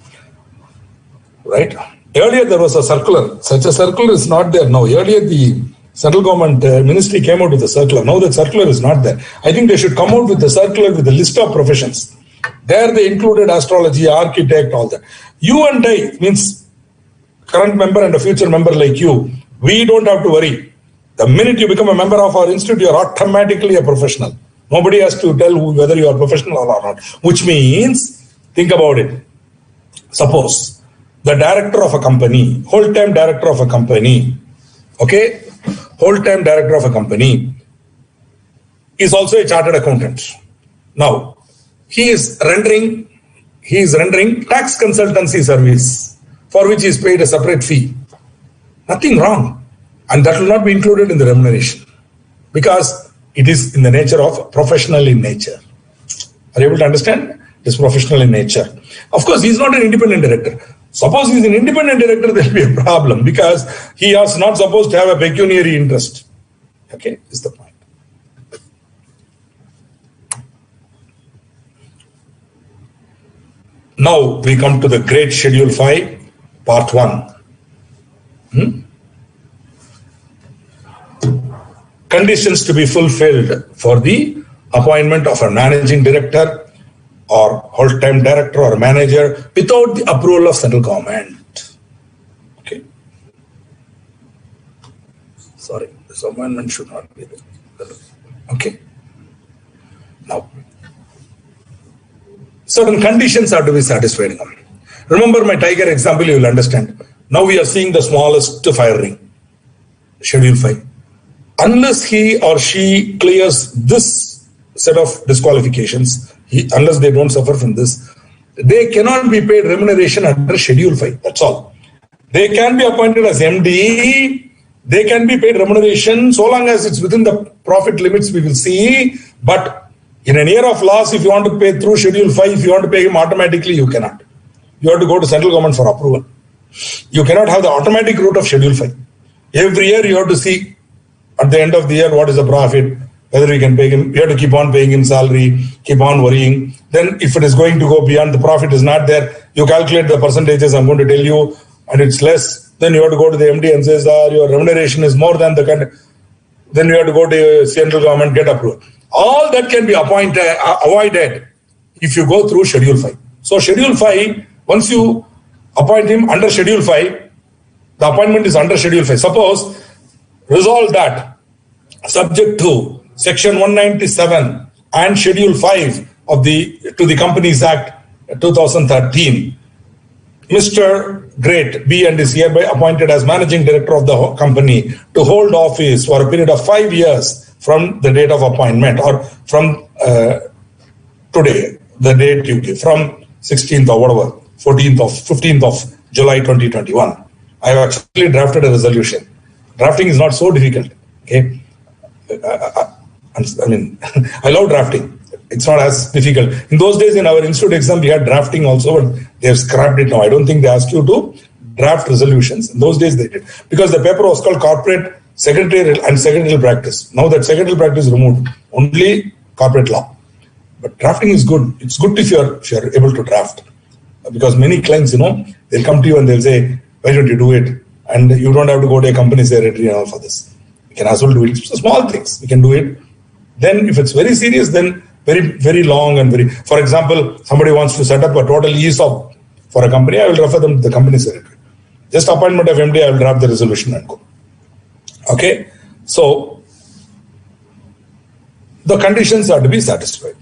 Right. Earlier, there was a circular. Such a circular is not there now. Earlier, the central government ministry came out with a circular. Now, that circular is not there. I think they should come out with the circular with a list of professions. There they included astrology, architect, all that. You and I, means current member and a future member like you, we don't have to worry. The minute you become a member of our institute, you are automatically a professional. Nobody has to tell whether you are professional or not. Which means, think about it. Suppose the director of a company, whole-time director of a company, okay, whole-time director of a company is also a chartered accountant. Now, he is rendering tax consultancy service for which he is paid a separate fee. Nothing wrong. And that will not be included in the remuneration because it is in the nature of professional in nature. Are you able to understand? It is professional in nature. Of course, he is not an independent director. Suppose he is an independent director, there will be a problem because he is not supposed to have a pecuniary interest. Okay, is the point. Now we come to the great Schedule 5, Part 1. Conditions to be fulfilled for the appointment of a managing director or whole-time director or manager without the approval of central government. Okay. Sorry, this appointment should not be there. Okay. Now, certain conditions are to be satisfied. Remember my tiger example, you will understand. Now we are seeing the smallest fire ring, Schedule 5. Unless he or she clears this set of disqualifications, unless they don't suffer from this, they cannot be paid remuneration under Schedule 5. That's all. They can be appointed as MD. They can be paid remuneration so long as it's within the profit limits we will see. But in an year of loss, if you want to pay through Schedule 5, if you want to pay him automatically, you cannot. You have to go to central government for approval. You cannot have the automatic route of Schedule 5. Every year you have to see at the end of the year what is the profit, whether you can pay him. You have to keep on paying him salary, keep on worrying. Then if it is going to go beyond, the profit is not there, you calculate the percentages I'm going to tell you, and it's less. Then you have to go to the MD and says, your remuneration is more than the kind. Then you have to go to central government, get approved. All that can be avoided if you go through Schedule 5. So Schedule 5, once you appoint him under Schedule 5, the appointment is under Schedule 5. Suppose, resolve that, subject to Section 197 and Schedule 5 of to the Companies Act 2013, Mr. Great B and is hereby appointed as Managing Director of the company to hold office for a period of 5 years from the date of appointment, or from today, the date you give, from 16th or whatever, 15th of July 2021. I have actually drafted a resolution. Drafting is not so difficult. Okay, I mean, I love drafting. It's not as difficult. In those days, in our institute exam, we had drafting also, but they have scrapped it now. I don't think they ask you to draft resolutions. In those days, they did, because the paper was called Corporate Secretarial and Secretarial Practice. Now that Secretarial Practice is removed, only corporate law. But drafting is good. It's good if you're able to draft, because many clients, they'll come to you and they'll say, why don't you do it? And you don't have to go to a company secretary and all for this. You can as well do it. So small things, we can do it. Then if it's very serious, then very, very long and very, for example, somebody wants to set up a total ESOP for a company, I will refer them to the company secretary. Just appointment of MD, I will draft the resolution and go. Okay, so the conditions are to be satisfied.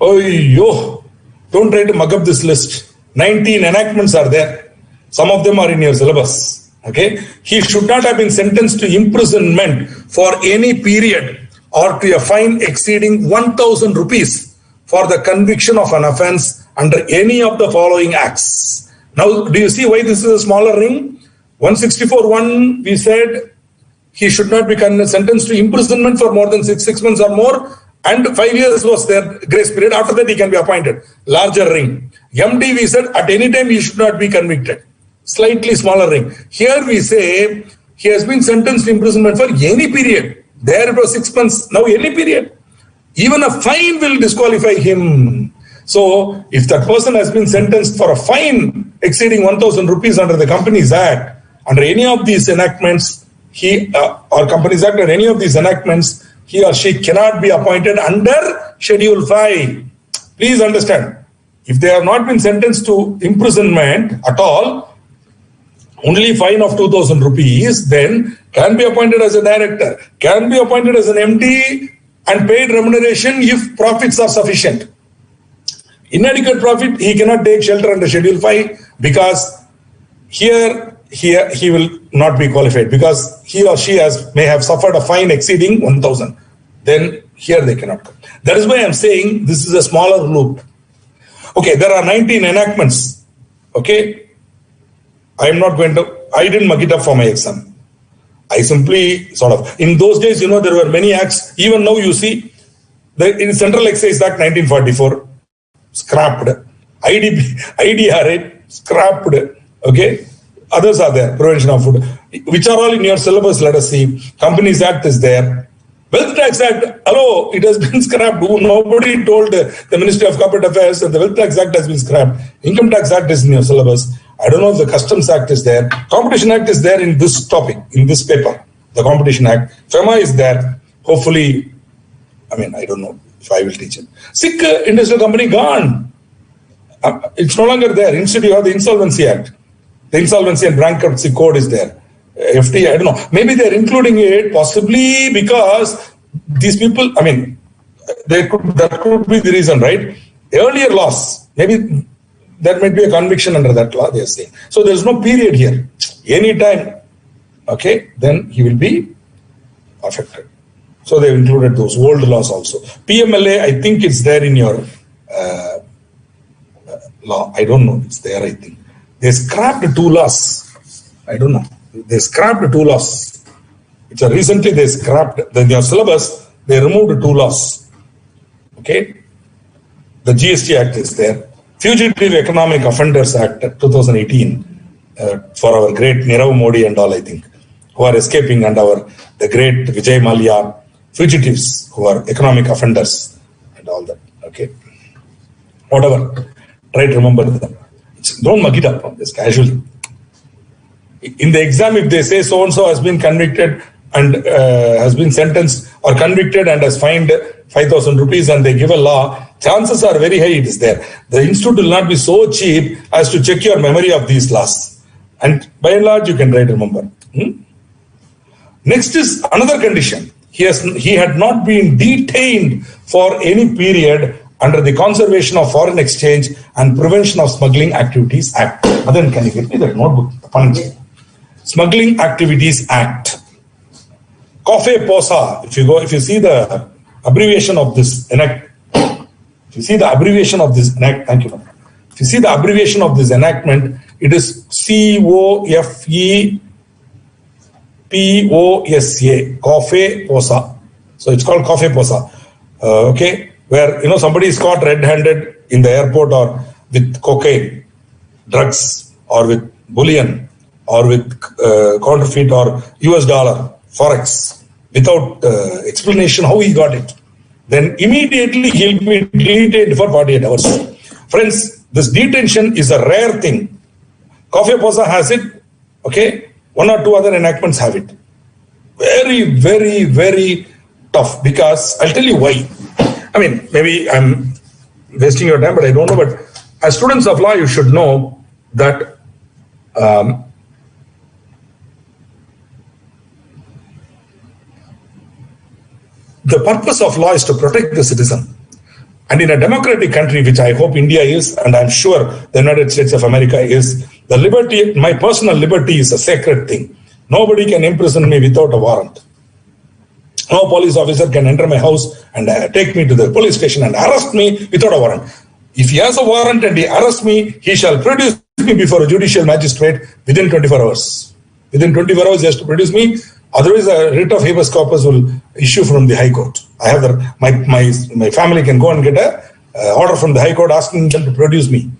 Oh, don't try to mug up this list. 19 enactments are there. Some of them are in your syllabus. Okay, he should not have been sentenced to imprisonment for any period or to a fine exceeding 1,000 rupees for the conviction of an offence under any of the following acts. Now, do you see why this is a smaller ring? 164(1), we said he should not be sentenced to imprisonment for more than six months or more, and 5 years was their grace period. After that, he can be appointed. Larger ring. MD, we said at any time he should not be convicted. Slightly smaller ring. Here we say he has been sentenced to imprisonment for any period. There it was 6 months, now any period. Even a fine will disqualify him. So if that person has been sentenced for a fine exceeding 1,000 rupees under the Companies Act, under any of these enactments, or Companies Act or any of these enactments, he or she cannot be appointed under Schedule 5. Please understand, if they have not been sentenced to imprisonment at all, only fine of 2,000 rupees, then can be appointed as a director, can be appointed as an MD and paid remuneration if profits are sufficient. Inadequate profit, he cannot take shelter under Schedule 5, because here he will not be qualified, because he or she may have suffered a fine exceeding 1,000. Then here they cannot come. That is why I am saying this is a smaller loop. Okay, there are 19 enactments. Okay, I didn't mug it up for my exam. I simply in those days, there were many acts. Even now you see, in Central Excise Act 1944, scrapped. IDRA, scrapped. Okay, others are there. Prevention of Food, which are all in your syllabus. Let us see. Companies Act is there. Wealth Tax Act, hello, it has been scrapped. Nobody told the Ministry of Corporate Affairs that the Wealth Tax Act has been scrapped. Income Tax Act is in your syllabus. I don't know if the Customs Act is there. Competition Act is there in this topic, in this paper. The Competition Act. FEMA is there. Hopefully, I don't know if I will teach it. Sick Industrial Company, gone. It's no longer there. Instead, you have the Insolvency Act. The Insolvency and Bankruptcy Code is there. FT, I don't know. Maybe they're including it possibly because these people, that could be the reason, right? Earlier laws, maybe there might be a conviction under that law, they are saying. So there's no period here. Anytime, okay, then he will be affected. So they've included those old laws also. PMLA, I think it's there in your law. I don't know. It's there, I think. They scrapped 2 laws. I don't know. They scrapped 2 laws. Recently they scrapped, in your syllabus, they removed 2 laws. Okay. The GST Act is there. Fugitive Economic Offenders Act 2018 for our great Nirav Modi and all, I think, who are escaping, and the great Vijay Mallya, fugitives who are economic offenders and all that. Okay. Whatever. Try to remember them. Don't mug it up, just casually. In the exam, if they say so-and-so has been convicted and has been sentenced or convicted and has fined 5,000 rupees and they give a law, chances are very high it is there. The institute will not be so cheap as to check your memory of these laws. And by and large, you can try to remember. Next is another condition. He had not been detained for any period under the Conservation of Foreign Exchange and Prevention of Smuggling Activities Act. Then can you get me that notebook? Smuggling Activities Act. COFE POSA. If you see the abbreviation of this enact, if you see the abbreviation of this enact, thank you. If you see the abbreviation of this enactment, it is COFE POSA, COFE POSA. So it's called COFE POSA. Okay, where somebody is caught red-handed in the airport or with cocaine, drugs, or with bullion, or with counterfeit or US dollar, forex, without explanation how he got it. Then immediately he'll be detained for 48 hours. Friends, this detention is a rare thing. COFE POSA has it. Okay. One or two other enactments have it. Very, very, very tough, because I'll tell you why. I mean, maybe I'm wasting your time, but I don't know. But as students of law, you should know that the purpose of law is to protect the citizen. And in a democratic country, which I hope India is, and I'm sure the United States of America is, the liberty, my personal liberty is a sacred thing. Nobody can imprison me without a warrant. No police officer can enter my house and take me to the police station and arrest me without a warrant. If he has a warrant and he arrests me, he shall produce me before a judicial magistrate within 24 hours. Within 24 hours, he has to produce me. Otherwise, a writ of habeas corpus will issue from the High Court. I have my family can go and get a order from the High Court asking them to produce me.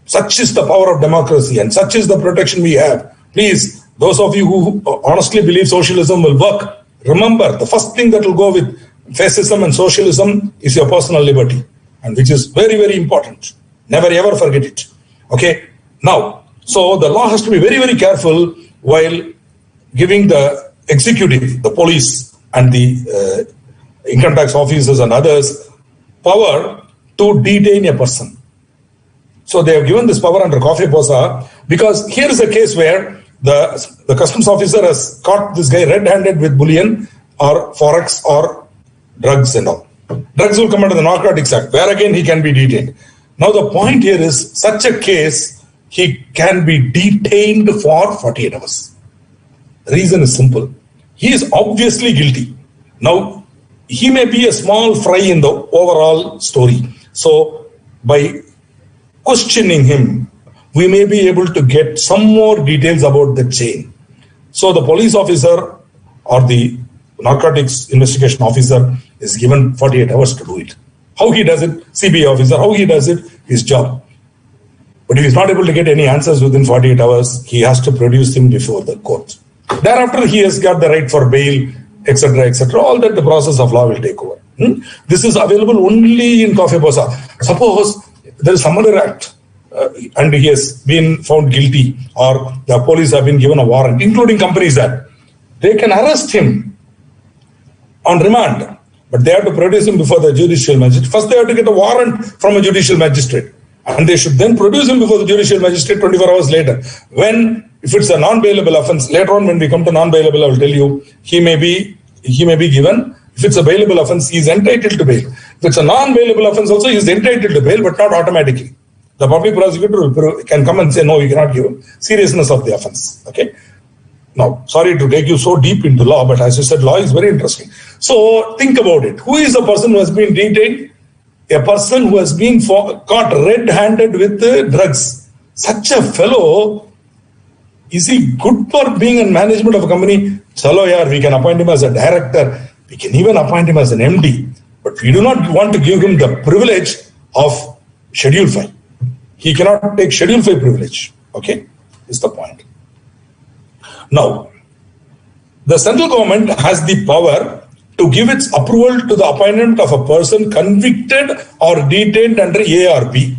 Such is the power of democracy, and such is the protection we have. Please, those of you who honestly believe socialism will work, remember the first thing that will go with fascism and socialism is your personal liberty, and which is very, very important. Never ever forget it. Okay. Now, so the law has to be very, very careful while giving the executive, the police and the income tax officers and others power to detain a person. So they have given this power under COFE POSA because here is a case where the customs officer has caught this guy red-handed with bullion or forex or drugs and all. Drugs will come under the Narcotics Act, where again he can be detained. Now the point here is, such a case, he can be detained for 48 hours. The reason is simple. He is obviously guilty. Now, he may be a small fry in the overall story. So, by questioning him, we may be able to get some more details about the chain. So, the police officer or the narcotics investigation officer is given 48 hours to do it. How he does it, CBI officer, how he does it, his job. But if he's not able to get any answers within 48 hours, he has to produce him before the court. Thereafter, he has got the right for bail, etc., etc. All that the process of law will take over. This is available only in COFE POSA. Suppose there is some other act and he has been found guilty, or the police have been given a warrant, including Companies Act. They can arrest him on remand, but they have to produce him before the judicial magistrate. First, they have to get a warrant from a judicial magistrate, and they should then produce him before the judicial magistrate 24 hours later. If it's a non-bailable offense, later on when we come to non-bailable, I will tell you, he may be given. If it's a bailable offense, he is entitled to bail. If it's a non-bailable offense also, he is entitled to bail, but not automatically. The public prosecutor can come and say, no, you cannot give him. Seriousness of the offense. Okay. Now, sorry to take you so deep into law, but as you said, law is very interesting. So think about it. Who is the person who has been detained? A person who has been caught red-handed with drugs. Such a fellow, is he good for being in management of a company? Chalo yaar, we can appoint him as a director. We can even appoint him as an MD. But we do not want to give him the privilege of Schedule 5. He cannot take Schedule 5 privilege. Okay? Is the point. Now, the central government has the power to give its approval to the appointment of a person convicted or detained under A or B.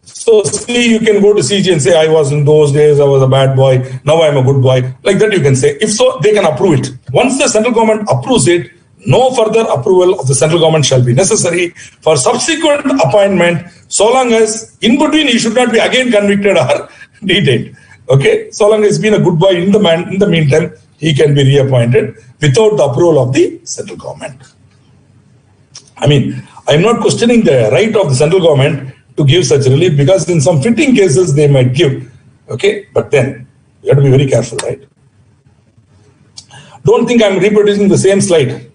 So, see, you can go to CG and say, I was in those days, I was a bad boy, now I'm a good boy. Like that you can say. If so, they can approve it. Once the central government approves it, no further approval of the central government shall be necessary for subsequent appointment, so long as in between he should not be again convicted or detained. Okay, so long as he's been a good boy in the meantime, he can be reappointed without the approval of the central government. I mean, I'm not questioning the right of the central government to give such relief, because in some fitting cases they might give. Okay, but then you have to be very careful, right? Don't think I'm reproducing the same slide.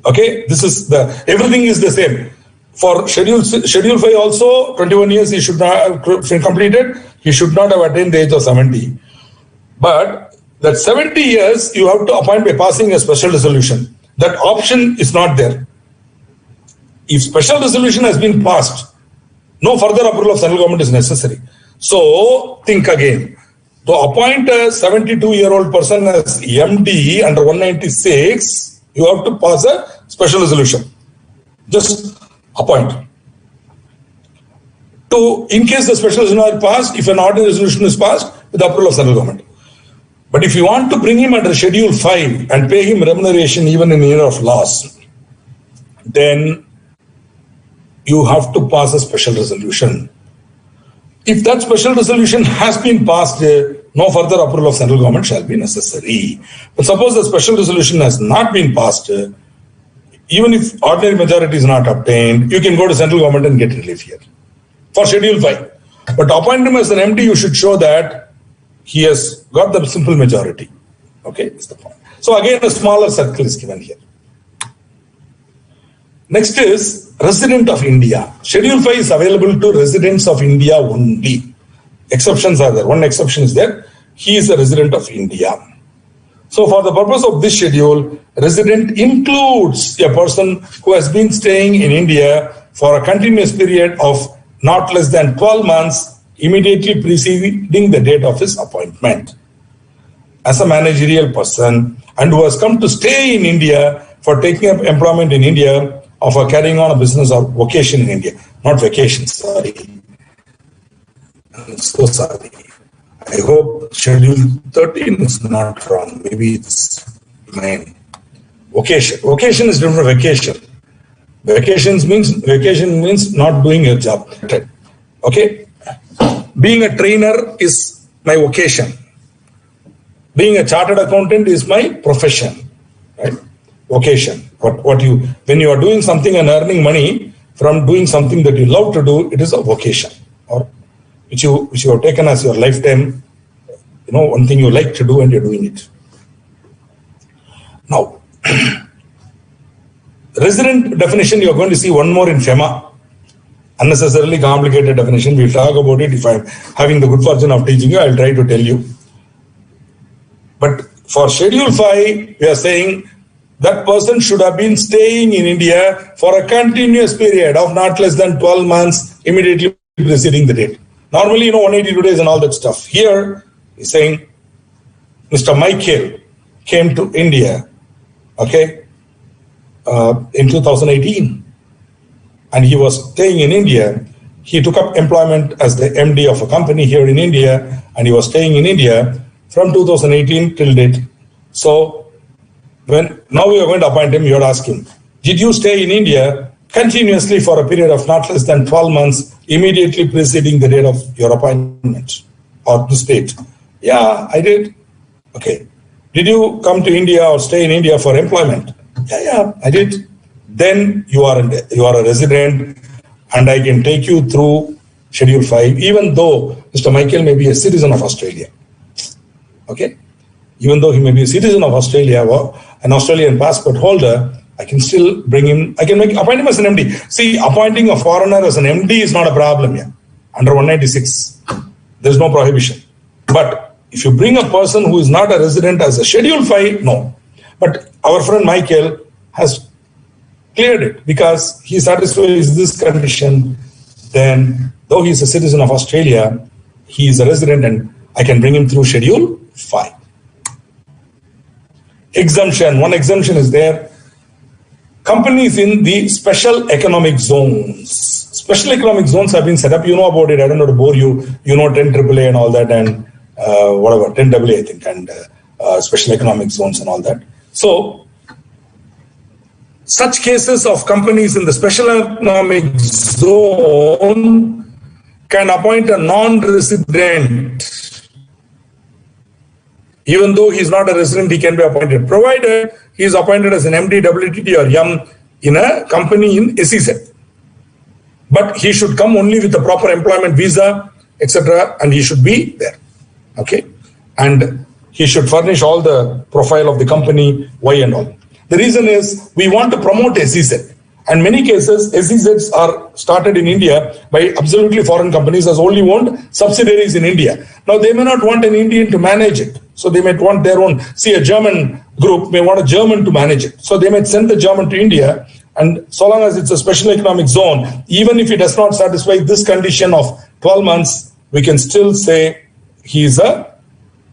Okay, this is everything is the same. For Schedule 5 also, 21 years he should not have completed, he should not have attained the age of 70. But that 70 years you have to appoint by passing a special resolution. That option is not there. If special resolution has been passed, no further approval of central government is necessary. So think again. To appoint a 72-year-old person as MD under 196, you have to pass a special resolution. Just appoint. In case the special resolution is passed, if an ordinary resolution is passed, with the approval of central government. But if you want to bring him under Schedule 5 and pay him remuneration even in year of loss, then you have to pass a special resolution. If that special resolution has been passed, no further approval of central government shall be necessary. But suppose the special resolution has not been passed, even if ordinary majority is not obtained, you can go to central government and get relief here for Schedule 5. But to appoint him as an MD, you should show that he has got the simple majority. Okay, that's the point. So again, a smaller circle is given here. Next is resident of India. Schedule 5 is available to residents of India only. Exceptions are there. One exception is there. He is a resident of India. So for the purpose of this schedule, resident includes a person who has been staying in India for a continuous period of not less than 12 months immediately preceding the date of his appointment as a managerial person, and who has come to stay in India for taking up employment in India or for carrying on a business or vocation in India. Not vacation, sorry. I'm so sorry. I hope Schedule 13 is not wrong. Maybe it's mine. Vocation. Vocation is different from vacation. Vacation means not doing your job. Okay? Being a trainer is my vocation. Being a chartered accountant is my profession. Right? Vocation. When you are doing something and earning money from doing something that you love to do, it is a vocation, or which you have taken as your lifetime, one thing you like to do and you're doing it. Now, resident definition, you're going to see one more in FEMA. Unnecessarily complicated definition. We'll talk about it. If I'm having the good fortune of teaching you, I'll try to tell you. But for Schedule 5, we are saying that person should have been staying in India for a continuous period of not less than 12 months immediately preceding the date. Normally, 182 days and all that stuff. Here, he's saying Mr. Michael came to India, okay, in 2018. And he was staying in India. He took up employment as the MD of a company here in India, and he was staying in India from 2018 till date. So, now we are going to appoint him, you have to ask him, did you stay in India continuously for a period of not less than 12 months immediately preceding the date of your appointment or this date? Yeah, I did. Okay. Did you come to India or stay in India for employment? Yeah, I did. Then you are a resident, and I can take you through Schedule 5, even though Mr. Michael may be a citizen of Australia. Okay? Even though he may be a citizen of Australia or an Australian passport holder, I can still bring him, I can appoint him as an MD. See, appointing a foreigner as an MD is not a problem here. Under 196, there's no prohibition. But if you bring a person who is not a resident as a Schedule 5, no. But our friend Michael has cleared it because he satisfies this condition. Then, though he is a citizen of Australia, he is a resident and I can bring him through Schedule 5. Exemption. One exemption is there. Companies in the special economic zones. Special economic zones have been set up. You know about it. I don't know to bore you. You know 10 AAA and all that, and 10 AA, I think, and special economic zones and all that. So such cases of companies in the special economic zone can appoint a non-resident. Even though he is not a resident, he can be appointed, provided he is appointed as an MD, WTD or YM in a company in SEZ. But he should come only with the proper employment visa, etc., and he should be there. Okay, and he should furnish all the profile of the company, why and all. The reason is we want to promote SEZ. And many cases, SEZs are started in India by absolutely foreign companies as only owned subsidiaries in India. Now, they may not want an Indian to manage it. So they might want their own. See, a German group may want a German to manage it. So they might send the German to India. And so long as it's a special economic zone, even if it does not satisfy this condition of 12 months, we can still say he is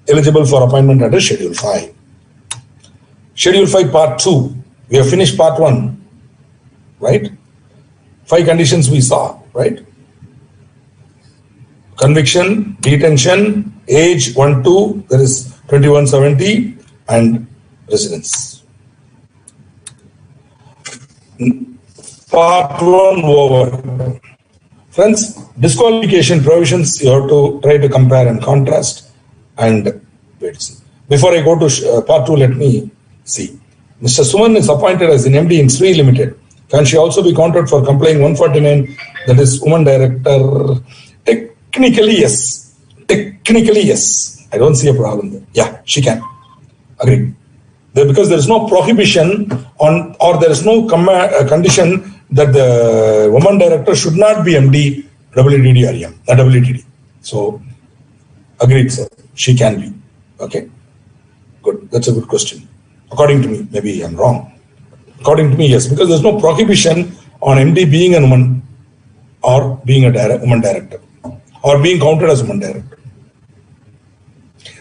eligible for appointment under Schedule 5. Schedule 5 Part 2. We have finished Part 1. Right? 5 conditions we saw, right? Conviction, detention, age 1, 2, there is 2170, and residence. Part 1 over. Friends, disqualification provisions, you have to try to compare and contrast. And wait, before I go to Part 2, let me see. Mr. Suman is appointed as an MD in Sri Limited. Can she also be counted for complying 149, that is woman director? Technically, yes. Technically, yes. I don't see a problem there. Yeah, she can. Agreed. Because there is no prohibition on, or there is no condition that the woman director should not be MD, WTD or YM, WTD. So, agreed, sir. She can be. Okay. Good. That's a good question. According to me, maybe I'm wrong. According to me, yes, because there's no prohibition on MD being a woman or being a woman director or being counted as a woman director.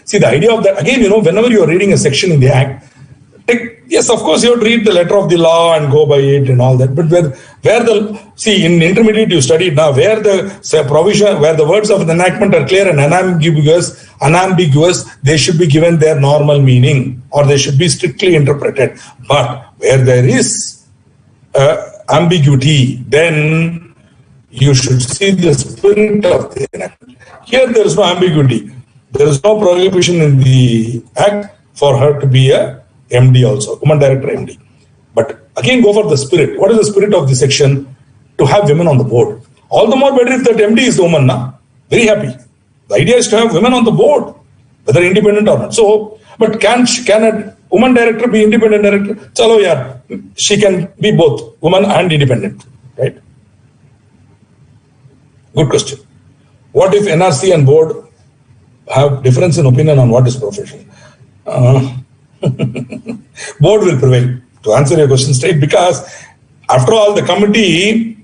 See, the idea of that, again, whenever you're reading a section in the Act, yes, of course, you have to read the letter of the law and go by it and all that. But in intermediate you studied now, where the provision, where the words of the enactment are clear and unambiguous, they should be given their normal meaning or they should be strictly interpreted. But where there is ambiguity, then you should see the spirit of the enactment. Here there is no ambiguity. There is no prohibition in the Act for her to be a MD also, woman director MD. But again, go for the spirit. What is the spirit of the section? To have women on the board. All the more better if that MD is the woman. Very happy. The idea is to have women on the board, whether independent or not. So, but can a woman director be independent director? Chalo yaar, she can be both woman and independent, right? Good question. What if NRC and board have difference in opinion on what is profession? Board will prevail, to answer your question straight, because after all, the committee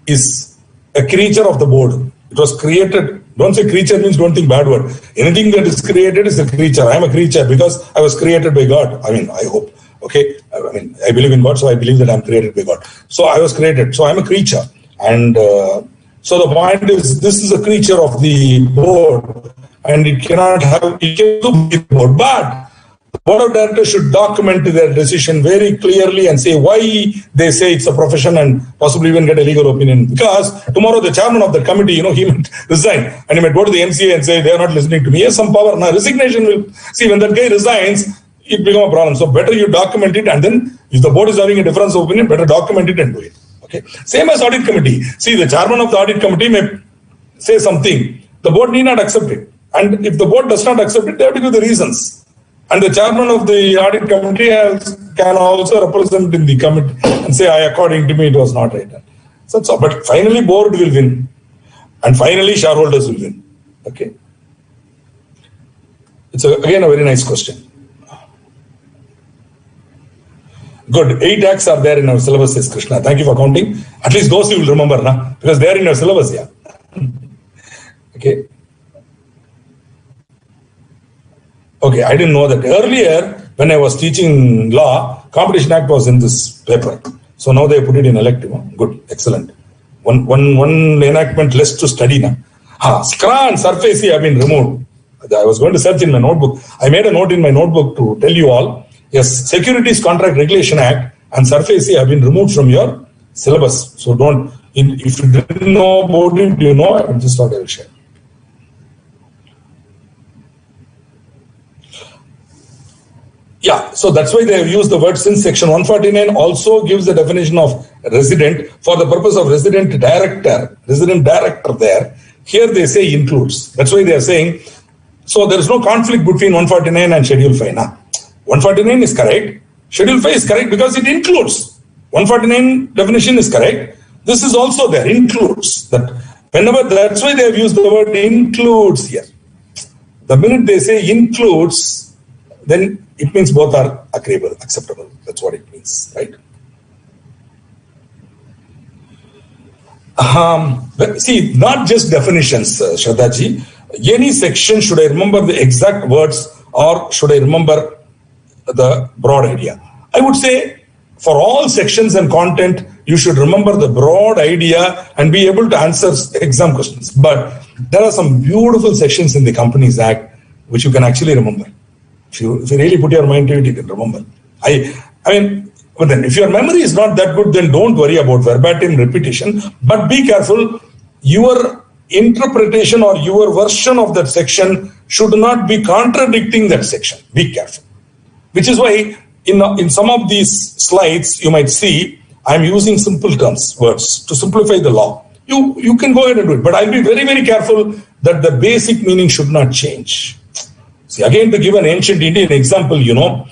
is a creature of the board. It was created. Don't say creature means don't think bad word. Anything that is created is a creature. I am a creature because I was created by God. I mean, I hope. Okay. I mean, I believe in God, so I believe that I am created by God. So I was created. So I am a creature. And so the point is, this is a creature of the board, and it can be the board. But the board of directors should document their decision very clearly and say why they say it's a profession and possibly even get a legal opinion. Because tomorrow the chairman of the committee, he might resign and he might go to the MCA and say they are not listening to me. He has some power. Now resignation will, see, when that guy resigns, it becomes a problem. So better you document it, and then if the board is having a difference of opinion, better document it and do it. Okay. Same as audit committee. See, the chairman of the audit committee may say something. The board need not accept it. And if the board does not accept it, they have to give the reasons. And the chairman of the audit committee can also represent in the committee and say, according to me, it was not right. So, but finally, board will win. And finally, shareholders will win. Okay. It's again a very nice question. Good. 8 acts are there in our syllabus, says Krishna. Thank you for counting. At least those you will remember, because they are in your syllabus, yeah. Okay. Okay, I didn't know that. Earlier, when I was teaching law, Competition Act was in this paper. So now they put it in elective. Good, excellent. One enactment less to study now. SCRA and SURFACE have been removed. I was going to search in my notebook. I made a note in my notebook to tell you all. Yes, Securities Contract Regulation Act and SURFACE have been removed from your syllabus. So don't, if you didn't know about it, you know, I just thought I will share. Yeah, so that's why they have used the word, since section 149 also gives the definition of resident for the purpose of resident director there. Here they say includes. That's why they are saying, so there is no conflict between 149 and Schedule 5. Nah. 149 is correct. Schedule 5 is correct because it includes. 149 definition is correct. This is also there, includes. That whenever, that's why they have used the word includes here. The minute they say includes, then it means both are agreeable, acceptable. That's what it means, right? See, not just definitions, Shraddhaji. Any section, should I remember the exact words or should I remember the broad idea? I would say for all sections and content, you should remember the broad idea and be able to answer exam questions. But there are some beautiful sections in the Companies Act which you can actually remember. If you really put your mind to it, you can remember. I mean, but then if your memory is not that good, then don't worry about verbatim repetition. But be careful. Your interpretation or your version of that section should not be contradicting that section. Be careful. Which is why in some of these slides, you might see I'm using simple terms, words, to simplify the law. You can go ahead and do it. But I'll be very, very careful that the basic meaning should not change. See, again, to give an ancient Indian example, you know,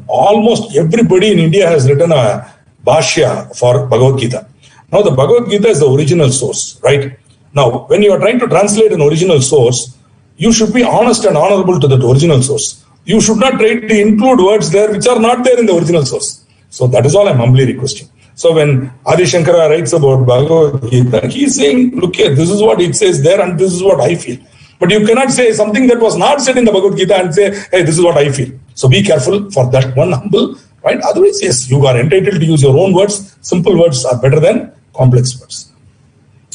almost everybody in India has written a Bhashya for Bhagavad Gita. Now, the Bhagavad Gita is the original source, right? Now, when you are trying to translate an original source, you should be honest and honorable to that original source. You should not try to include words there which are not there in the original source. So that is all I'm humbly requesting. So when Adi Shankara writes about Bhagavad Gita, he is saying, look here, this is what it says there and this is what I feel. But you cannot say something that was not said in the Bhagavad Gita and say, hey, this is what I feel. So be careful for that one, humble, right? Otherwise, yes, you are entitled to use your own words. Simple words are better than complex words.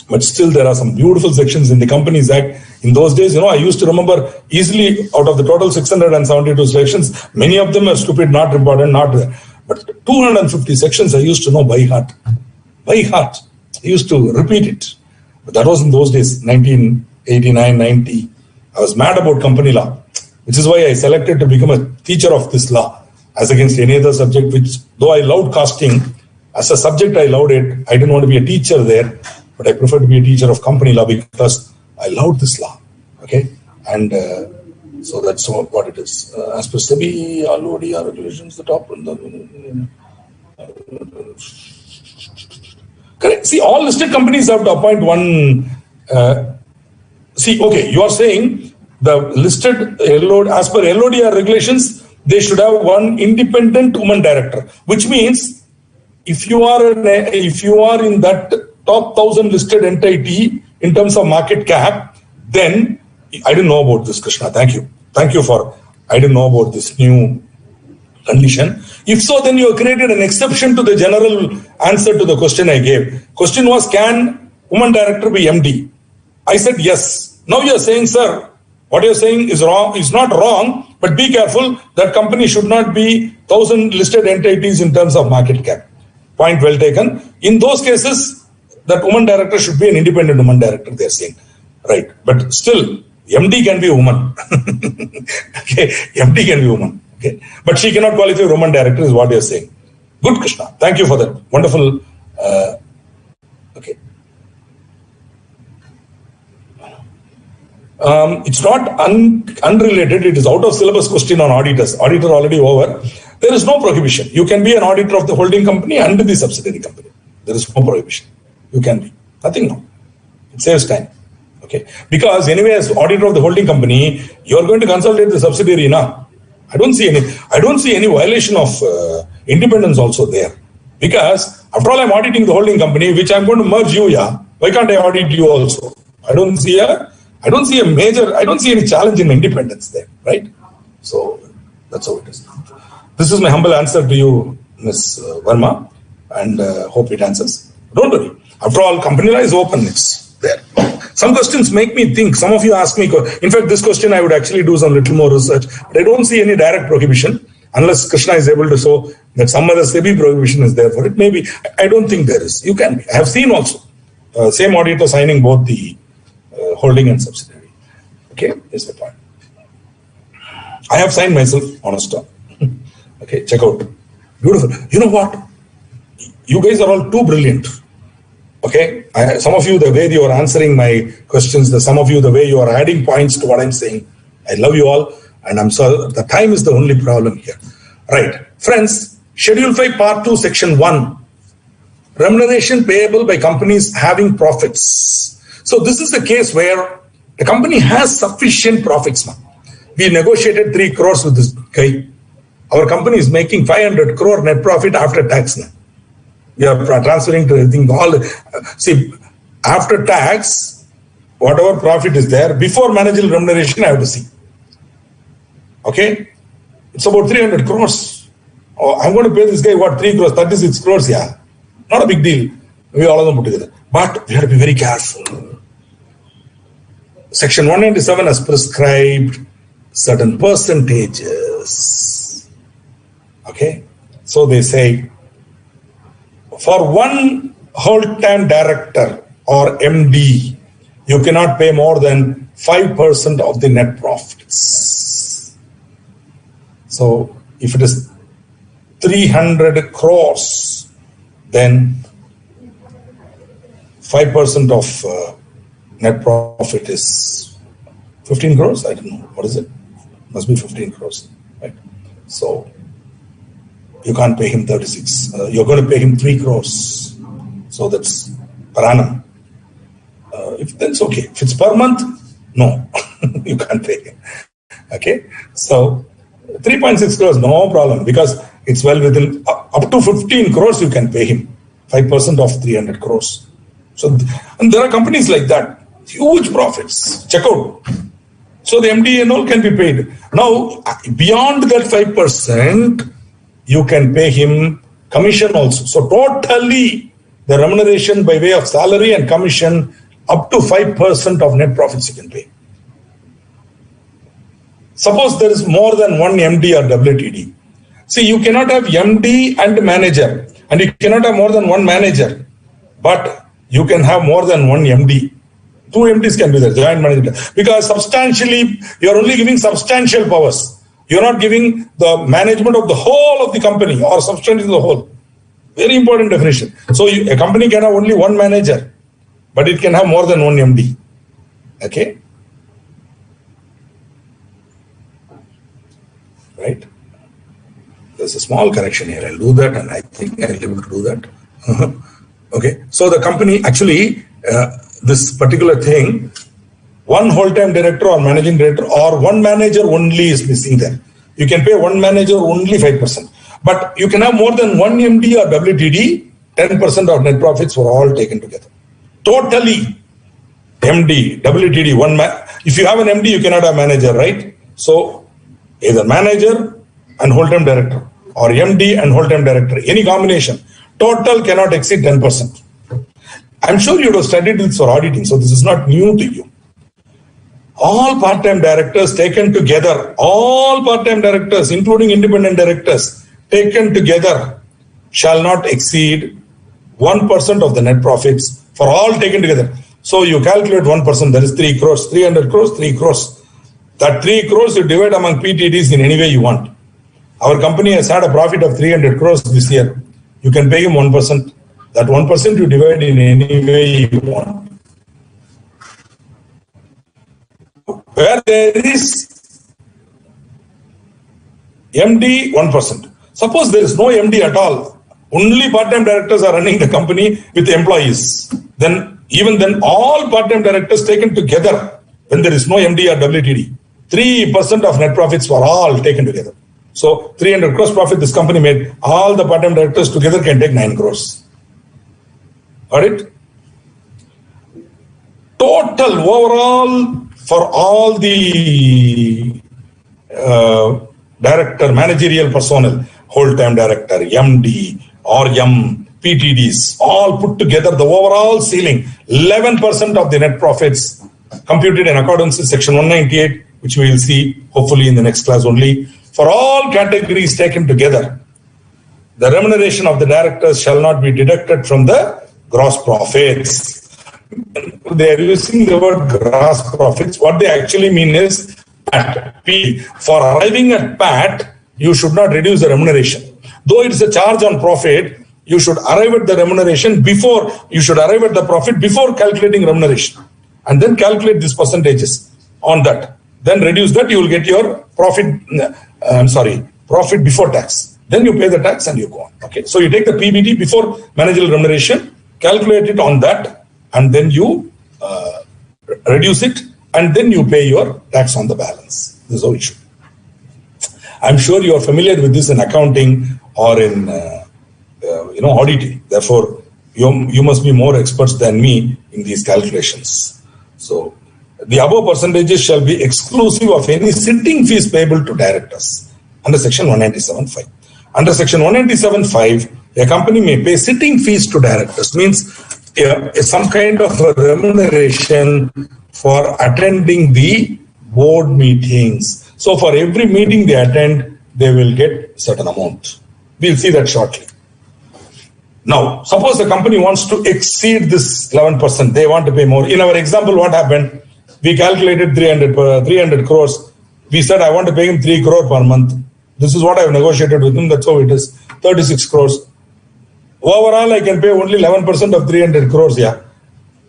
But still, there are some beautiful sections in the Companies Act. In those days, you know, I used to remember easily out of the total 672 sections, many of them are stupid, not important, not there. But 250 sections I used to know by heart. By heart. I used to repeat it. But that was in those days, 1989, 90. I was mad about company law, which is why I selected to become a teacher of this law as against any other subject, which though I loved costing, as a subject I loved it. I didn't want to be a teacher there, but I prefer to be a teacher of company law because I loved this law. Okay. And so that's what it is. As per SEBI, all ODR regulations, the top one. Correct. See, all listed companies have to appoint one. See, okay, you are saying the listed as per LODR regulations, they should have one independent woman director, which means if you are in that top 1,000 listed entity in terms of market cap, then I didn't know about this, Krishna. Thank you. Thank you for, I didn't know about this new condition. If so, then you have created an exception to the general answer to the question I gave. Question was, can woman director be MD? I said yes. Now you are saying, sir, what you are saying is wrong, is not wrong, but be careful, that company should not be 1,000 listed entities in terms of market cap. Point well taken. In those cases, that woman director should be an independent woman director, they are saying. Right. But still, MD can be a woman. Okay. MD can be a woman. Okay. But she cannot qualify a woman director is what you are saying. Good, Krishna. Thank you for that. Wonderful. Okay. It's not unrelated. It is out of syllabus question on auditors. Auditor already over. There is no prohibition. You can be an auditor of the holding company and the subsidiary company. There is no prohibition. You can be. Nothing no. It saves time. Okay. Because anyway, as auditor of the holding company, you are going to consolidate the subsidiary now. I don't see any violation of independence also there. Because after all, I'm auditing the holding company, which I'm going to merge you, yeah. Why can't I audit you also? I don't see any challenge in independence there, right? So that's how it is. This is my humble answer to you, Ms. Verma, and hope it answers. Don't worry. After all, company law is open. It's there. Some questions make me think. Some of you ask me. In fact, this question I would actually do some little more research, but I don't see any direct prohibition. unless Krishna is able to show that some other SEBI prohibition is there for it. Maybe, I don't think there is. You can. I have seen also same auditor signing both the holding and subsidiary. Okay, is the point. I have signed myself on a stock. Okay, check out. Beautiful. You know what? You guys are all too brilliant. Okay, some of you, the way you are answering my questions, some of you, the way you are adding points to what I'm saying. I love you all, and I'm sorry, the time is the only problem here. Right, friends, Schedule 5, Part 2, Section 1. Remuneration payable by companies having profits. So this is the case where the company has sufficient profits now. We negotiated 3 crores with this guy. Our company is making 500 crore net profit after tax now. We are transferring to everything. See, after tax, whatever profit is there, before managerial remuneration, I have to see. Okay? It's about 300 crores. Oh, I'm going to pay this guy, 3 crores, 36 crores, yeah. Not a big deal. We all of them put together. But we have to be very careful. Section 197 has prescribed certain percentages. Okay? So they say, for one whole-time director or MD, you cannot pay more than 5% of the net profits. So if it is 300 crores, then 5% of net profit is 15 crores. I don't know. What is it? Must be 15 crores. Right? So you can't pay him 36. You're going to pay him 3 crores. So that's per annum. If that's okay. If it's per month, no, you can't pay him. Okay. So 3.6 crores, no problem, because it's well within up to 15 crores you can pay him. 5% of 300 crores. So, and there are companies like that. Huge profits. Check out. So the MD and all can be paid. Now, beyond that 5%, you can pay him commission also. So totally, the remuneration by way of salary and commission, up to 5% of net profits you can pay. Suppose there is more than one MD or WTD. See, you cannot have MD and manager, and you cannot have more than one manager, but you can have more than one MD. 2 MDs can be there, joint manager, because substantially, you are only giving substantial powers. You are not giving the management of the whole of the company or substantially the whole. Very important definition. So a company can have only one manager, but it can have more than one MD. Okay? Right? There's a small correction here. I'll do that, and I think I'll be able to do that. Okay? So the company, actually, this particular thing, one whole-time director or managing director or one manager only is missing there. You can pay one manager only 5%. But you can have more than one MD or WTD, 10% of net profits were all taken together. Totally, MD, WTD, one man. If you have an MD, you cannot have manager, right? So, either manager and whole-time director or MD and whole-time director, any combination, total cannot exceed 10%. I'm sure you have studied this for auditing, so this is not new to you. All part-time directors taken together, all part-time directors, including independent directors, taken together shall not exceed 1% of the net profits for all taken together. So you calculate 1%, that is 3 crores, 300 crores, 3 crores. That 3 crores you divide among PTDs in any way you want. Our company has had a profit of 300 crores this year. You can pay him 1%. That 1% you divide in any way you want. Where there is MD, 1%. Suppose there is no MD at all, only part-time directors are running the company with employees. Then, even then, all part-time directors taken together, when there is no MD or WTD, 3% of net profits were all taken together. So, 300 crores profit this company made, all the part-time directors together can take 9 crores. Got it? Total overall for all the director, managerial personnel, whole-time director, MD, or PTDs, all put together, the overall ceiling, 11% of the net profits computed in accordance with Section 198, which we will see hopefully in the next class only. for all categories taken together, the remuneration of the directors shall not be deducted from the gross profits. They are using the word gross profits. What they actually mean is PAT. For arriving at PAT, you should not reduce the remuneration. Though it is a charge on profit, you should arrive at the remuneration before, you should arrive at the profit before calculating remuneration. And then calculate these percentages on that. Then reduce that, you will get your profit, profit before tax. Then you pay the tax and you go on. Okay, so you take the PBT before managerial remuneration, calculate it on that, and then you reduce it, and then you pay your tax on the balance. This is how it should. I'm sure you are familiar with this in accounting or in auditing. Therefore, you must be more experts than me in these calculations. So, the above percentages shall be exclusive of any sitting fees payable to directors under section 197.5. Under section 197.5, a company may pay sitting fees to directors, means some kind of a remuneration for attending the board meetings. So for every meeting they attend, they will get certain amount. We'll see that shortly. Now, suppose the company wants to exceed this 11%, they want to pay more. In our example, what happened? We calculated 300 crores. We said, I want to pay him 3 crore per month. This is what I have negotiated with him. That's how it is. 36 crores. Overall, I can pay only 11% of 300 crores. Yeah,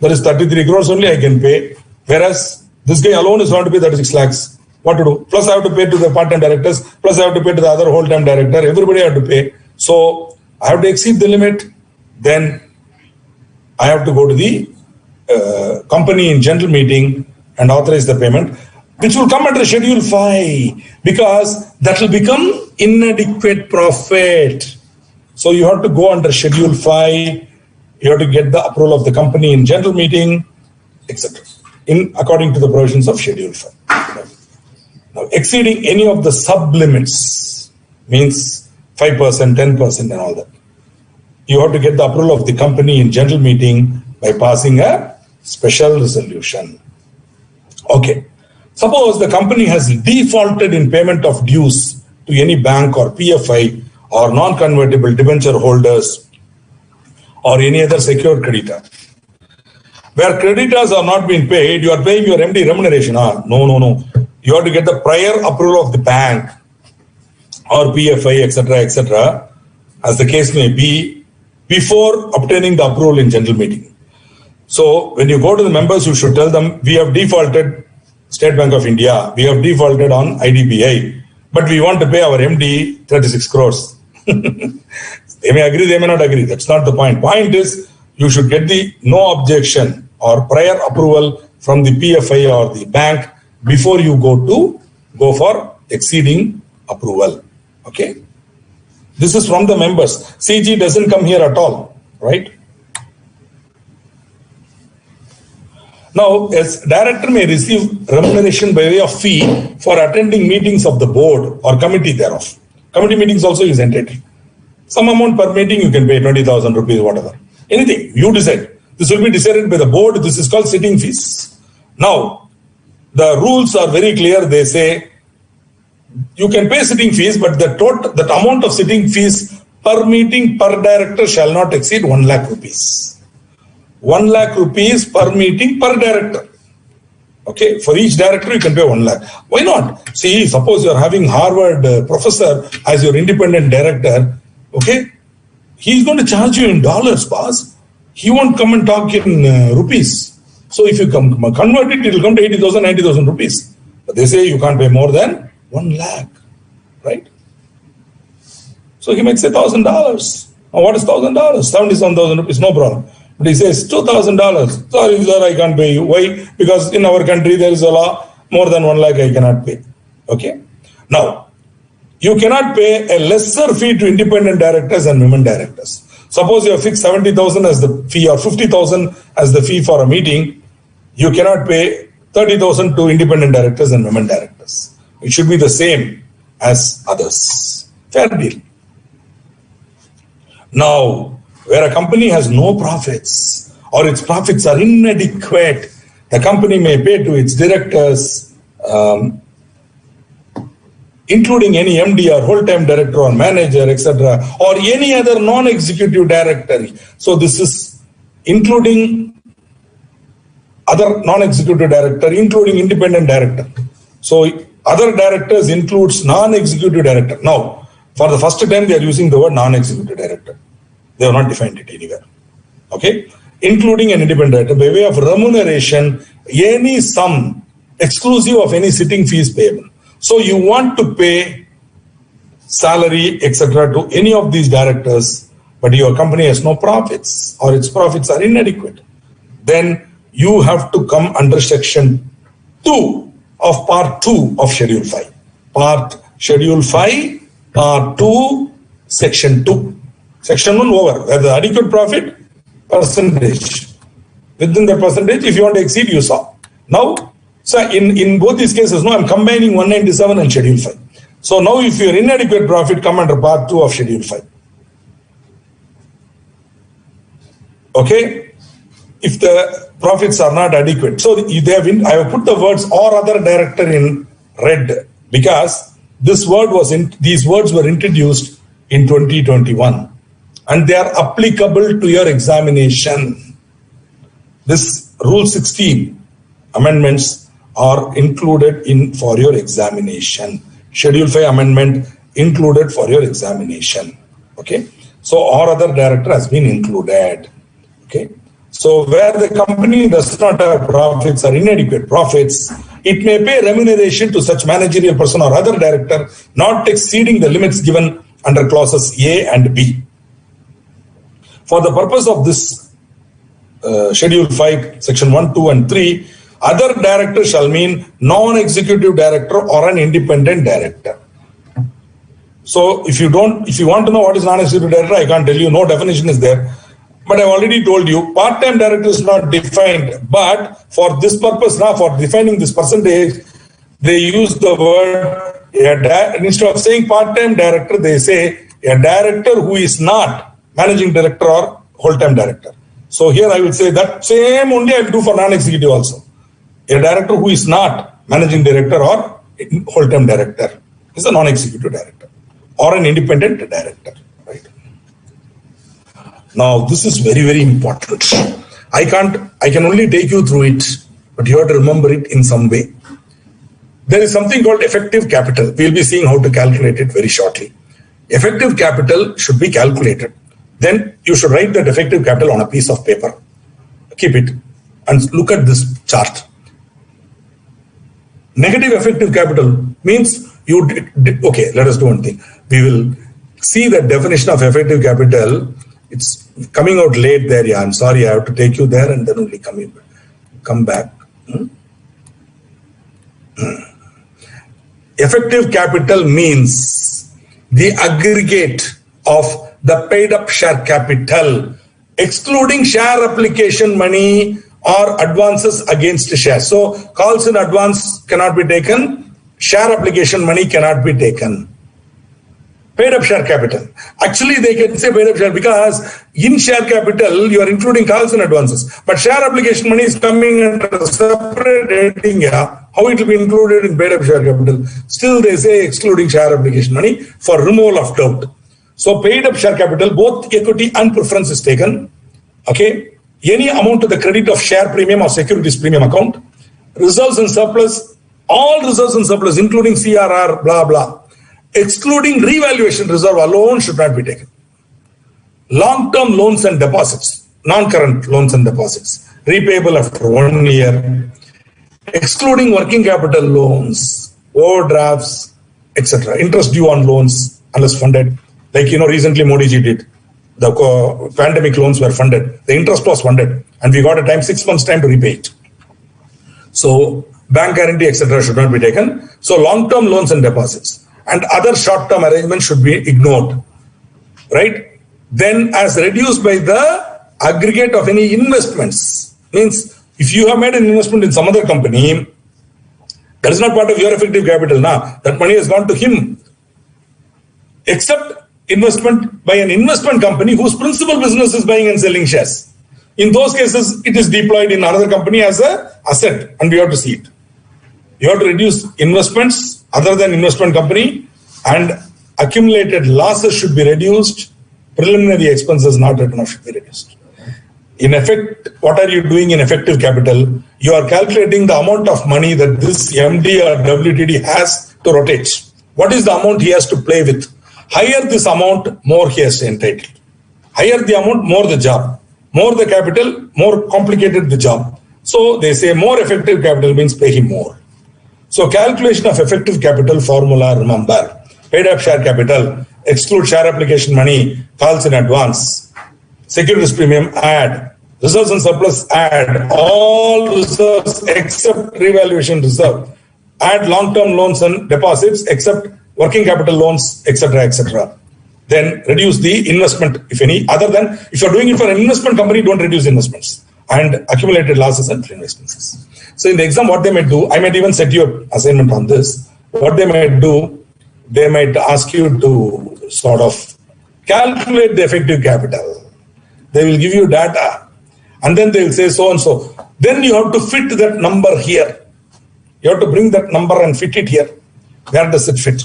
that is 33 crores only I can pay. Whereas this guy alone is going to pay 36 lakhs. What to do? Plus I have to pay to the part-time directors. Plus I have to pay to the other whole-time director. Everybody have to pay. So I have to exceed the limit. Then I have to go to the company in general meeting and authorize the payment, which will come under Schedule 5, because that will become inadequate profit. So you have to go under Schedule 5, you have to get the approval of the company in general meeting, etc. According to the provisions of Schedule 5. Now, exceeding any of the sub-limits means 5%, 10% and all that. You have to get the approval of the company in general meeting by passing a special resolution. Okay. Suppose the company has defaulted in payment of dues to any bank or PFI or non-convertible debenture holders or any other secured creditor. Where creditors are not being paid, you are paying your MD remuneration. No. You have to get the prior approval of the bank or PFI, etc., as the case may be, before obtaining the approval in general meeting. So when you go to the members, you should tell them, we have defaulted State Bank of India, we have defaulted on IDBI, but we want to pay our MD 36 crores. They may agree, they may not agree. That's not the point. Point is, you should get the no objection or prior approval from the PFI or the bank before you go for exceeding approval. Okay. This is from the members. CG doesn't come here at all, right? Now, as director may receive remuneration by way of fee for attending meetings of the board or committee thereof. Committee meetings also is entitled. Some amount per meeting you can pay 20,000 rupees, whatever. Anything, you decide. This will be decided by the board. This is called sitting fees. Now, the rules are very clear. They say you can pay sitting fees, but that amount of sitting fees per meeting per director shall not exceed 1 lakh rupees. 1 lakh rupees per meeting per director. Okay, for each director you can pay 1 lakh. Why not? See, suppose you are having Harvard professor as your independent director. Okay, he's going to charge you in dollars, boss. He won't come and talk in rupees. So if you convert it, it will come to 80,000, 90,000 rupees. But they say you can't pay more than 1 lakh, right? So he might say $1,000. Now what is $1,000? 77,000 rupees, no problem. But he says $2,000. Sorry, sir, I can't pay you. Why? Because in our country there is a law, more than 1 lakh I cannot pay. Okay. Now, you cannot pay a lesser fee to independent directors and women directors. Suppose you have fixed 70,000 as the fee or 50,000 as the fee for a meeting. You cannot pay 30,000 to independent directors and women directors. It should be the same as others. Fair deal. Now, where a company has no profits or its profits are inadequate, the company may pay to its directors including any MD or whole-time director or manager, etc., or any other non-executive director. So this is including other non-executive director, including independent director. So other directors includes non-executive director. Now, for the first time, they are using the word non-executive director. They have not defined it anywhere. Okay? Including an independent director by way of remuneration, any sum exclusive of any sitting fees payable. So you want to pay salary, etc. to any of these directors, but your company has no profits or its profits are inadequate. Then you have to come under section 2 of part 2 of schedule 5. Schedule 5, part 2, section 2. Section 1 over, where the adequate profit percentage. Within the percentage, if you want to exceed, you saw. Now, so in both these cases, now I'm combining 197 and schedule 5. So now if your inadequate profit, come under part 2 of schedule 5. Okay? If the profits are not adequate. So I have put the words or other director in red because these words were introduced in 2021 and they are applicable to your examination. This Rule 16 amendments are included for your examination. Schedule 5 amendment included for your examination. Okay. So or other director has been included. Okay. So where the company does not have profits or inadequate profits, it may pay remuneration to such managerial person or other director not exceeding the limits given under clauses A and B. For the purpose of this Schedule 5, Section 1, 2 and 3, other director shall mean non-executive director or an independent director. So if you want to know what is non-executive director, I can't tell you, no definition is there. But I've already told you, part-time director is not defined. But for this purpose now, for defining this percentage, they use the word, instead of saying part-time director, they say a director who is not managing director or whole-time director. So here I will say that same only I will do for non-executive also. A director who is not managing director or whole-time director is a non-executive director or an independent director. Right? Now this is very, very important. I can only take you through it, but you have to remember it in some way. There is something called effective capital. We'll be seeing how to calculate it very shortly. Effective capital should be calculated. Then you should write that effective capital on a piece of paper. Keep it and look at this chart. Negative effective capital means okay, let us do one thing. We will see the definition of effective capital. It's coming out late there. Yeah, I'm sorry. I have to take you there and then only come back. Effective capital means the aggregate of the paid up share capital, excluding share application money or advances against shares. So calls in advance cannot be taken, share application money cannot be taken. Paid up share capital. Actually, they can say paid up share because in share capital, you are including calls and advances. But share application money is coming under a separate heading. How it will be included in paid up share capital? Still, they say excluding share application money for removal of doubt. So paid up share capital, both equity and preference is taken. Okay. Any amount to the credit of share premium or securities premium account, reserves and surplus, all reserves and surplus, including CRR, blah, blah. Excluding revaluation reserve alone should not be taken. Long-term loans and deposits, non-current loans and deposits, repayable after 1 year, excluding working capital loans, overdrafts, etc. Interest due on loans unless funded. Like, recently Modi ji did. The pandemic loans were funded. The interest was funded. And we got a time, 6 months time to repay it. So bank guarantee, etc. should not be taken. So long-term loans and deposits and other short-term arrangements should be ignored. Right? Then as reduced by the aggregate of any investments. Means if you have made an investment in some other company, that is not part of your effective capital now. That money has gone to him. Except investment by an investment company whose principal business is buying and selling shares. In those cases, it is deployed in another company as an asset and we have to see it. You have to reduce investments other than investment company, and accumulated losses should be reduced, preliminary expenses not written off should be reduced. In effect, what are you doing in effective capital? You are calculating the amount of money that this MD or WTD has to rotate. What is the amount he has to play with? Higher this amount, more he has to entitle. Higher the amount, more the job. More the capital, more complicated the job. So they say more effective capital means pay him more. So calculation of effective capital formula, remember, paid up share capital, exclude share application money, calls in advance, securities premium add, reserves and surplus add, all reserves except revaluation reserve, add long-term loans and deposits except working capital loans, etc., etc. Then reduce the investment, if any, other than, if you're doing it for an investment company, don't reduce investments and accumulated losses and expenses. So in the exam, what they might do, I might even set you an assignment on this. What they might do, they might ask you to sort of calculate the effective capital. They will give you data and then they will say so and so. Then you have to fit that number here. You have to bring that number and fit it here. Where does it fit?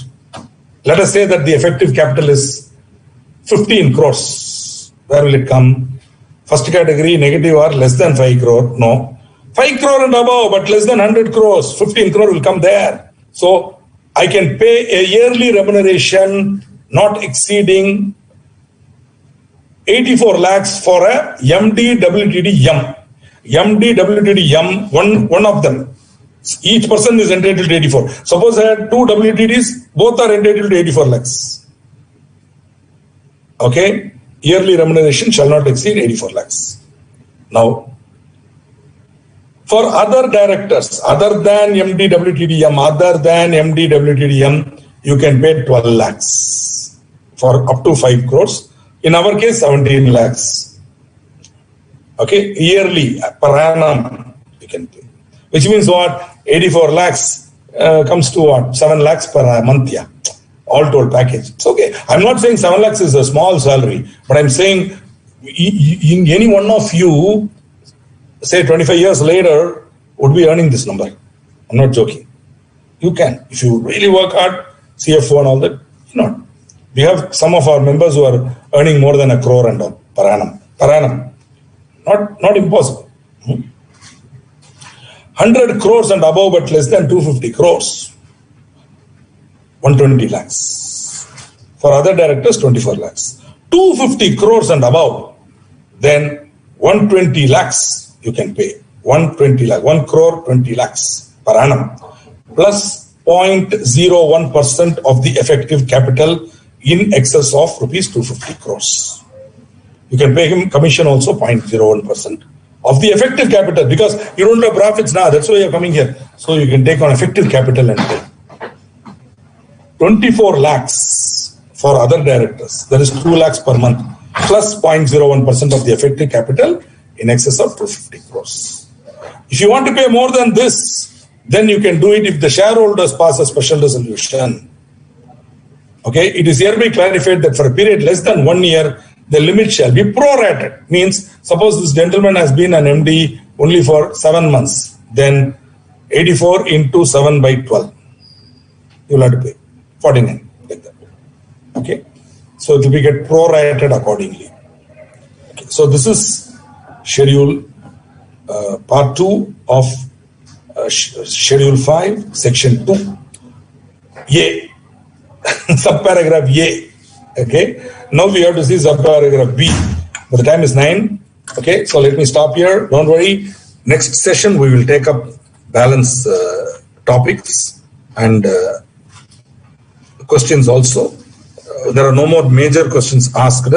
Let us say that the effective capital is 15 crores. Where will it come? First category, negative or less than 5 crore. No. 5 crore and above, but less than 100 crores. 15 crore will come there. So I can pay a yearly remuneration not exceeding 84 lakhs for a MD WTD M. MD WTD M, one of them. Each person is entitled to 84. Suppose I had 2 WTDs, both are entitled to 84 lakhs. Okay? Yearly remuneration shall not exceed 84 lakhs. Now, for other directors, other than MD WTD M, you can pay 12 lakhs for up to 5 crores. In our case, 17 lakhs. Okay? Yearly, per annum, you can pay. Which means what? 84 lakhs comes to what? 7 lakhs per month, yeah. All told package. It's okay. I'm not saying 7 lakhs is a small salary, but I'm saying in any one of you, say 25 years later, would be earning this number. I'm not joking. You can. If you really work hard, CFO and all that, you know. We have some of our members who are earning more than 1 crore and all per annum. Per annum. Not impossible. 100 crores and above, but less than 250 crores. 120 lakhs. For other directors, 24 lakhs. 250 crores and above, then 120 lakhs you can pay. 120 lakhs, 1 crore, 20 lakhs per annum. Plus 0.01% of the effective capital in excess of rupees 250 crores. You can pay him commission also 0.01% of the effective capital, because you don't have profits now. That's why you're coming here. So you can take on effective capital and pay. 24 lakhs for other directors. That is 2 lakhs per month, plus 0.01% of the effective capital in excess of 250 crores. If you want to pay more than this, then you can do it if the shareholders pass a special resolution. Okay, it is hereby clarified that for a period less than 1 year, the limit shall be prorated. Means, suppose this gentleman has been an MD only for 7 months, then 84 into 7 by 12. You will have to pay 49, like that. Okay, so it will be get prorated accordingly. Okay. So this is schedule part 2 of schedule 5, section 2. A. Subparagraph A. Okay. Now we have to see subparagraph B. But the time is 9. Okay. So let me stop here. Don't worry. Next session we will take up balance topics and questions also. There are no more major questions asked.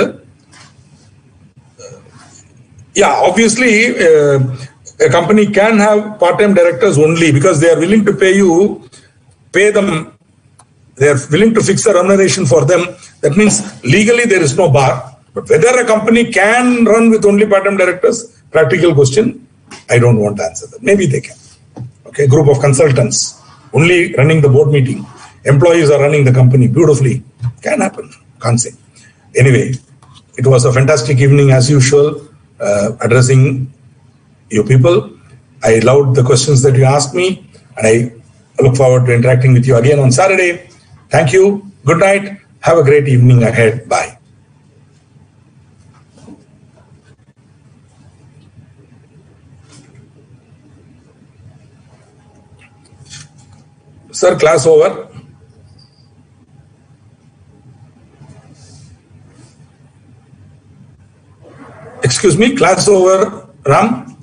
Yeah, obviously a company can have part-time directors only because they are willing to pay them. They are willing to fix the remuneration for them. That means legally there is no bar. But whether a company can run with only part-time directors, practical question, I don't want to answer that. Maybe they can. Okay, group of consultants only running the board meeting. Employees are running the company beautifully. Can happen. Can't say. Anyway, it was a fantastic evening as usual, addressing you people. I loved the questions that you asked me, and I I look forward to interacting with you again on Saturday. Thank you. Good night. Have a great evening ahead. Bye. Sir, class over. Excuse me, class over. Ram?